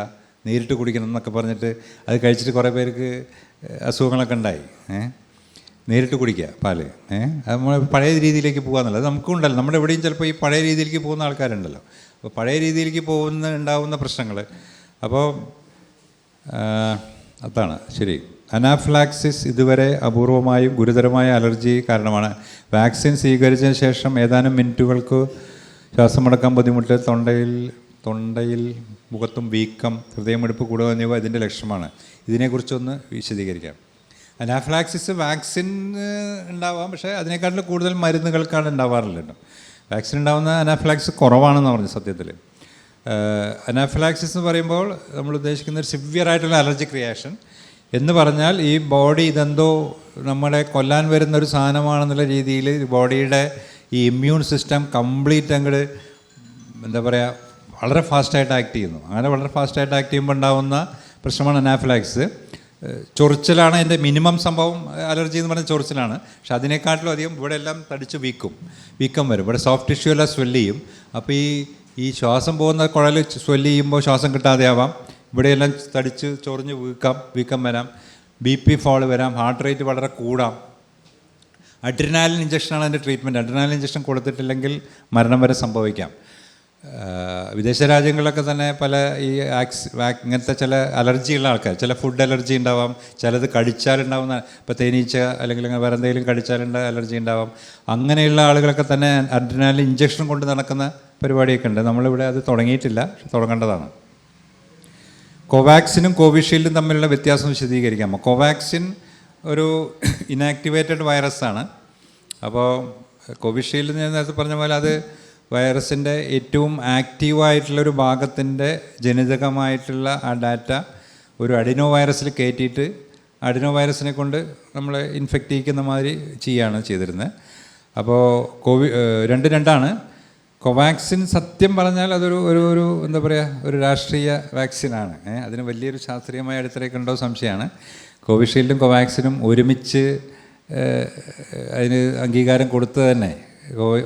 നേരിട്ട് കുടിക്കണം എന്നൊക്കെ പറഞ്ഞിട്ട് അത് കഴിച്ചിട്ട് കുറേ പേർക്ക് അസുഖങ്ങളൊക്കെ ഉണ്ടായി. നേരിട്ട് കുടിക്കുക പാല്. അത് നമ്മൾ പഴയ രീതിയിലേക്ക് പോകാമെന്നുള്ളത് നമുക്കുണ്ടല്ലോ. നമ്മുടെ എവിടെയും ചിലപ്പോൾ ഈ പഴയ രീതിയിലേക്ക് പോകുന്ന ആൾക്കാരുണ്ടല്ലോ. അപ്പോൾ പഴയ രീതിയിലേക്ക് ഉണ്ടാവുന്ന പ്രശ്നങ്ങൾ. അപ്പോൾ അതാണ് ശരി. അനാഫ്ലാക്സിസ് ഇതുവരെ അപൂർവമായും ഗുരുതരമായ അലർജി കാരണമാണ്. വാക്സിൻ സ്വീകരിച്ചതിന് ശേഷം ഏതാനും മിനിറ്റുകൾക്ക് ശ്വാസമടക്കാൻ ബുദ്ധിമുട്ട്, തൊണ്ടയിൽ മുഖത്തും വീക്കം, ഹൃദയമിടിപ്പ് കൂടുക എന്നിവ ഇതിൻ്റെ ലക്ഷണമാണ്. ഇതിനെക്കുറിച്ചൊന്ന് വിശദീകരിക്കാം. അനാഫ്ലാക്സിസ് വാക്സിൻ ഉണ്ടാവാം, പക്ഷേ അതിനേക്കാട്ടിലും കൂടുതൽ മരുന്നുകൾക്കാണ് ഉണ്ടാവാറില്ലല്ലോ. വാക്സിൻ ഉണ്ടാകുന്ന അനാഫ്ലാക്സിസ് കുറവാണെന്ന് പറഞ്ഞു സത്യത്തിൽ. അനാഫിലാക്സിസ് എന്ന് പറയുമ്പോൾ നമ്മൾ ഉദ്ദേശിക്കുന്ന ഒരു സിവിയറായിട്ടുള്ള അലർജിക് റിയാക്ഷൻ എന്ന് പറഞ്ഞാൽ ഈ ബോഡി ഇതെന്തോ നമ്മളെ കൊല്ലാൻ വരുന്നൊരു സാധനമാണെന്നുള്ള രീതിയിൽ ബോഡിയുടെ ഈ ഇമ്മ്യൂൺ സിസ്റ്റം കംപ്ലീറ്റ് അങ്ങോട്ട് എന്താ പറയുക വളരെ ഫാസ്റ്റായിട്ട് ആക്ട് ചെയ്യുന്നു. അങ്ങനെ വളരെ ഫാസ്റ്റായിട്ട് ആക്ട് ചെയ്യുമ്പോൾ ഉണ്ടാകുന്ന പ്രശ്നമാണ് അനാഫിലാക്സിസ്. ചൊറിച്ചിലാണ് അതിൻ്റെ മിനിമം സംഭവം. അലർജി എന്ന് പറഞ്ഞാൽ ചൊറിച്ചിലാണ്. പക്ഷെ അതിനേക്കാട്ടിലും അധികം ഇവിടെ എല്ലാം തടിച്ച് വീക്കം വരും. ഇവിടെ സോഫ്റ്റ് ടിഷ്യൂ എല്ലാം സ്വെല്ല് ചെയ്യും. അപ്പോൾ ഈ ശ്വാസം പോകുന്ന കുഴൽ സ്വെല്ല് ചെയ്യുമ്പോൾ ശ്വാസം കിട്ടാതെ ആവാം. ഇവിടെയെല്ലാം തടിച്ച് ചൊറിഞ്ഞ് വീക്കം വരാം, BP ഫോൾ വരാം, ഹാർട്ട് റേറ്റ് വളരെ കൂടാം. അഡ്രിനാലിൻ ഇഞ്ചക്ഷനാണ് അതിൻ്റെ ട്രീറ്റ്മെൻറ്റ്. അഡ്രിനാലിൻ ഇഞ്ചക്ഷൻ കൊടുത്തിട്ടില്ലെങ്കിൽ മരണം വരെ സംഭവിക്കാം. വിദേശ രാജ്യങ്ങളിലൊക്കെ തന്നെ പല ഈ ഇങ്ങനത്തെ ചില അലർജിയുള്ള ആൾക്കാർ, ചില ഫുഡ് അലർജി ഉണ്ടാവാം, ചിലത് കടിച്ചാലുണ്ടാവുന്ന, ഇപ്പോൾ തേനീച്ച അല്ലെങ്കിൽ വേറെ എന്തെങ്കിലും കടിച്ചാലുണ്ട അലർജി ഉണ്ടാവാം. അങ്ങനെയുള്ള ആളുകളൊക്കെ തന്നെ അഡ്രിനാലിൻ ഇഞ്ചക്ഷൻ കൊണ്ട് നടക്കുന്ന പരിപാടിയൊക്കെ ഉണ്ട്. നമ്മളിവിടെ അത് തുടങ്ങിയിട്ടില്ല, പക്ഷെ തുടങ്ങേണ്ടതാണ്. കോവാക്സിനും കോവിഷീൽഡും തമ്മിലുള്ള വ്യത്യാസം വിശദീകരിക്കാമോ? കോവാക്സിൻ ഒരു ഇനാക്ടിവേറ്റഡ് വൈറസാണ്. അപ്പോൾ കോവിഷീൽഡ് ഞാൻ നേരത്തെ പറഞ്ഞ പോലെ അത് വൈറസിൻ്റെ ഏറ്റവും ആക്റ്റീവായിട്ടുള്ളൊരു ഭാഗത്തിൻ്റെ ജനിതകമായിട്ടുള്ള ആ ഡാറ്റ ഒരു അഡിനോ വൈറസിൽ കയറ്റിയിട്ട് അഡിനോ വൈറസിനെ കൊണ്ട് നമ്മളെ ഇൻഫെക്റ്റ് ചെയ്യിക്കുന്ന മാതിരി ചെയ്യുകയാണ് ചെയ്തിരുന്നത്. അപ്പോൾ രണ്ടാണ്. കോവാക്സിൻ സത്യം പറഞ്ഞാൽ അതൊരു ഒരു എന്താ പറയുക, ഒരു രാഷ്ട്രീയ വാക്സിനാണ്. അതിന് വലിയൊരു ശാസ്ത്രീയമായ അടിത്തറയൊക്കെ ഉണ്ടോ സംശയമാണ്. കോവിഷീൽഡും കോവാക്സിനും ഒരുമിച്ച് അതിന് അംഗീകാരം കൊടുത്ത് തന്നെ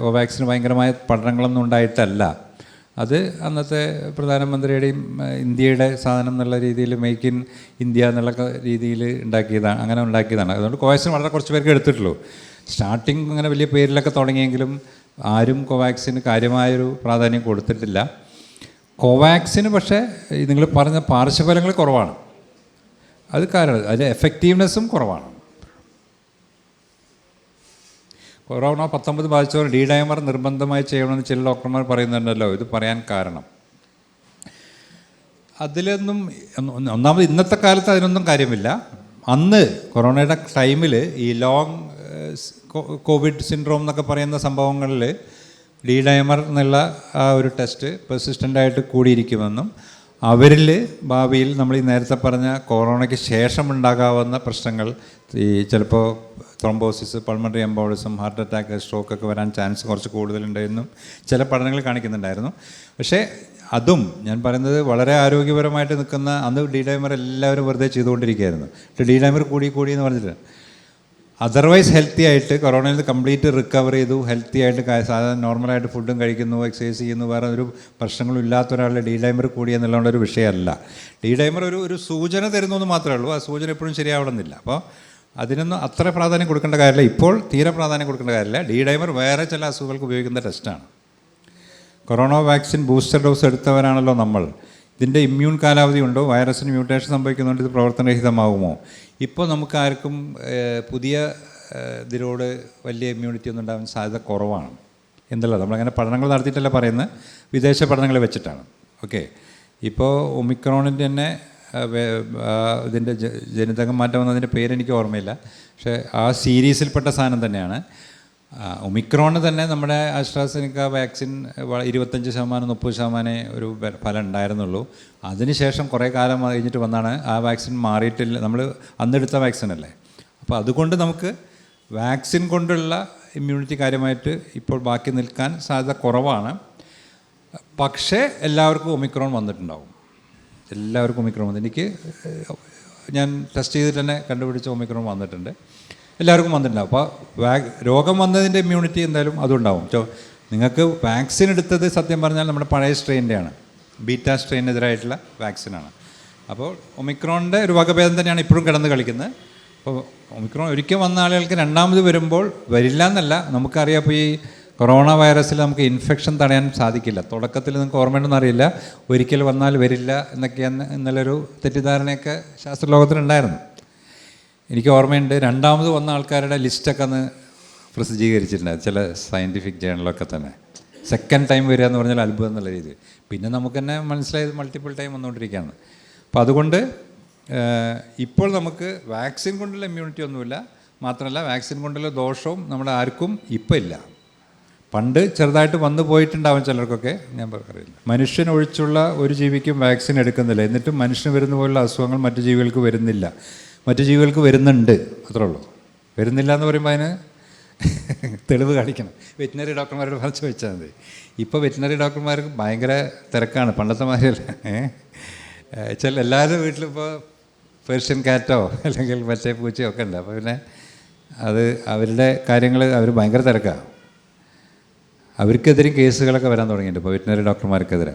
കോവാക്സിന് ഭയങ്കരമായ പഠനങ്ങളൊന്നും ഉണ്ടായിട്ടല്ല. അത് അന്നത്തെ പ്രധാനമന്ത്രിയുടെയും ഇന്ത്യയുടെ സാധനം എന്നുള്ള രീതിയിൽ മേക്ക് ഇൻ ഇന്ത്യ എന്നുള്ള രീതിയിൽ ഉണ്ടാക്കിയതാണ്. അതുകൊണ്ട് കോവാക്സിൻ വളരെ കുറച്ച് പേർക്ക് എടുത്തിട്ടുള്ളൂ. സ്റ്റാർട്ടിങ് അങ്ങനെ വലിയ പേരിലൊക്കെ തുടങ്ങിയെങ്കിലും ആരും കോവാക്സിന് കാര്യമായൊരു പ്രാധാന്യം കൊടുത്തിട്ടില്ല. കോവാക്സിന് പക്ഷേ നിങ്ങൾ പറഞ്ഞ പാർശ്വഫലങ്ങൾ കുറവാണ്. അത് കാരണം അതിൻ്റെ എഫക്റ്റീവ്നെസ്സും കുറവാണ്. കൊറോണ 19 ബാധിച്ചവർ ഡൈമർ നിർബന്ധമായി ചെയ്യണമെന്ന് ചില ഡോക്ടർമാർ പറയുന്നുണ്ടല്ലോ. ഇത് പറയാൻ കാരണം അതിലൊന്നും ഒന്നാമത് ഇന്നത്തെ കാലത്ത് അതിനൊന്നും കാര്യമില്ല. അന്ന് കൊറോണയുടെ ടൈമിൽ ഈ ലോങ് കോവിഡ് സിൻഡ്രോം എന്നൊക്കെ പറയുന്ന സംഭവങ്ങളിൽ ഡി ഡൈമർ എന്നുള്ള ആ ഒരു ടെസ്റ്റ് പെർസിസ്റ്റൻ്റായിട്ട് കൂടിയിരിക്കുമെന്നും അവരിൽ ഭാവിയിൽ നമ്മൾ ഈ നേരത്തെ പറഞ്ഞ കൊറോണയ്ക്ക് ശേഷം ഉണ്ടാകാവുന്ന പ്രശ്നങ്ങൾ, ഈ ചിലപ്പോൾ thrombosis, pulmonary embolism, heart attack, stroke ഒക്കെ വരാൻ ചാൻസ് കുറച്ച് കൂടുതലുണ്ടെന്നും ചില പഠനങ്ങൾ കാണിക്കുന്നുണ്ടായിരുന്നു. പക്ഷേ അതും ഞാൻ പറയുന്നത് വളരെ ആരോഗ്യപരമായിട്ട് നിൽക്കുന്ന, അന്ന് ഡി ഡൈമർ എല്ലാവരും വെറുതെ ചെയ്തുകൊണ്ടിരിക്കുകയായിരുന്നു. ഡി ഡൈമർ കൂടി എന്ന് പറഞ്ഞിട്ട് അതർവൈസ് ഹെൽത്തി ആയിട്ട് കൊറോണയിൽ നിന്ന് കംപ്ലീറ്റ് റിക്കവർ ചെയ്തു, ഹെൽത്തി ആയിട്ട് സാധാരണ നോർമലായിട്ട് ഫുഡും കഴിക്കുന്നു, എക്സസൈസ് ചെയ്യുന്നു, വേറെ ഒരു പ്രശ്നങ്ങളും ഇല്ലാത്ത ഒരാളുടെ ഡി ഡൈമർ കൂടി എന്നുള്ളതൊരു വിഷയമല്ല. ഡി ഡൈമർ ഒരു സൂചന തരുന്നു എന്ന് മാത്രമേ ഉള്ളൂ. ആ സൂചന എപ്പോഴും ശരിയാവണമെന്നില്ല. അപ്പോൾ അതിനൊന്നും അത്ര പ്രാധാന്യം കൊടുക്കേണ്ട കാര്യമില്ല. ഇപ്പോൾ തീരെ പ്രാധാന്യം കൊടുക്കേണ്ട കാര്യമില്ല. ഡി ഡൈമർ വേറെ ചില അസുഖങ്ങൾക്ക് ഉപയോഗിക്കുന്ന ടെസ്റ്റാണ്. കൊറോണ വാക്സിൻ ബൂസ്റ്റർ ഡോസ് എടുത്തവരാണല്ലോ നമ്മൾ. ഇതിൻ്റെ ഇമ്മ്യൂൺ കാലാവധി ഉണ്ടോ, വൈറസിന് മ്യൂട്ടേഷൻ സംഭവിക്കുന്നുണ്ട്, ഇത് പ്രവർത്തനരഹിതമാകുമോ? ഇപ്പോൾ നമുക്ക് ആർക്കും പുതിയ ഇതിനോട് വലിയ ഇമ്മ്യൂണിറ്റി ഒന്നും ഉണ്ടാകാൻ സാധ്യത കുറവാണ് എന്നുള്ളത് നമ്മളങ്ങനെ പഠനങ്ങൾ നടത്തിയിട്ടല്ല പറയുന്നത്, വിദേശ പഠനങ്ങൾ വെച്ചിട്ടാണ്. ഓക്കെ, ഇപ്പോൾ ഒമിക്രോണിൻ്റെ തന്നെ ഇതിൻ്റെ ജനിതകം മാറ്റം വന്നതിൻ്റെ പേരെനിക്ക് ഓർമ്മയില്ല, പക്ഷേ ആ സീരീസിൽപ്പെട്ട സാധനം തന്നെയാണ്. ഒമിക്രോണ് തന്നെ നമ്മുടെ ആസ്ട്രാസെനിക്ക വാക്സിൻ 25% 30% ഒരു ഫലം ഉണ്ടായിരുന്നുള്ളൂ. അതിനുശേഷം കുറേ കാലം കഴിഞ്ഞിട്ട് വന്നാണ് ആ വാക്സിൻ മാറിയിട്ടില്ല. നമ്മൾ അന്നെടുത്ത വാക്സിനല്ലേ. അപ്പോൾ അതുകൊണ്ട് നമുക്ക് വാക്സിൻ കൊണ്ടുള്ള ഇമ്മ്യൂണിറ്റി കാര്യമായിട്ട് ഇപ്പോൾ ബാക്കി നിൽക്കാൻ സാധ്യത കുറവാണ്. പക്ഷേ എല്ലാവർക്കും ഒമിക്രോൺ വന്നിട്ടുണ്ടാവും. എല്ലാവർക്കും ഒമിക്രോൺ വന്നു. എനിക്ക് ഞാൻ ടെസ്റ്റ് ചെയ്തിട്ട് തന്നെ കണ്ടുപിടിച്ച ഒമിക്രോൺ വന്നിട്ടുണ്ട്. എല്ലാവർക്കും വന്നിട്ടുണ്ടാവും. അപ്പോൾ രോഗം വന്നതിൻ്റെ ഇമ്മ്യൂണിറ്റി എന്തായാലും അതുണ്ടാവും. നിങ്ങൾക്ക് വാക്സിൻ എടുത്തത് സത്യം പറഞ്ഞാൽ നമ്മുടെ പഴയ സ്ട്രെയിൻ്റെയാണ്, ബീറ്റാ സ്ട്രെയിനെതിരായിട്ടുള്ള വാക്സിനാണ്. അപ്പോൾ ഒമിക്രോണിൻ്റെ ഒരു വകഭേദം തന്നെയാണ് ഇപ്പോഴും കിടന്ന് കളിക്കുന്നത്. അപ്പോൾ ഒമിക്രോൺ ഒരിക്കൽ വന്ന ആളുകൾക്ക് രണ്ടാമത് വരുമ്പോൾ വരില്ല എന്നല്ല, നമുക്കറിയാം. അപ്പോൾ ഈ കൊറോണ വൈറസിൽ നമുക്ക് ഇൻഫെക്ഷൻ തടയാൻ സാധിക്കില്ല. തുടക്കത്തിൽ നിങ്ങൾക്ക് ഓർമ്മയുണ്ടെന്ന് അറിയില്ല, ഒരിക്കൽ വന്നാൽ വരില്ല എന്നൊക്കെയാണ് എന്നുള്ളൊരു തെറ്റിദ്ധാരണയൊക്കെ ശാസ്ത്രലോകത്തിലുണ്ടായിരുന്നു. എനിക്ക് ഓർമ്മയുണ്ട്, രണ്ടാമത് വന്ന ആൾക്കാരുടെ ലിസ്റ്റൊക്കെ അന്ന് പ്രസിദ്ധീകരിച്ചിട്ടുണ്ടായിരുന്നു ചില സയൻറ്റിഫിക് ജേണലൊക്കെ തന്നെ. സെക്കൻഡ് ടൈം വരിക എന്ന് പറഞ്ഞാൽ അത്ഭുതം എന്നുള്ള രീതി. പിന്നെ നമുക്ക് തന്നെ മനസ്സിലായത് മൾട്ടിപ്പിൾ ടൈം വന്നുകൊണ്ടിരിക്കുകയാണ്. അപ്പോൾ അതുകൊണ്ട് ഇപ്പോൾ നമുക്ക് വാക്സിൻ കൊണ്ടുള്ള ഇമ്മ്യൂണിറ്റി ഒന്നുമില്ല. മാത്രമല്ല വാക്സിൻ കൊണ്ടുള്ള ദോഷവും നമ്മുടെ ആർക്കും ഇപ്പം ഇല്ല. പണ്ട് ചെറുതായിട്ട് വന്നു പോയിട്ടുണ്ടാവും ചിലർക്കൊക്കെ, ഞാൻ പറയില്ല. മനുഷ്യനൊഴിച്ചുള്ള ഒരു ജീവിക്കും വാക്സിൻ എടുക്കുന്നില്ല, എന്നിട്ടും മനുഷ്യന് വരുന്ന പോലുള്ള അസുഖങ്ങൾ മറ്റു ജീവികൾക്ക് വരുന്നില്ല. മറ്റു ജീവികൾക്ക് വരുന്നുണ്ട്, അത്രേ ഉള്ളൂ. വരുന്നില്ല എന്ന് പറയുമ്പോൾ അതിന് തെളിവ് കാണിക്കണം. വെറ്റിനറി ഡോക്ടർമാരോട് പറഞ്ഞ് ചോദിച്ചാൽ മതി. ഇപ്പോൾ വെറ്റിനറി ഡോക്ടർമാർക്ക് ഭയങ്കര തിരക്കാണ്, പണ്ടത്തെ മാതിരിയല്ല. എല്ലാവരും വീട്ടിലിപ്പോൾ പേർഷ്യൻ കാറ്റോ അല്ലെങ്കിൽ മറ്റേ പൂച്ചയോ ഒക്കെ ഉണ്ട്. അപ്പോൾ പിന്നെ അത് അവരുടെ കാര്യങ്ങൾ അവർ ഭയങ്കര തിരക്കാണ്. അവർക്കെതിരെ കേസുകളൊക്കെ വരാൻ തുടങ്ങിയിട്ടുണ്ട് ഇപ്പോൾ വെറ്റിനറി ഡോക്ടർമാർക്കെതിരെ.